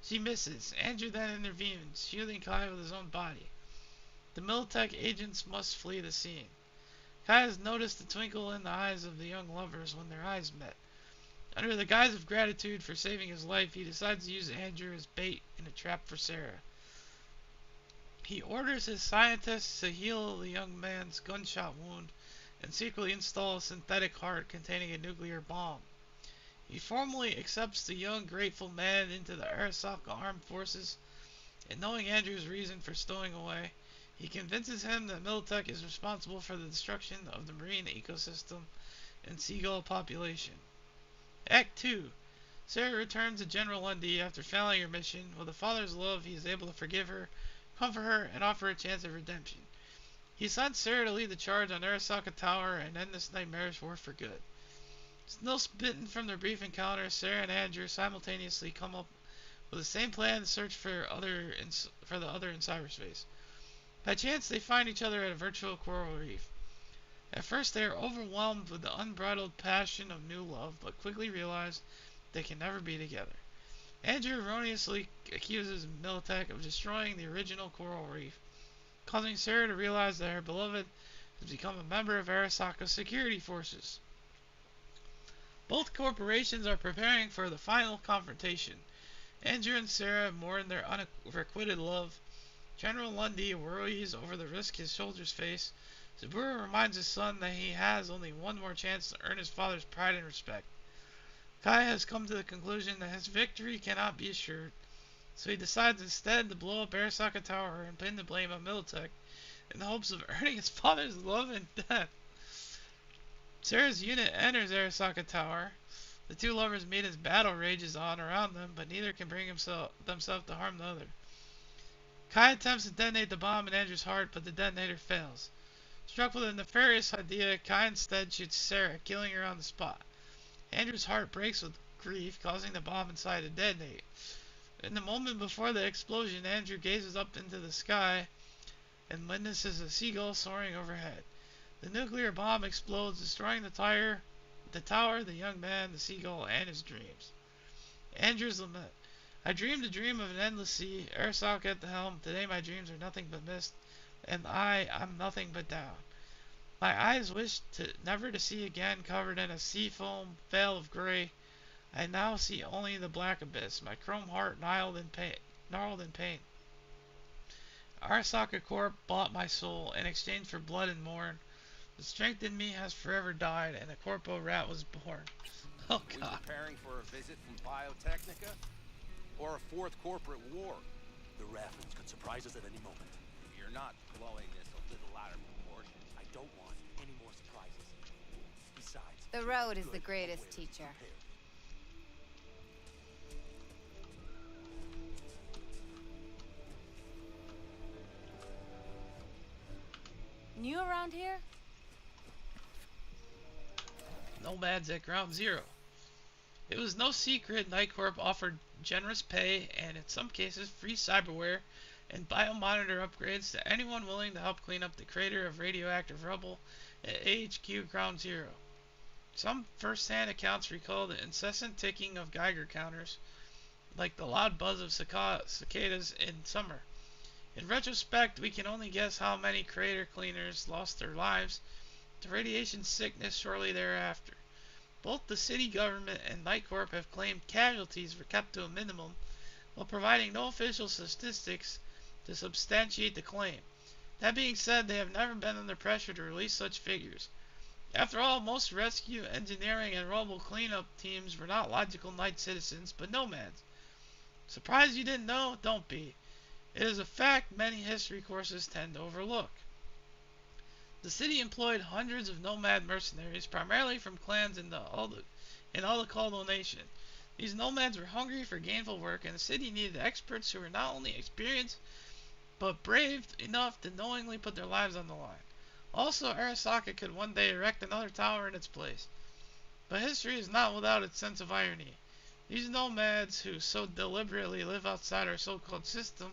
She misses. Andrew then intervenes, shielding Kai with his own body. The Militech agents must flee the scene. Kai has noticed the twinkle in the eyes of the young lovers when their eyes met. Under the guise of gratitude for saving his life, he decides to use Andrew as bait in a trap for Sarah. He orders his scientists to heal the young man's gunshot wound and secretly install a synthetic heart containing a nuclear bomb. He formally accepts the young, grateful man into the Arasaka Armed Forces, and knowing Andrew's reason for stowing away, he convinces him that Militech is responsible for the destruction of the marine ecosystem and seagull population. Act 2. Sarah returns to General Lundy after failing her mission. With a father's love, he is able to forgive her, comfort her, and offer a chance of redemption. He sends Sarah to lead the charge on Arasaka Tower and end this nightmarish war for good. Still smitten from their brief encounter, Sarah and Andrew simultaneously come up with the same plan to search for the other in cyberspace. By chance, they find each other at a virtual coral reef. At first, they are overwhelmed with the unbridled passion of new love, but quickly realize they can never be together. Andrew erroneously accuses Militech of destroying the original coral reef, causing Sarah to realize that her beloved has become a member of Arasaka's security forces. Both corporations are preparing for the final confrontation. Andrew and Sarah mourn their unrequited love. General Lundy worries over the risk his soldiers face. Saburo reminds his son that he has only one more chance to earn his father's pride and respect. Kai has come to the conclusion that his victory cannot be assured, so he decides instead to blow up Arasaka Tower and pin the blame on Militech in the hopes of earning his father's love and death. Sarah's unit enters Arasaka Tower. The two lovers meet as battle rages on around them, but neither can bring themselves to harm the other. Kai attempts to detonate the bomb in Andrew's heart, but the detonator fails. Struck with a nefarious idea, Kai instead shoots Sarah, killing her on the spot. Andrew's heart breaks with grief, causing the bomb inside to detonate. In the moment before the explosion, Andrew gazes up into the sky and witnesses a seagull soaring overhead. The nuclear bomb explodes, destroying the tower, the young man, the seagull, and his dreams. Andrew's lament. I dreamed a dream of an endless sea, Arasaka at the helm. Today my dreams are nothing but mist, and I'm nothing but down. My eyes wished never to see again, covered in a seafoam veil of gray. I now see only the black abyss, my chrome heart gnarled in pain. Arasaka Corp bought my soul in exchange for blood and morn. The strength in me has forever died, and a Corpo rat was born. Oh God. We preparing for a visit from Biotechnica? Or a fourth corporate war? The Raffins could surprise us at any moment. You're not blowing this a little out of proportion. I don't want any more surprises. Besides, The road is the greatest teacher. New around here? Nomads at Ground Zero. It was no secret Night Corp offered generous pay and in some cases free cyberware and biomonitor upgrades to anyone willing to help clean up the crater of radioactive rubble at AHQ Ground Zero. Some first-hand accounts recall the incessant ticking of Geiger counters, like the loud buzz of cicadas in summer. In retrospect, we can only guess how many crater cleaners lost their lives to radiation sickness shortly thereafter. Both the city government and Night Corp have claimed casualties were kept to a minimum, while providing no official statistics to substantiate the claim. That being said, they have never been under pressure to release such figures. After all, most rescue, engineering, and rubble cleanup teams were not logical night citizens, but nomads. Surprised you didn't know? Don't be. It is a fact many history courses tend to overlook. The city employed hundreds of nomad mercenaries, primarily from clans in all the Caldo Nation. These nomads were hungry for gainful work, and the city needed experts who were not only experienced, but brave enough to knowingly put their lives on the line. Also, Arasaka could one day erect another tower in its place. But history is not without its sense of irony. These nomads, who so deliberately live outside our so-called system,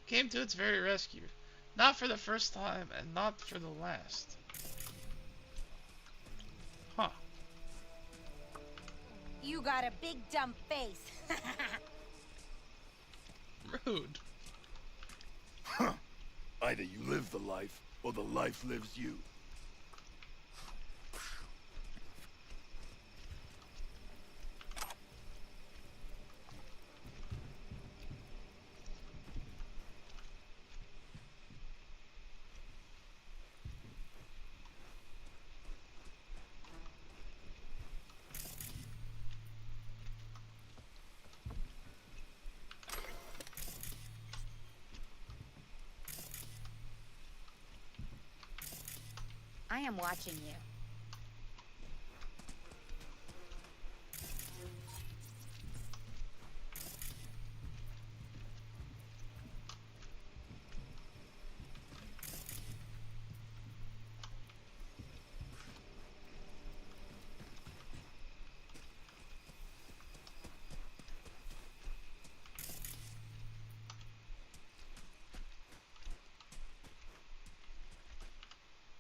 came to its very rescue. Not for the first time, and not for the last. Huh. You got a big dumb face. Rude. Huh. Either you live the life, or the life lives you. I am watching you.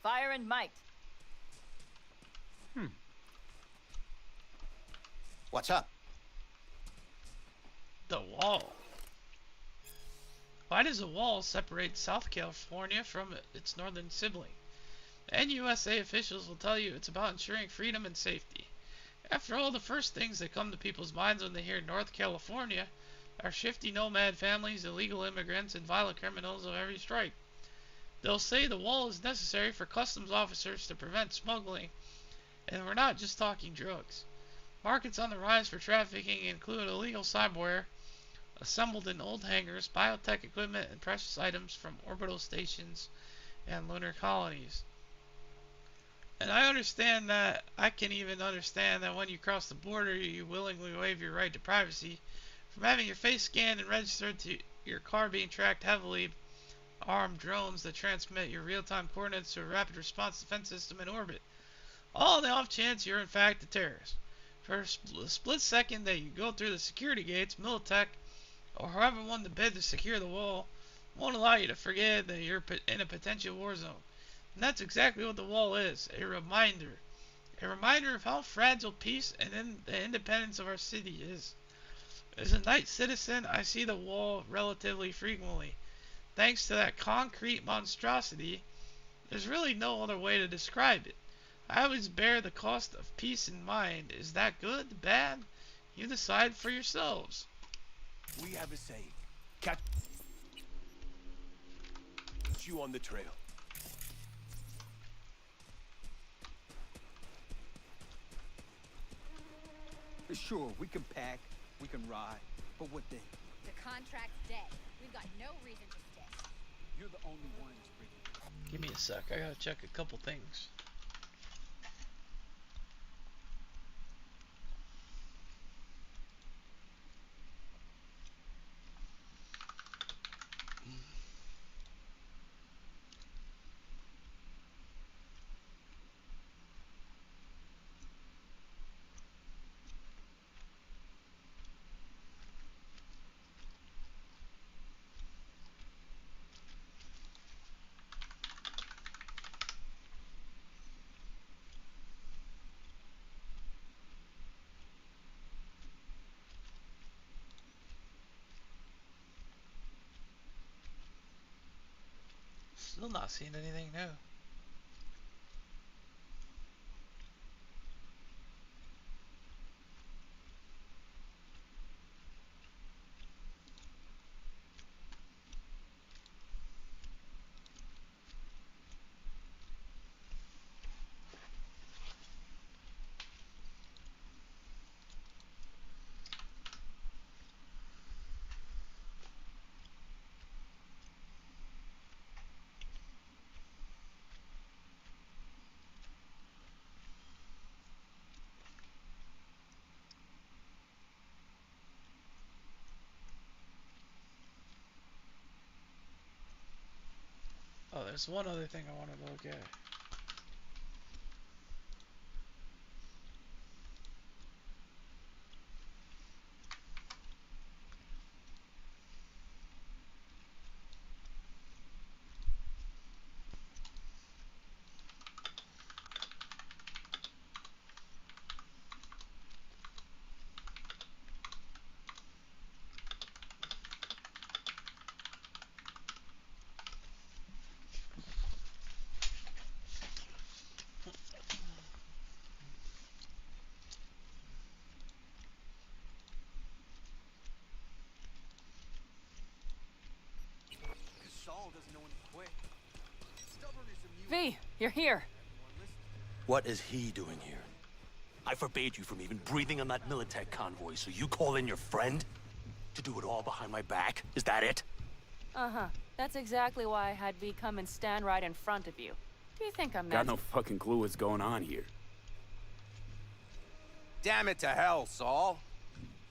Fire and might. What's up? The wall. Why does a wall separate South California from its northern sibling? NUSA officials will tell you it's about ensuring freedom and safety. After all, the first things that come to people's minds when they hear North California are shifty nomad families, illegal immigrants, and violent criminals of every stripe. They'll say the wall is necessary for customs officers to prevent smuggling, and we're not just talking drugs. Markets on the rise for trafficking include illegal cyberware assembled in old hangars, biotech equipment, and precious items from orbital stations and lunar colonies. And I understand that. I can even understand that when you cross the border, you willingly waive your right to privacy from having your face scanned and registered to your car being tracked heavily armed drones that transmit your real-time coordinates to a rapid response defense system in orbit. All on the off chance you're in fact a terrorist. For a split second that you go through the security gates, Militech, or however won the bid to secure the wall, won't allow you to forget that you're in a potential war zone. And that's exactly what the wall is, a reminder. A reminder of how fragile peace and the independence of our city is. As a night citizen, I see the wall relatively frequently. Thanks to that concrete monstrosity There's really no other way to describe it. I always bear the cost of peace in mind. Is that good? Bad? You decide for yourselves. We have a saying. Catch you on the trail. Sure, we can pack, we can ride, but what then? The contract's dead. We've got no reason to stay. You're the only ones bringing. Give me a sec. I gotta check a couple things. Still not seeing anything new. Oh, there's one other thing I wanted to look at. Saul doesn't know when to quit. Stubborn is V, immune. you're here. What is he doing here? I forbade you from even breathing on that Militech convoy, so you call in your friend? To do it all behind my back? Is that it? Uh-huh. That's exactly why I had V come and stand right in front of you. Do you think I'm Got no fucking clue what's going on here. Damn it to hell, Saul.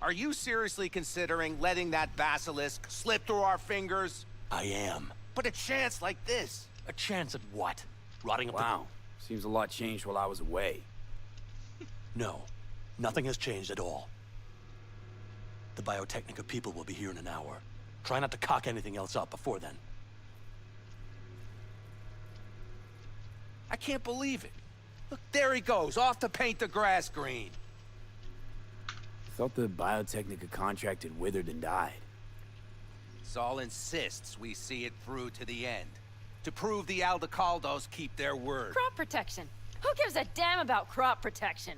Are you seriously considering letting that basilisk slip through our fingers? I am. But a chance like this. A chance at what? Rotting up Wow. Seems a lot changed while I was away. No. Nothing has changed at all. The Biotechnica people will be here in an hour. Try not to cock anything else up before then. I can't believe it. Look, there he goes, off to paint the grass green. Thought the Biotechnica contract had withered and died. Saul insists we see it through to the end. To prove the Aldecaldos keep their word. Crop protection. Who gives a damn about crop protection?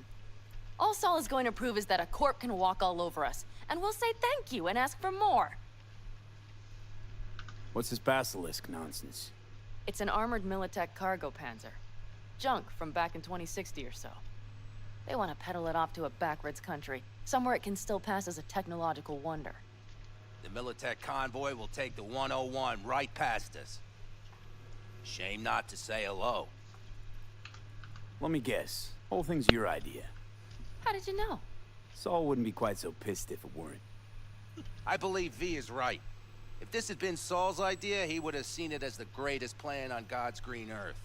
All Saul is going to prove is that a corp can walk all over us, and we'll say thank you and ask for more. What's this basilisk nonsense? It's an armored Militech cargo panzer. Junk from back in 2060 or so. They want to peddle it off to a backwoods country, somewhere it can still pass as a technological wonder. The Militech convoy will take the 101 right past us. Shame not to say hello. Let me guess. Whole thing's your idea. How did you know? Saul wouldn't be quite so pissed if it weren't. I believe V is right. If this had been Saul's idea, he would have seen it as the greatest plan on God's green earth.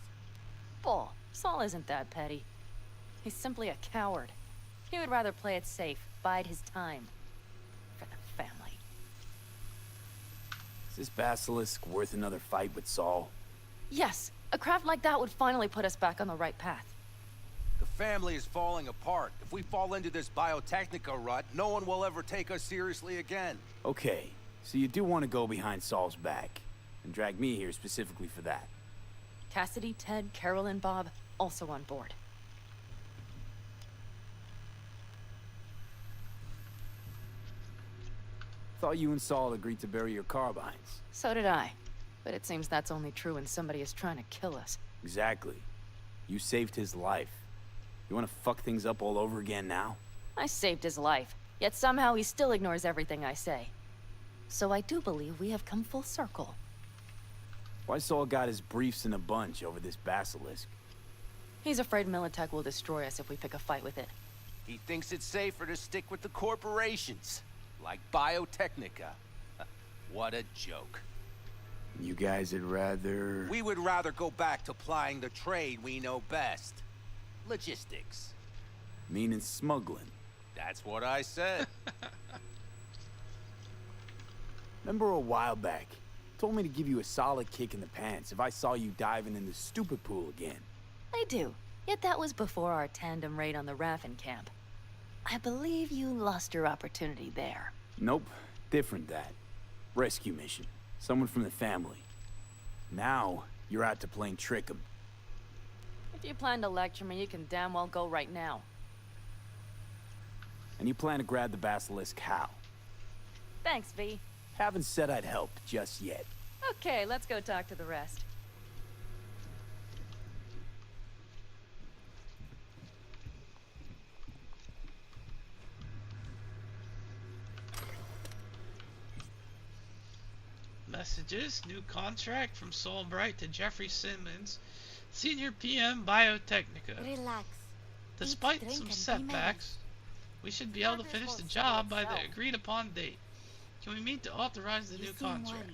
Bull. Saul isn't that petty. He's simply a coward. He would rather play it safe, bide his time. For the family. Is this basilisk worth another fight with Saul? Yes, a craft like that would finally put us back on the right path. The family is falling apart. If we fall into this Biotechnica rut, no one will ever take us seriously again. Okay, so you do want to go behind Saul's back, and drag me here specifically for that. Cassidy, Ted, Carol, and Bob also on board. Thought you and Saul agreed to bury your carbines. So did I. But it seems that's only true when somebody is trying to kill us. Exactly. You saved his life. You want to fuck things up all over again now? I saved his life, yet somehow he still ignores everything I say. So I do believe we have come full circle. Why Saul got his briefs in a bunch over this basilisk? He's afraid Militech will destroy us if we pick a fight with it. He thinks it's safer to stick with the corporations, like Biotechnica. What a joke. You guys would rather... We would rather go back to plying the trade we know best. Logistics. Meaning smuggling. That's what I said. Remember a while back, told me to give you a solid kick in the pants if I saw you diving in the stupid pool again. I do. Yet that was before our tandem raid on the Raffin camp. I believe you lost your opportunity there. Nope. Different that. Rescue mission. Someone from the family. Now, you're out to plain trick 'em. If you plan to lecture me, you can damn well go right now. And you plan to grab the basilisk how? Thanks, V. Haven't said I'd help just yet. Okay, let's go talk to the rest. Messages. New contract from Saul Bright to Jeffrey Simmons, Senior PM Biotechnica. Relax. Despite Eat, drink, some and be setbacks, we should be able to finish the job by the agreed upon date. Can we meet to authorize the new contract?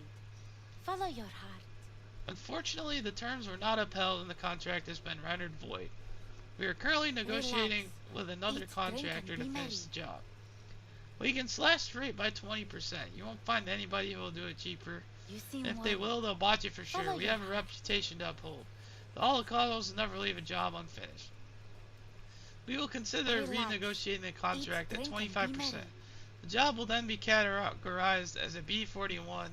Follow your heart. Unfortunately, the terms were not upheld and the contract has been rendered void. We are currently negotiating with another contractor to finish the job. We can slash the rate by 20%. You won't find anybody who will do it cheaper. And if they will, they'll botch it for sure. We have a reputation to uphold. The Holocaust will never leave a job unfinished. We will consider renegotiating the contract at 25%. The job will then be categorized as a B-41,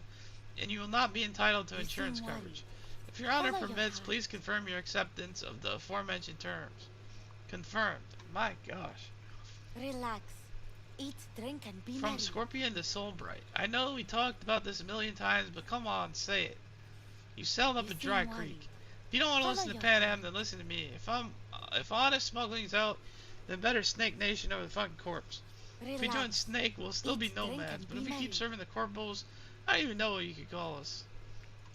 and you will not be entitled to insurance coverage. If your honor permits, please confirm your acceptance of the aforementioned terms. Confirmed. My gosh. Relax. Eat, drink, and be From merry. Scorpion to Soulbright. I know we talked about this a million times, but come on, say it. You sailed up a dry creek. If you don't want to listen to Pan Am, then listen to me. If honest smuggling's out, then better Snake Nation over the fucking corpse. If we join Snake, we'll still be nomads, but if we keep serving the corpos, I don't even know what you could call us.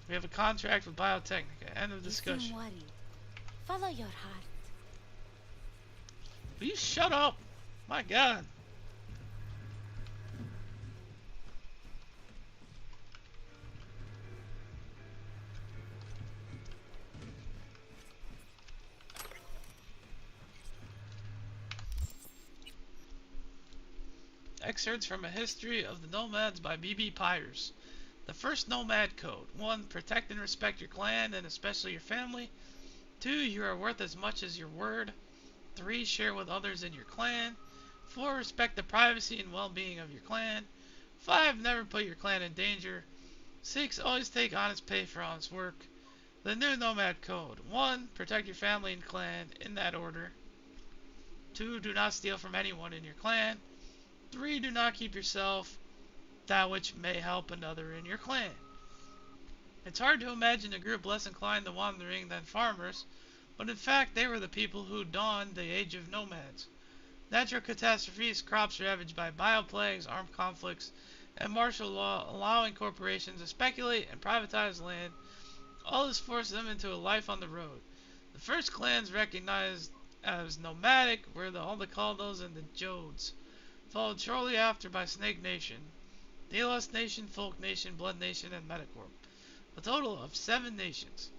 We have a contract with Biotechnica. End of discussion. Follow your heart. Will you shut up? My God. Excerpts from A History of the Nomads by B.B. Pyers. The first Nomad Code. 1. Protect and respect your clan, and especially your family. 2. You are worth as much as your word. 3. Share with others in your clan. 4. Respect the privacy and well-being of your clan. 5. Never put your clan in danger. 6. Always take honest pay for honest work. The new Nomad Code. 1. Protect your family and clan, in that order. 2. Do not steal from anyone in your clan. 3. Do not keep yourself that which may help another in your clan. It's hard to imagine a group less inclined to wandering than farmers, but in fact they were the people who dawned the age of nomads. Natural catastrophes, crops ravaged by bioplagues, armed conflicts, and martial law allowing corporations to speculate and privatize land, all this forced them into a life on the road. The first clans recognized as nomadic were the Aldecaldos and the Jodes, followed shortly after by Snake Nation, Delos Nation, Folk Nation, Blood Nation, and Metacorp. A total of 7 nations.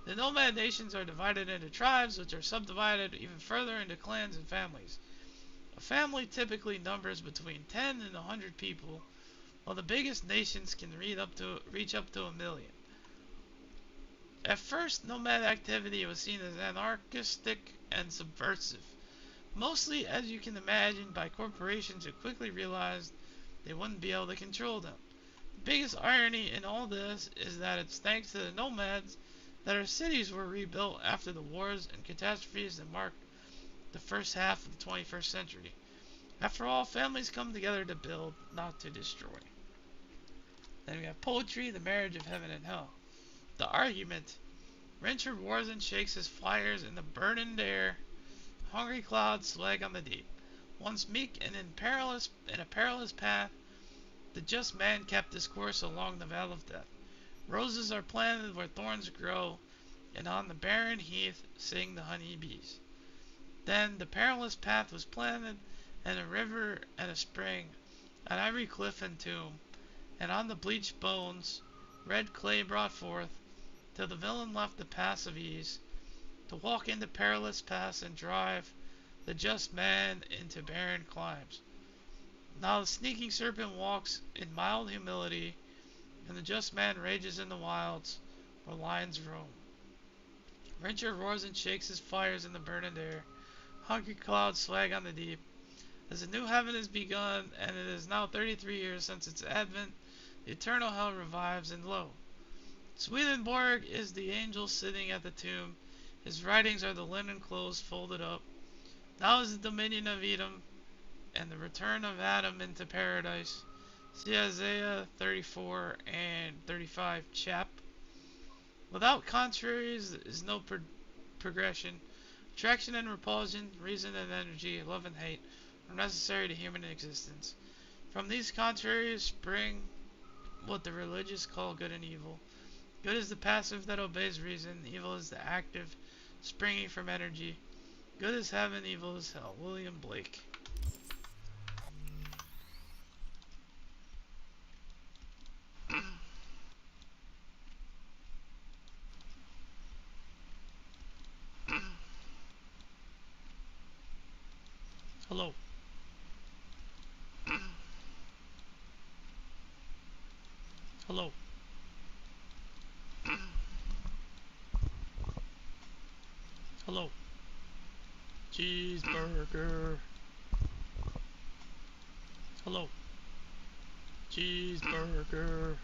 The nomad nations are divided into tribes, which are subdivided even further into clans and families. A family typically numbers between 10 and 100 people, while the biggest nations can reach up to 1 million. At first, nomad activity was seen as anarchistic and subversive. Mostly, as you can imagine, by corporations who quickly realized they wouldn't be able to control them. The biggest irony in all this is that it's thanks to the nomads that our cities were rebuilt after the wars and catastrophes that marked the first half of the 21st century. After all, families come together to build, not to destroy. Then we have poetry, the marriage of heaven and hell. The argument. Richard roars and shakes his fires in the burdened air. Hungry clouds slag on the deep. Once meek and in a perilous path, the just man kept his course along the vale of death. Roses are planted where thorns grow, and on the barren heath sing the honey bees. Then the perilous path was planted, and a river and a spring, on every cliff and tomb, and on the bleached bones red clay brought forth, till the villain left the paths of ease, to walk into perilous paths and drive the just man into barren climes. Now the sneaking serpent walks in mild humility, and the just man rages in the wilds where lions roam. Richard roars and shakes his fires in the burning air. Hungry clouds slag on the deep. As a new heaven is begun, and it is now 33 years since its advent, the eternal hell revives, and lo, Swedenborg is the angel sitting at the tomb. His writings are the linen clothes folded up. Now is the dominion of Edom, and the return of Adam into paradise. See Isaiah 34 and 35 chap. Without contraries is no progression. Attraction and repulsion, reason and energy, love and hate are necessary to human existence. From these contraries spring what the religious call good and evil. Good is the passive that obeys reason, evil is the active, springing from energy. Good is heaven, evil is hell. William Blake. Hello. Hello. Hello. Cheeseburger. Hello. Cheeseburger.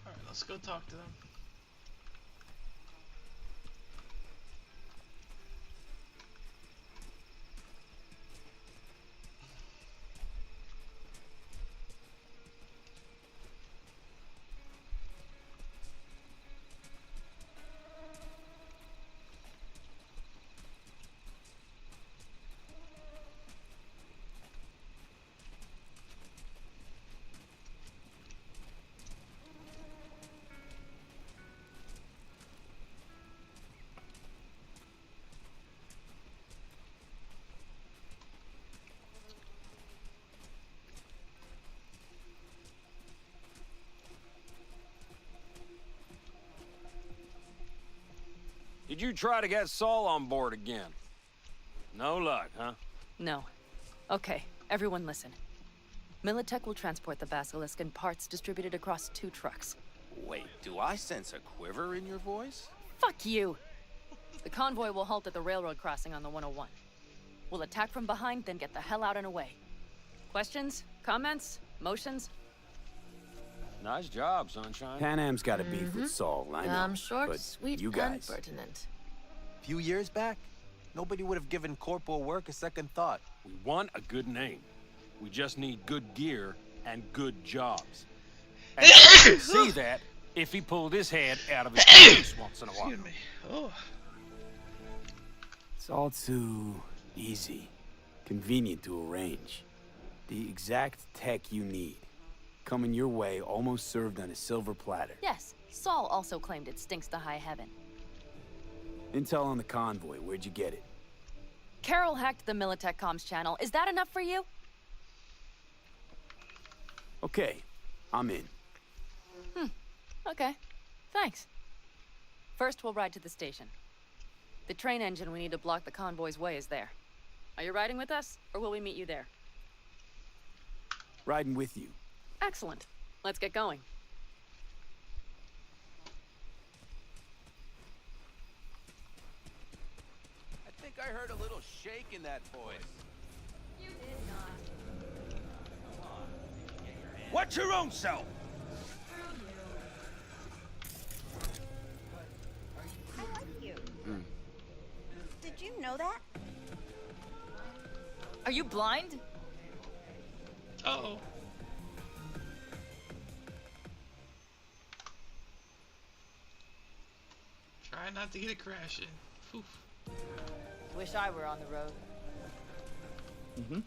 Alright, let's go talk to them. Did you try to get Saul on board again? No luck, huh? No. Okay, everyone listen. Militech will transport the Basilisk in parts distributed across 2 trucks. Wait, do I sense a quiver in your voice? Fuck you! The convoy will halt at the railroad crossing on the 101. We'll attack from behind, then get the hell out and away. Questions? Comments? Motions? Nice job, Sunshine. Pan Am's got a beef with Saul, I know. Short, but sweet, you and guys. pertinent. A few years back, nobody would have given Corpo work a second thought. We want a good name. We just need good gear and good jobs. And I could see that if he pulled his head out of his pants once in a while. Excuse me. Oh. It's all too easy. Convenient to arrange. The exact tech you need. Coming your way, almost served on a silver platter. Yes, Saul also claimed it stinks to high heaven. Intel on the convoy, where'd you get it? Carol hacked the Militech comms channel. Is that enough for you? Okay, I'm in. Okay. Thanks. First, we'll ride to the station. The train engine we need to block the convoy's way is there. Are you riding with us, or will we meet you there? Riding with you. Excellent. Let's get going. I think I heard a little shake in that voice. You did not. Watch your own self! I like you. Did you know that? Are you blind? Uh-oh. Try not to get it crashing. Oof. Wish I were on the road. Mm-hmm.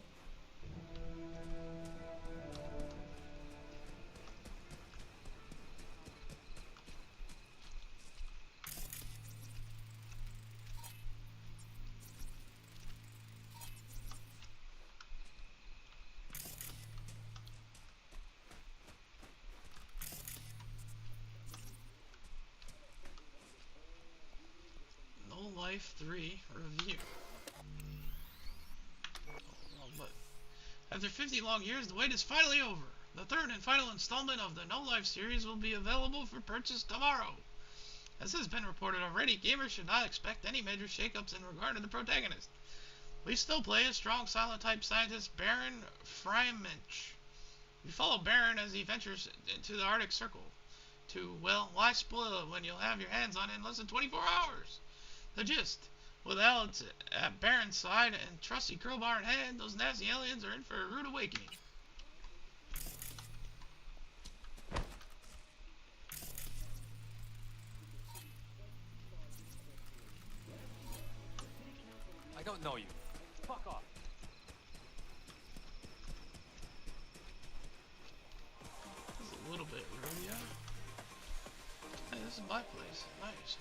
No Life 3 review. But after 50 long years, the wait is finally over. The third and final installment of the No Life series will be available for purchase tomorrow. As has been reported already, gamers should not expect any major shakeups in regard to the protagonist. We still play as strong silent-type scientist Baron Freimensch. We follow Baron as he ventures into the Arctic Circle to, well, why spoil it when you'll have your hands on it in less than 24 hours? The gist. With Alex at Baron's side and trusty crowbar in hand, those nasty aliens are in for a rude awakening. I don't know you. Fuck off. This is a little bit rude, yeah. Hey, this is my place. Nice.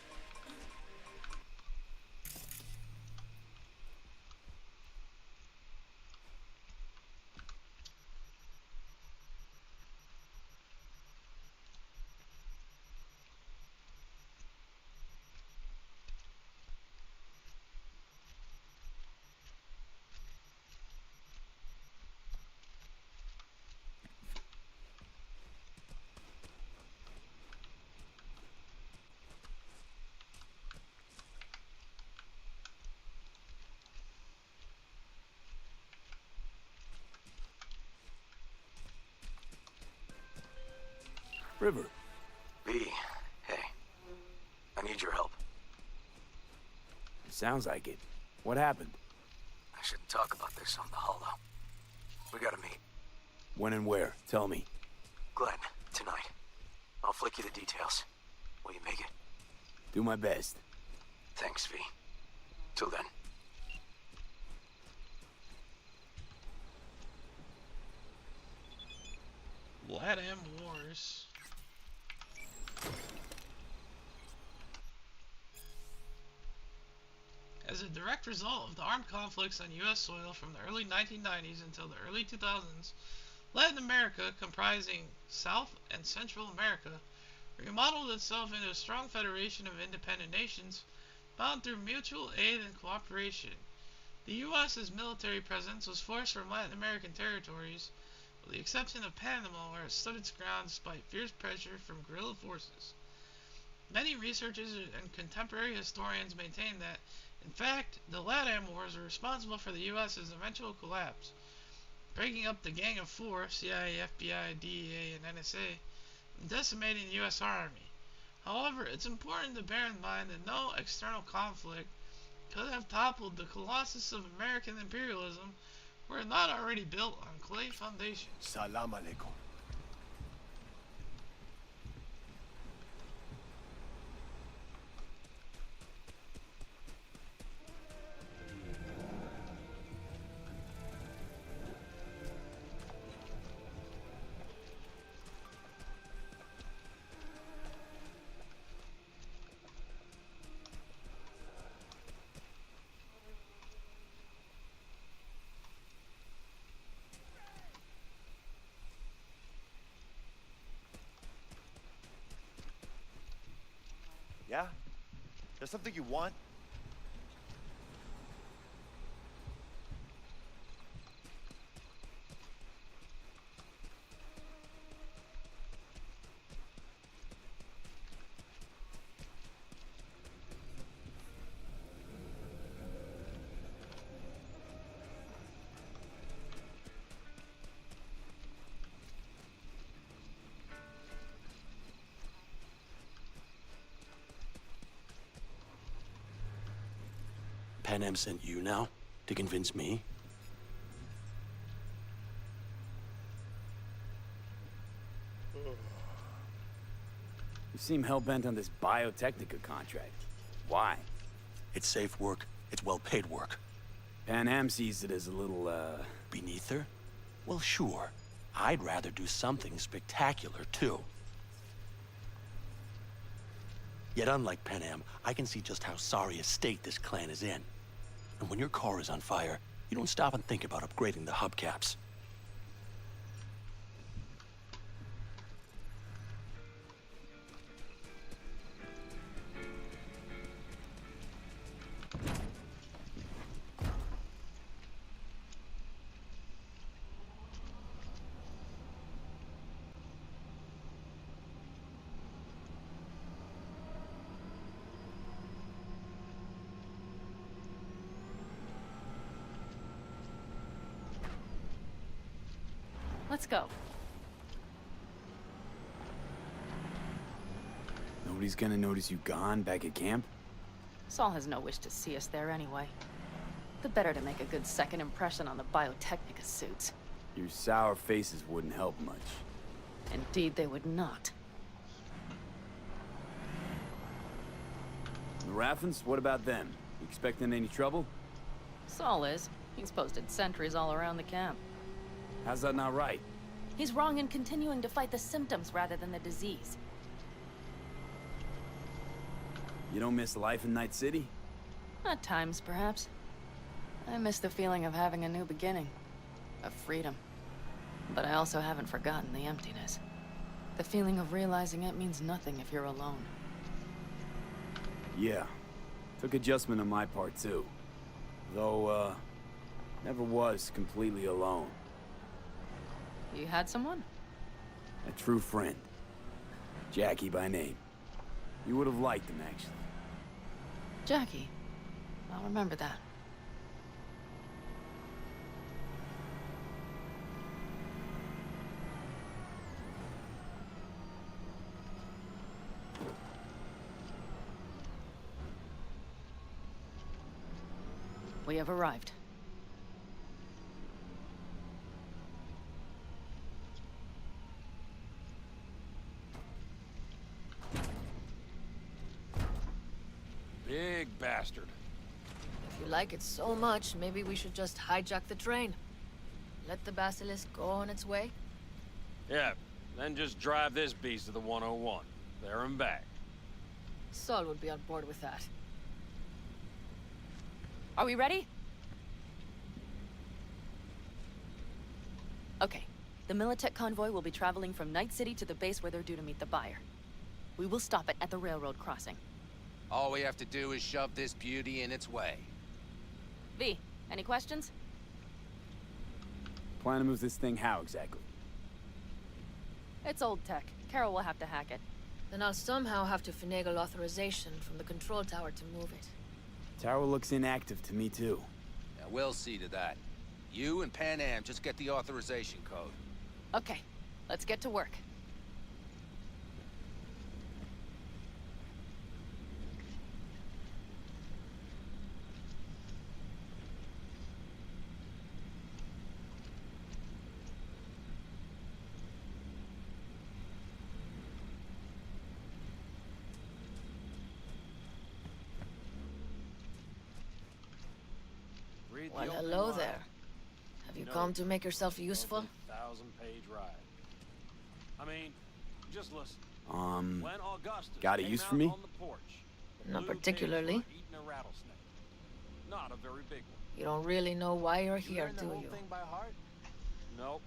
River. V, hey. I need your help. Sounds like it. What happened? I shouldn't talk about this on the holo. We gotta meet. When and where? Tell me. Glenn, tonight. I'll flick you the details. Will you make it? Do my best. Thanks, V. Till then. LATAM Wars. As a direct result of the armed conflicts on U.S. soil from the early 1990s until the early 2000s, Latin America, comprising South and Central America, remodeled itself into a strong federation of independent nations bound through mutual aid and cooperation. The U.S.'s military presence was forced from Latin American territories, with the exception of Panama, where it stood its ground despite fierce pressure from guerrilla forces. Many researchers and contemporary historians maintain that, in fact, the LATAM Wars were responsible for the U.S.'s eventual collapse, breaking up the Gang of Four, CIA, FBI, DEA, and NSA, and decimating the U.S. Army. However, it's important to bear in mind that no external conflict could have toppled the colossus of American imperialism were it not already built on clay foundations. Salam alaikum. Yeah? There's something you want? Pan Am sent you now? To convince me? You seem hell-bent on this Biotechnica contract. Why? It's safe work. It's well-paid work. Pan Am sees it as a little, beneath her? Well, sure. I'd rather do something spectacular, too. Yet unlike Pan Am, I can see just how sorry a state this clan is in. And when your car is on fire, you don't stop and think about upgrading the hubcaps. Let's go. Nobody's gonna notice you gone back at camp? Saul has no wish to see us there anyway. The better to make a good second impression on the Biotechnica suits. Your sour faces wouldn't help much. Indeed, they would not. The Raffens, what about them? You expecting any trouble? Saul is. He's posted sentries all around the camp. How's that not right? He's wrong in continuing to fight the symptoms rather than the disease. You don't miss life in Night City? At times, perhaps. I miss the feeling of having a new beginning. Of freedom. But I also haven't forgotten the emptiness. The feeling of realizing it means nothing if you're alone. Yeah. Took adjustment on my part, too. Though, never was completely alone. You had someone? A true friend. Jackie by name. You would have liked him, actually. Jackie. I'll remember that. We have arrived. Big bastard. If you like it so much, maybe we should just hijack the train. Let the Basilisk go on its way. Yeah, then just drive this beast to the 101. There and back. Saul would be on board with that. Are we ready? Okay. The Militech convoy will be traveling from Night City to the base where they're due to meet the buyer. We will stop it at the railroad crossing. All we have to do is shove this beauty in its way. V, any questions? Plan to move this thing how, exactly? It's old tech. Carol will have to hack it. Then I'll somehow have to finagle authorization from the control tower to move it. Tower looks inactive to me, too. Yeah, we'll see to that. You and Pan Am just get the authorization code. Okay, let's get to work. Read the Well, opening hello line. there. Have you No, come to make yourself useful? 1,000-page ride. I mean, just listen. Um, When Augustus got a came use out for me? on the porch, the Not blue pigs particularly. were eating a rattlesnake. Not a very big one. You don't really know why you're here, learn the do whole you? thing by heart? Nope.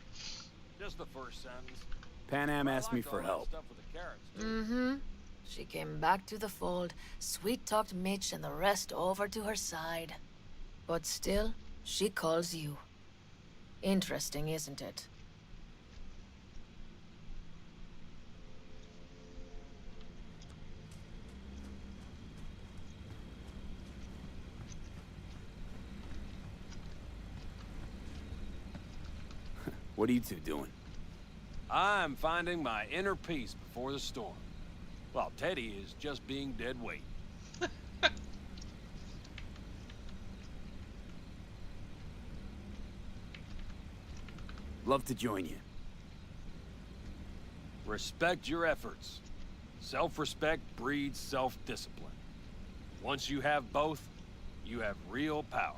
Just the first sentence. Pan Am I asked me liked for all that help. stuff with the carrots, too. Mm-hmm. She came back to the fold, sweet-talked Mitch and the rest over to her side. But still, she calls you. Interesting, isn't it? What are you two doing? I'm finding my inner peace before the storm. While Teddy is just being dead weight. Love to join you. Respect your efforts. Self-respect breeds self-discipline. Once you have both, you have real power.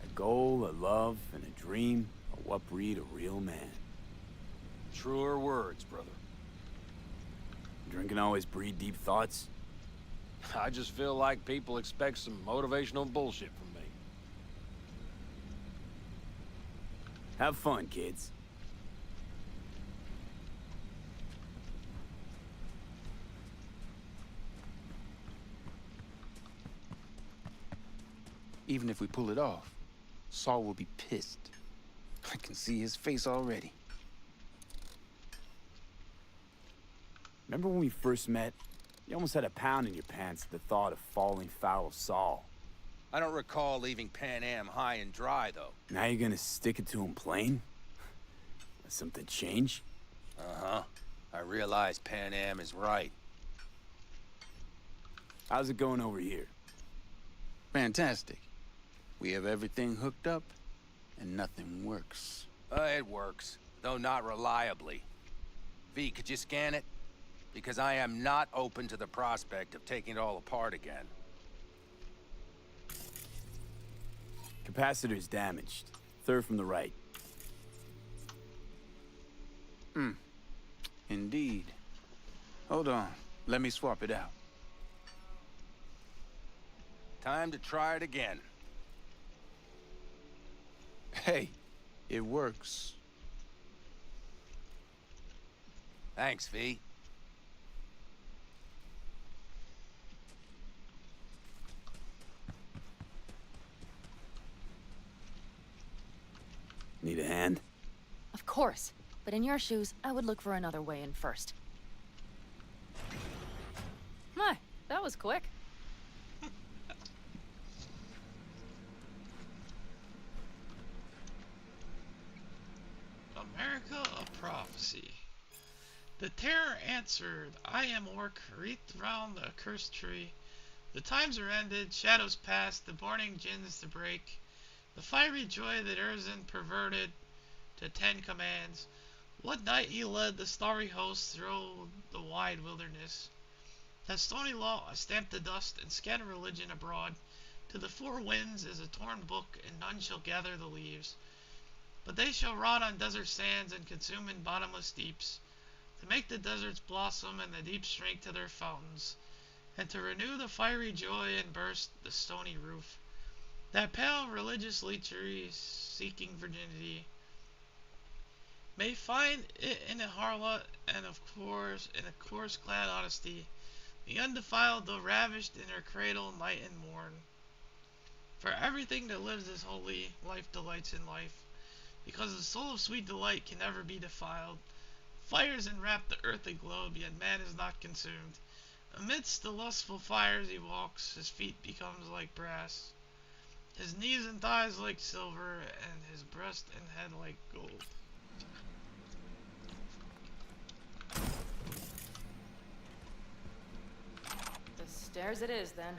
A goal, a love, and a dream are what breed a real man. Truer words, brother. Drinking always breed deep thoughts? I just feel like people expect some motivational bullshit from me. Have fun, kids. Even if we pull it off, Saul will be pissed. I can see his face already. Remember when we first met? You almost had a pound in your pants at the thought of falling foul of Saul. I don't recall leaving Pan Am high and dry, though. Now you're gonna stick it to him plain? Let something change? Uh-huh. I realize Pan Am is right. How's it going over here? Fantastic. We have everything hooked up, and nothing works. It works, though not reliably. V, could you scan it? Because I am not open to the prospect of taking it all apart again. Capacitor's damaged. Third from the right. Indeed. Hold on. Let me swap it out. Time to try it again. Hey, it works. Thanks, V. Need a hand? Of course. But in your shoes, I would look for another way in first. My, that was quick. America of Prophecy. The terror answered, I am Orc, wreathed round the accursed tree. The times are ended, shadows past, the morning gins to break. The fiery joy that Erzin perverted to 10 commands. What night he led the starry host through the wide wilderness. That stony law stamped the dust and scattered religion abroad. To the four winds is a torn book, and none shall gather the leaves. But they shall rot on desert sands and consume in bottomless deeps, to make the deserts blossom and the deeps shrink to their fountains, and to renew the fiery joy and burst the stony roof. That pale religious lechery seeking virginity may find it in a harlot, and of course in a coarse-clad honesty, the undefiled though ravished in her cradle night and morn. For everything that lives is holy, life delights in life, because the soul of sweet delight can never be defiled. Fires enwrap the earthly globe, yet man is not consumed. Amidst the lustful fires he walks, his feet becomes like brass, his knees and thighs like silver, and his breast and head like gold. The stairs it is, then.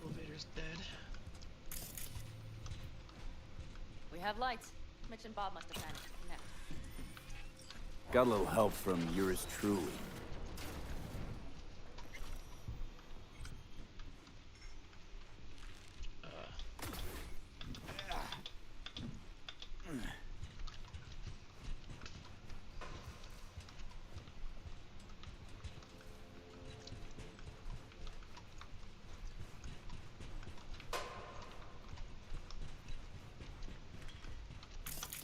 Elevator's dead. We have lights. Mitch and Bob must have managed to connect. Got a little help from yours truly.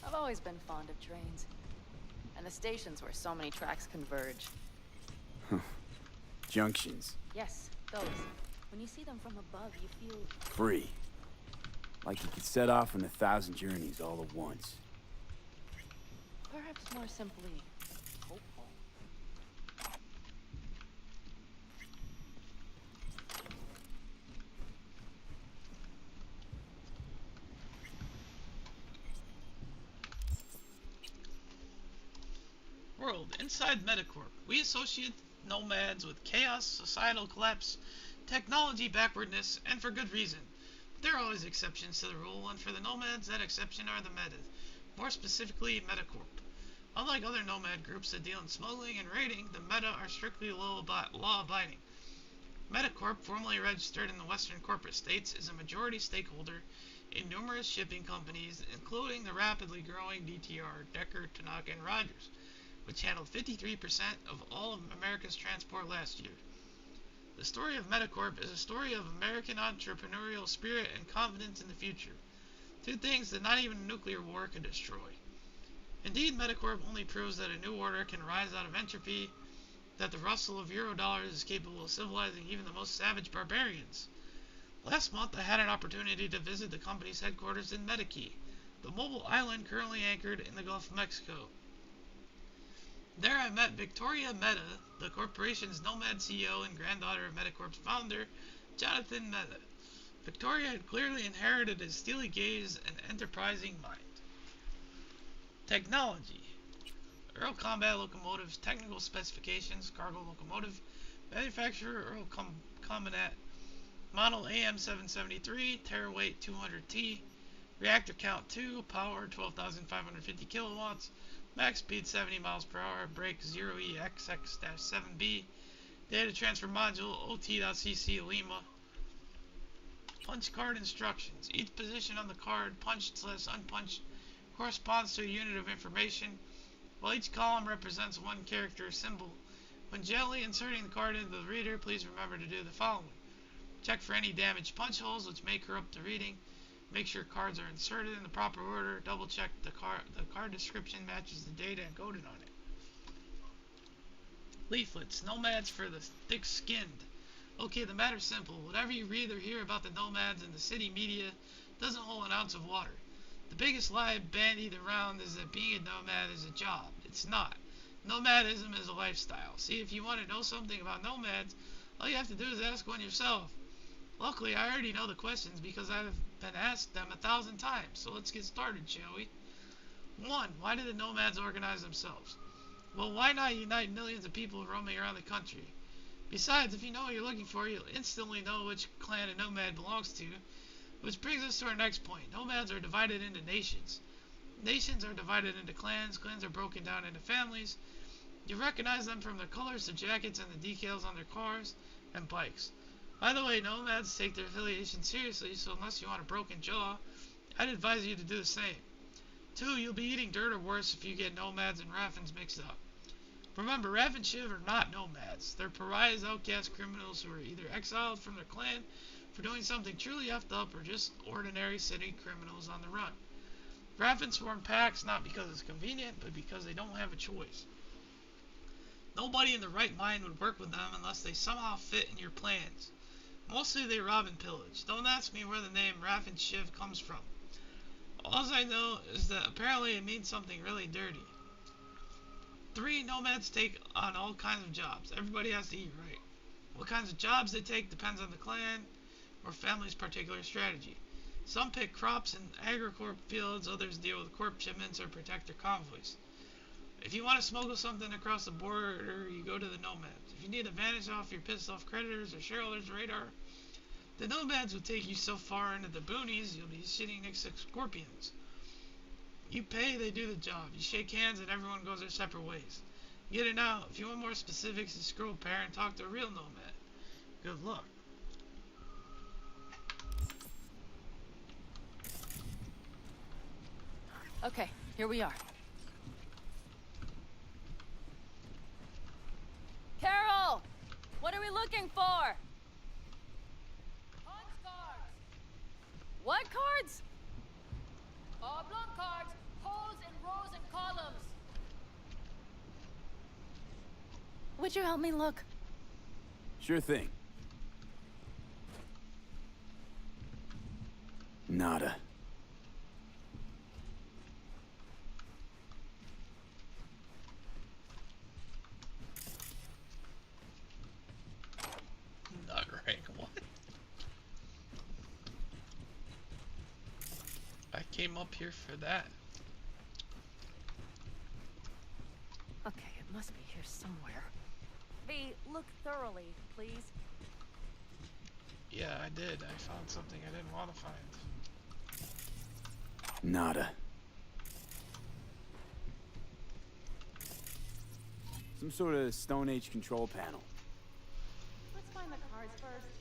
I've always been fond of trains. And the stations where so many tracks converge. Junctions. Yes, those. When you see them from above, you feel... Free. Like you could set off on 1,000 journeys all at once. Perhaps more simply, hopeful. World. Inside Metacorp, we associate nomads with chaos, societal collapse, technology backwardness, and for good reason. There are always exceptions to the rule, and for the nomads, that exception are the Meta. More specifically, Metacorp. Unlike other nomad groups that deal in smuggling and raiding, the Meta are strictly law-abiding. Metacorp, formerly registered in the Western corporate states, is a majority stakeholder in numerous shipping companies, including the rapidly growing DTR, Decker, Tanaka, and Rogers, which handled 53% of all of America's transport last year. The story of Metacorp is a story of American entrepreneurial spirit and confidence in the future, two things that not even a nuclear war could destroy. Indeed, Metacorp only proves that a new order can rise out of entropy, that the rustle of Eurodollars is capable of civilizing even the most savage barbarians. Last month, I had an opportunity to visit the company's headquarters in Medikey, the mobile island currently anchored in the Gulf of Mexico. There I met Victoria Meta, the corporation's nomad CEO and granddaughter of Metacorp's founder, Jonathan Meta. Victoria had clearly inherited his steely gaze and enterprising mind. Technology. Earl Combat Locomotives, Technical Specifications, Cargo Locomotive, Manufacturer Earl Combat, Model AM773, Teraweight 200T, Reactor Count 2, Power 12,550 kilowatts, Max speed 70 miles per hour, brake 0EXX-7B, data transfer module OT.cc Lima. Punch card instructions. Each position on the card, punched/unpunched, corresponds to a unit of information, while each column represents one character or symbol. When gently inserting the card into the reader, please remember to do the following. Check for any damaged punch holes which may corrupt the reading. Make sure cards are inserted in the proper order. Double check the card description matches the data encoded on it. Leaflets. Nomads for the thick-skinned. Okay, the matter's simple. Whatever you read or hear about the nomads in the city media doesn't hold an ounce of water. The biggest lie bandied around is that being a nomad is a job. It's not. Nomadism is a lifestyle. See, if you want to know something about nomads, all you have to do is ask one yourself. Luckily, I already know the questions because I've been asked them 1,000 times, so let's get started, shall we? 1. Why did the nomads organize themselves? Well, why not unite millions of people roaming around the country? Besides, if you know what you're looking for, you'll instantly know which clan a nomad belongs to, which brings us to our next point. Nomads are divided into nations. Nations are divided into clans. Clans are broken down into families. You recognize them from their colors, their jackets, and the decals on their cars and bikes. By the way, nomads take their affiliation seriously, so unless you want a broken jaw, I'd advise you to do the same. 2. You'll be eating dirt or worse if you get nomads and Raffens mixed up. Remember, Raff and Shiv are not nomads. They're pariahs, outcast criminals who are either exiled from their clan for doing something truly effed up or just ordinary city criminals on the run. Raffens form packs not because it's convenient, but because they don't have a choice. Nobody in their right mind would work with them unless they somehow fit in your plans. Mostly they rob and pillage. Don't ask me where the name Raff and Shiv comes from. All I know is that apparently it means something really dirty. 3. Nomads take on all kinds of jobs. Everybody has to eat, right? What kinds of jobs they take depends on the clan or family's particular strategy. Some pick crops in agricorp fields, others deal with corp shipments or protect their convoys. If you want to smuggle something across the border, you go to the nomads. If you need to vanish off your pissed off creditors or shareholders' radar, the nomads will take you so far into the boonies you'll be sitting next to scorpions. You pay, they do the job. You shake hands and everyone goes their separate ways. Get it now. If you want more specifics, you scroll pair and talk to a real nomad. Good luck. Okay, here we are. Carol! What are we looking for? Punch cards. What cards? Oblong cards. Holes in rows and columns. Would you help me look? Sure thing. Nada. Not rank 1. I came up here for that. Okay, it must be here somewhere. V, look thoroughly, please. Yeah, I did. I found something I didn't want to find. Nada. Some sort of Stone Age control panel. Let's find the cards first.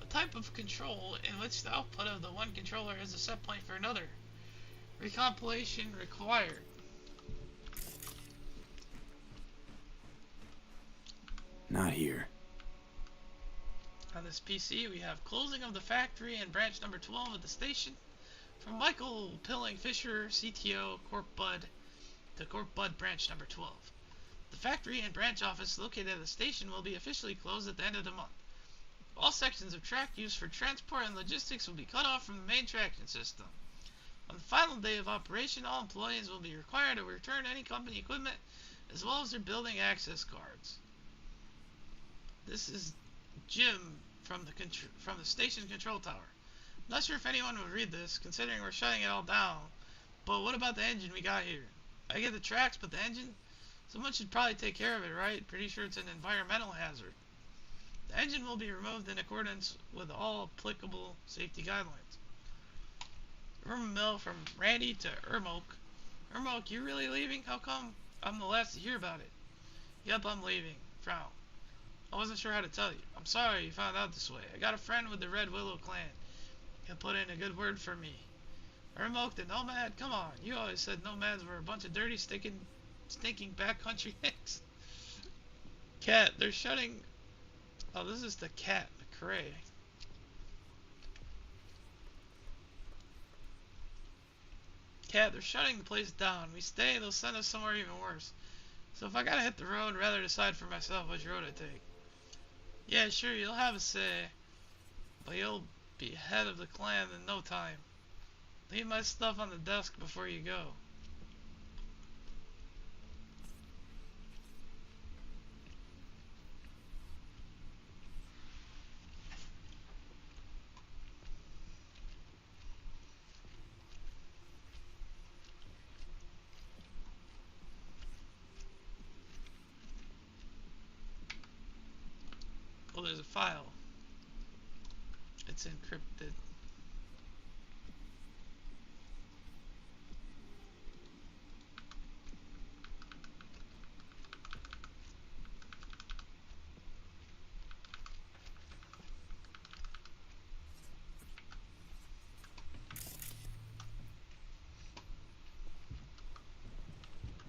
A type of control in which the output of the one controller is a set point for another. Recompilation required. Not here. On this PC, we have closing of the factory and branch number 12 at the station. From Michael Pilling Fisher, CTO, Corp Bud, to Corp Bud branch number 12. The factory and branch office located at the station will be officially closed at the end of the month. All sections of track used for transport and logistics will be cut off from the main tracking system. On the final day of operation, all employees will be required to return any company equipment as well as their building access cards. This is Jim from the station control tower. I'm not sure if anyone would read this, considering we're shutting it all down. But what about the engine we got here? I get the tracks, but the engine? Someone should probably take care of it, right? Pretty sure it's an environmental hazard. The engine will be removed in accordance with all applicable safety guidelines. Rumor mill from Randy to Ermoke. Ermoke, you really leaving? How come? I'm the last to hear about it. Yep, I'm leaving. Frown. I wasn't sure how to tell you. I'm sorry you found out this way. I got a friend with the Red Willow clan. He'll put in a good word for me. Ermoke the Nomad? Come on. You always said nomads were a bunch of dirty, stinking backcountry hicks. Cat, they're shutting... Oh, this is the Cat McCrae. Cat, they're shutting the place down. We stay, they'll send us somewhere even worse. So if I gotta hit the road, I'd rather decide for myself which road I take. Yeah, sure, you'll have a say. But you'll be head of the clan in no time. Leave my stuff on the desk before you go. Well, there's a file. It's encrypted.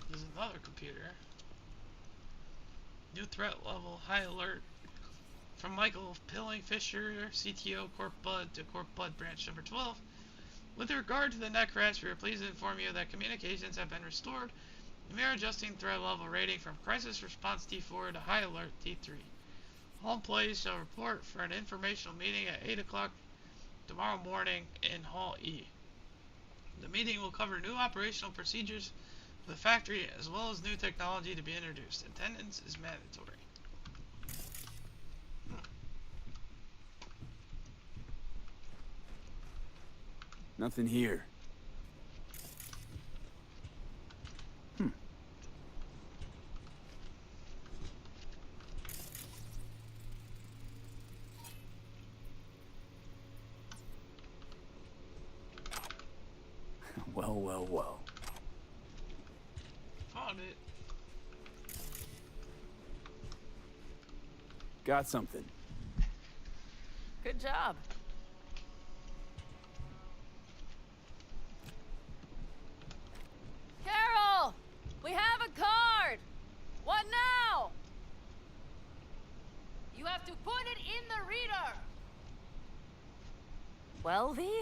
There's another computer. New threat level, high alert. From Michael Pilling Fisher, CTO, Corp Bud to Corp Bud branch number 12. With regard to the net crash, we are pleased to inform you that communications have been restored. We are adjusting threat level rating from Crisis Response T4 to High Alert T3. All employees shall report for an informational meeting at 8 o'clock tomorrow morning in Hall E. The meeting will cover new operational procedures for the factory as well as new technology to be introduced. Attendance is mandatory. Nothing here. Well, well, well. found it. Got something. Good job. Carol! We have a card! What now? You have to put it in the reader. Well, V?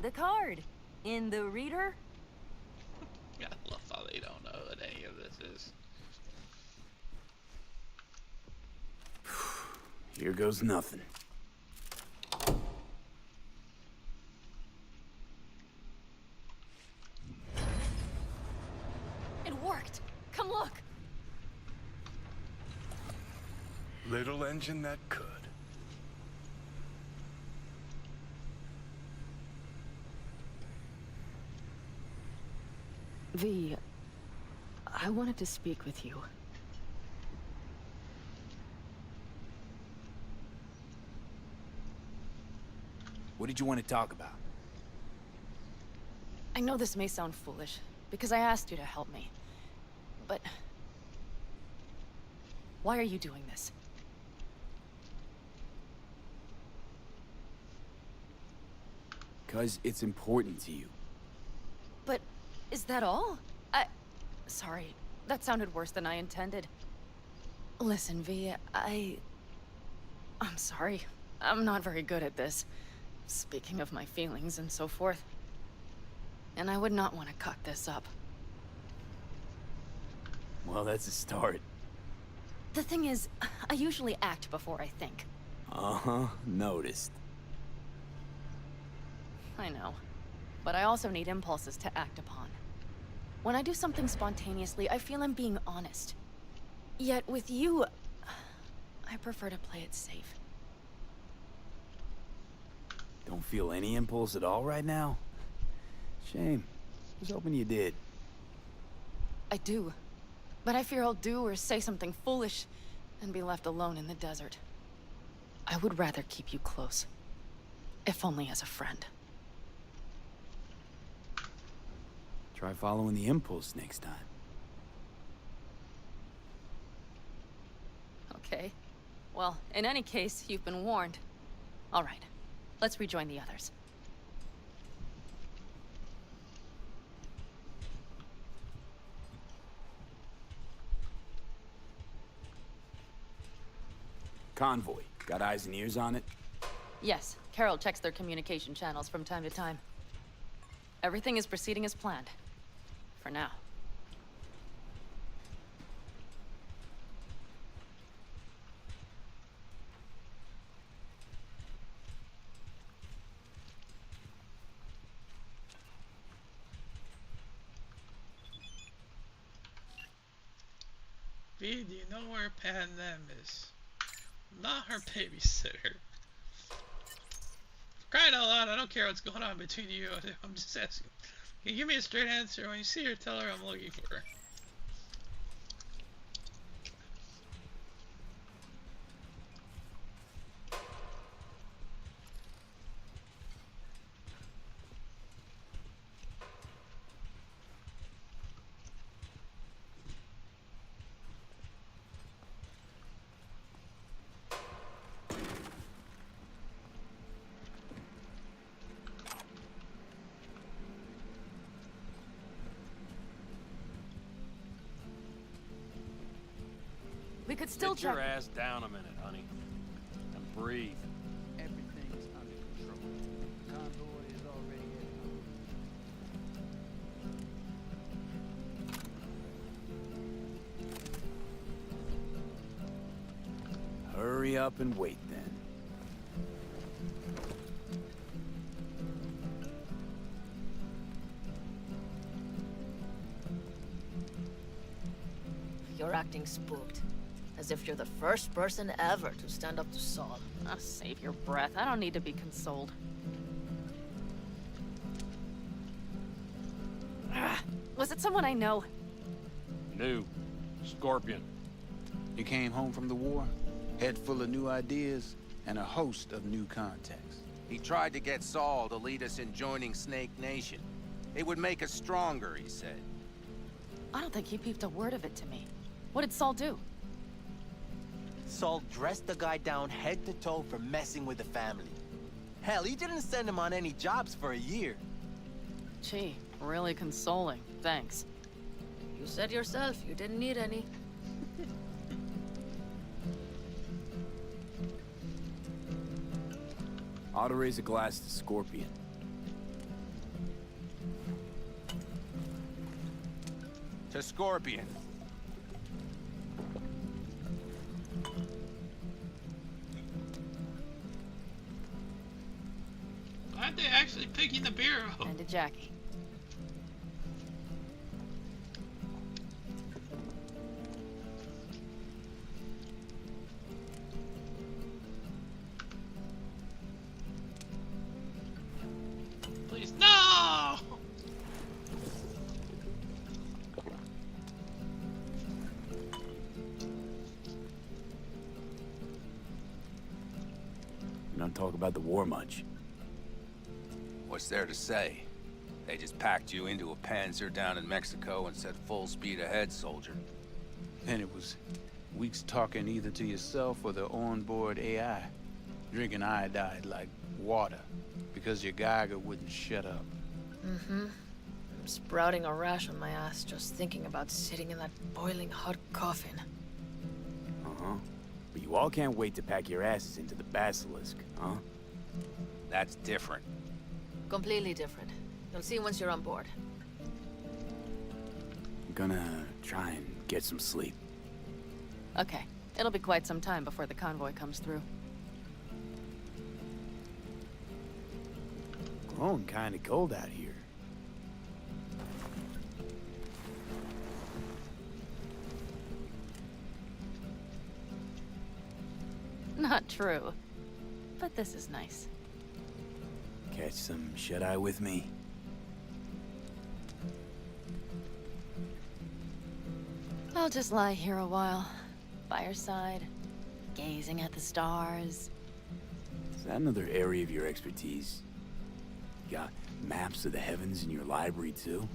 The card. In the reader? I love how they don't know what any of this is. Here goes nothing. It worked! Come look! Little engine that could. V, I wanted to speak with you. What did you want to talk about? I know this may sound foolish, because I asked you to help me. But... why are you doing this? Because it's important to you. But... is that all? Sorry, that sounded worse than I intended. Listen, V, I'm sorry. I'm not very good at this. Speaking of my feelings and so forth. And I would not want to cut this up. Well, that's a start. The thing is, I usually act before I think. Uh-huh, noticed. I know. But I also need impulses to act upon. When I do something spontaneously, I feel I'm being honest. Yet with you, I prefer to play it safe. Don't feel any impulse at all right now? Shame. I was hoping you did. I do. But I fear I'll do or say something foolish and be left alone in the desert. I would rather keep you close. If only as a friend. Try following the impulse next time. Okay. Well, in any case, you've been warned. All right. Let's rejoin the others. Convoy. Got eyes and ears on it? Yes, Carol checks their communication channels from time to time. Everything is proceeding as planned. For now. V, do you know where Pan Them is? Not her babysitter. Crying out loud, I don't care what's going on between you. I'm just asking. Can you give me a straight answer? When you see her, tell her I'm looking for her. We could still Get your check. ass down a minute, honey. And breathe. Everything is under control. The convoy is already heading. Hurry up and wait then. You're acting spooked. As if you're the first person ever to stand up to Saul. Oh, save your breath. I don't need to be consoled. Was it someone I know? New. Scorpion. You came home from the war, head full of new ideas, and a host of new contacts. He tried to get Saul to lead us in joining Snake Nation. It would make us stronger, he said. I don't think he peeped a word of it to me. What did Saul do? Saul dressed the guy down head to toe for messing with the family. Hell, he didn't send him on any jobs for a year. Gee, really consoling. Thanks. You said yourself you didn't need any. Ought to raise a glass to Scorpion. To Scorpion. Aren't they actually picking the beer up? And to Jackie. Please, no! We don't talk about the war much. What's there to say? They just packed you into a Panzer down in Mexico and said full speed ahead, soldier. And it was weeks talking either to yourself or the onboard AI. Drinking iodide like water because your Geiger wouldn't shut up. Mm-hmm. I'm sprouting a rash on my ass just thinking about sitting in that boiling hot coffin. Uh-huh. But you all can't wait to pack your asses into the Basilisk, huh? That's different. Completely different. You'll see once you're on board. I'm gonna try and get some sleep. Okay. It'll be quite some time before the convoy comes through. Growing kinda cold out here. Not true. But this is nice. Catch some shut-eye with me? I'll just lie here a while, by your side, gazing at the stars. Is that another area of your expertise? You got maps of the heavens in your library, too?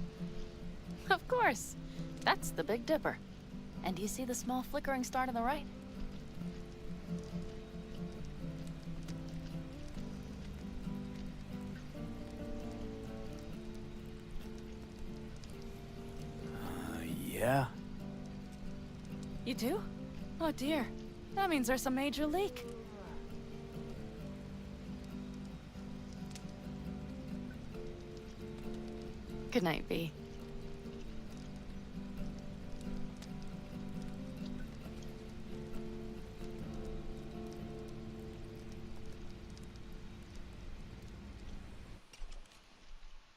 Of course. That's the Big Dipper. And do you see the small flickering star to the right? Yeah. You do? Oh dear. That means there's a major leak. Good night, V.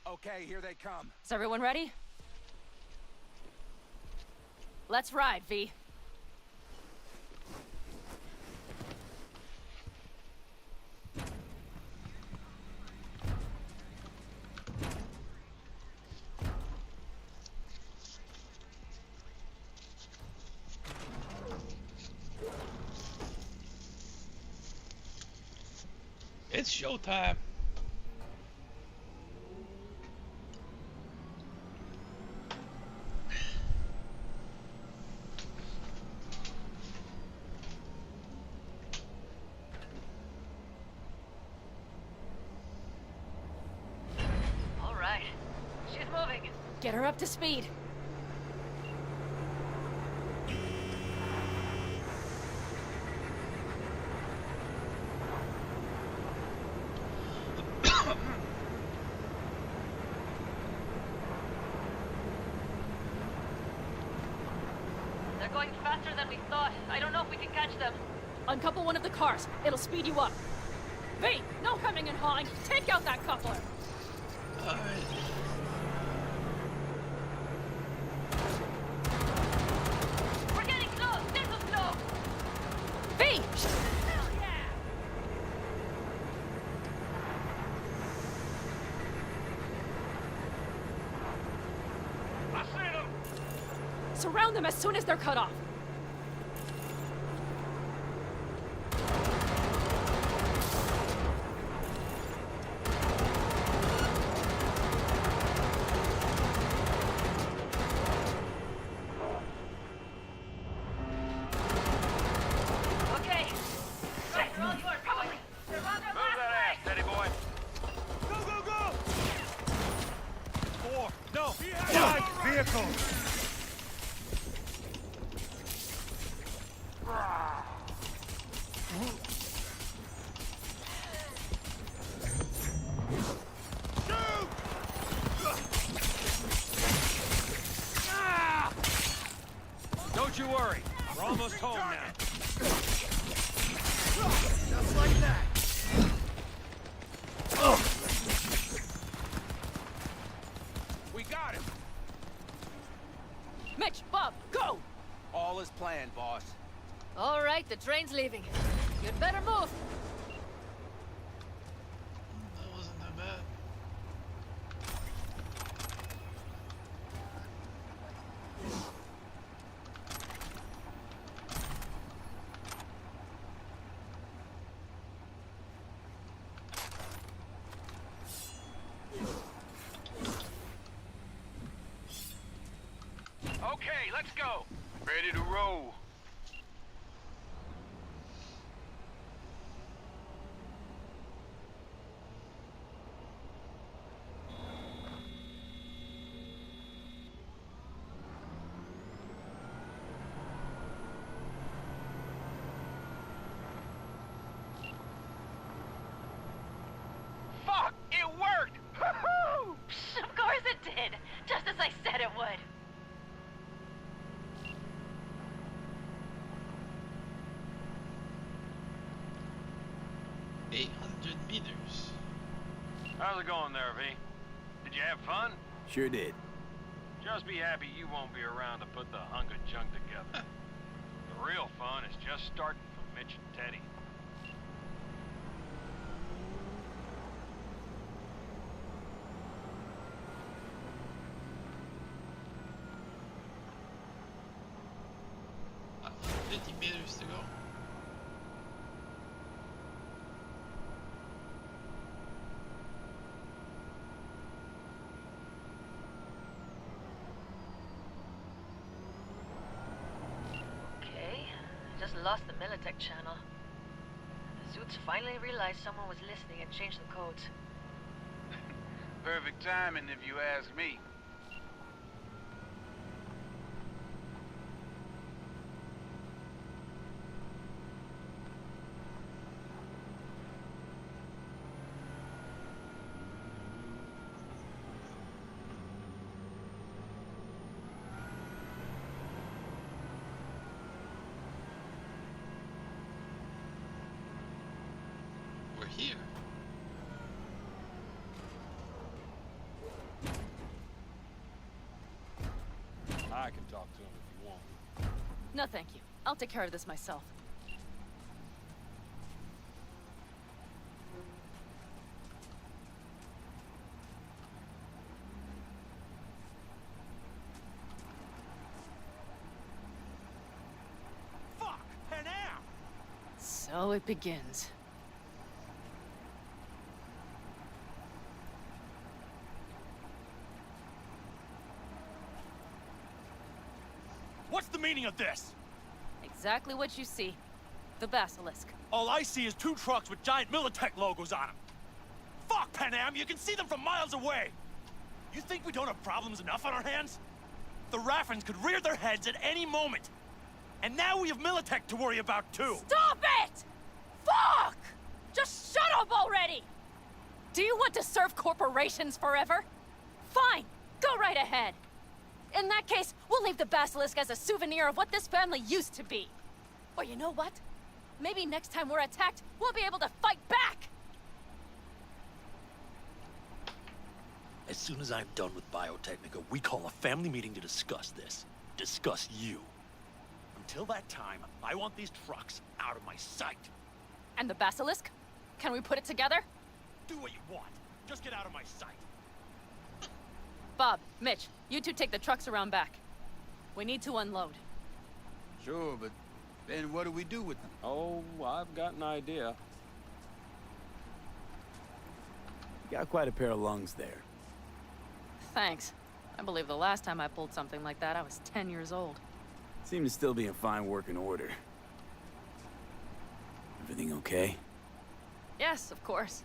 Okay, here they come. Is everyone ready? Let's ride, V. It's showtime. All right. She's moving. Get her up to speed. They're going faster than we thought. I don't know if we can catch them. Uncouple one of the cars. It'll speed you up. V, no hemming and hawing. Take out that coupler. Alright. We're getting close. This is close. V! Hell yeah! I see them! Surround them as soon as they're cut off. Don't you worry. We're almost home now. Just like that. We got him. Mitch, Bob, go! All is planned, boss. All right, the train's leaving. You'd better move. That wasn't that bad. Okay, let's go. Ready to roll. Fuck! It worked! Woohoo! Of course it did. Just as I said it would. $800 meters. How's it going there, V? Did you have fun? Sure did. Just be happy you won't be around to put the hunk of junk together. The real fun is just starting for Mitch and Teddy. $50 meters to go. Okay, just lost the Militech channel. The suits finally realized someone was listening and changed the codes. Perfect timing, if you ask me. We're here. I can talk to him if you want. No, thank you. I'll take care of this myself. Fuck! And now! So it begins. What's the meaning of this? Exactly what you see. The Basilisk. All I see is 2 trucks with giant Militech logos on them. Fuck, Panam, you can see them from miles away. You think we don't have problems enough on our hands? The Raffens could rear their heads at any moment. And now we have Militech to worry about too. Stop it! Fuck! Just shut up already! Do you want to serve corporations forever? Fine, go right ahead. In that case, we'll leave the Basilisk as a souvenir of what this family used to be. Or you know what? Maybe next time we're attacked, we'll be able to fight back! As soon as I'm done with Biotechnica, we call a family meeting to discuss this. Discuss you. Until that time, I want these trucks out of my sight. And the Basilisk? Can we put it together? Do what you want. Just get out of my sight. Bob, Mitch, you two take the trucks around back. We need to unload. Sure, but then what do we do with them? Oh, I've got an idea. You got quite a pair of lungs there. Thanks. I believe the last time I pulled something like that, I was 10 years old. Seem to still be in fine working order. Everything okay? Yes, of course.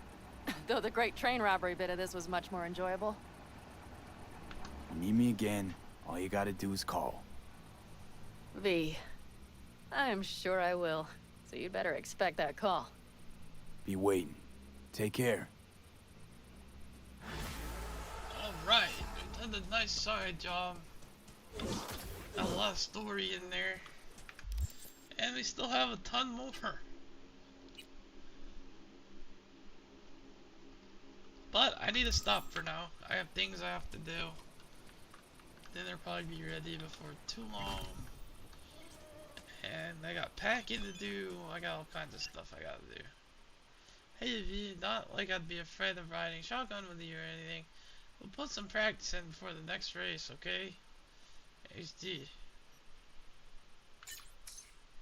Though the great train robbery bit of this was much more enjoyable. Need me again, All you gotta do is call. V. I'm sure I will. So you'd better expect that call. Be waiting. Take care. Alright, we did a nice side job. Got a lot of story in there. And we still have a ton more. But I need to stop for now. I have things I have to do. Dinner probably be ready before too long. And I got packing to do. I got all kinds of stuff I gotta do. Hey V, not like I'd be afraid of riding shotgun with you or anything. We'll put some practice in before the next race, okay? HD.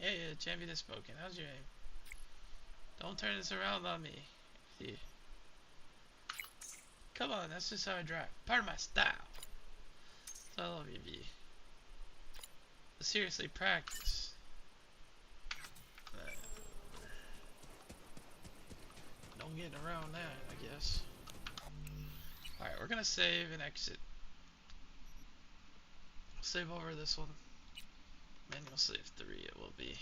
Yeah, champion has spoken. How's your aim? Don't turn this around on me. HD. Come on, that's just how I drive. Part of my style. So I love you, V. But seriously, practice. No getting around that, I guess. Alright, we're gonna save and exit. Save over this one. Manual save 3 it will be.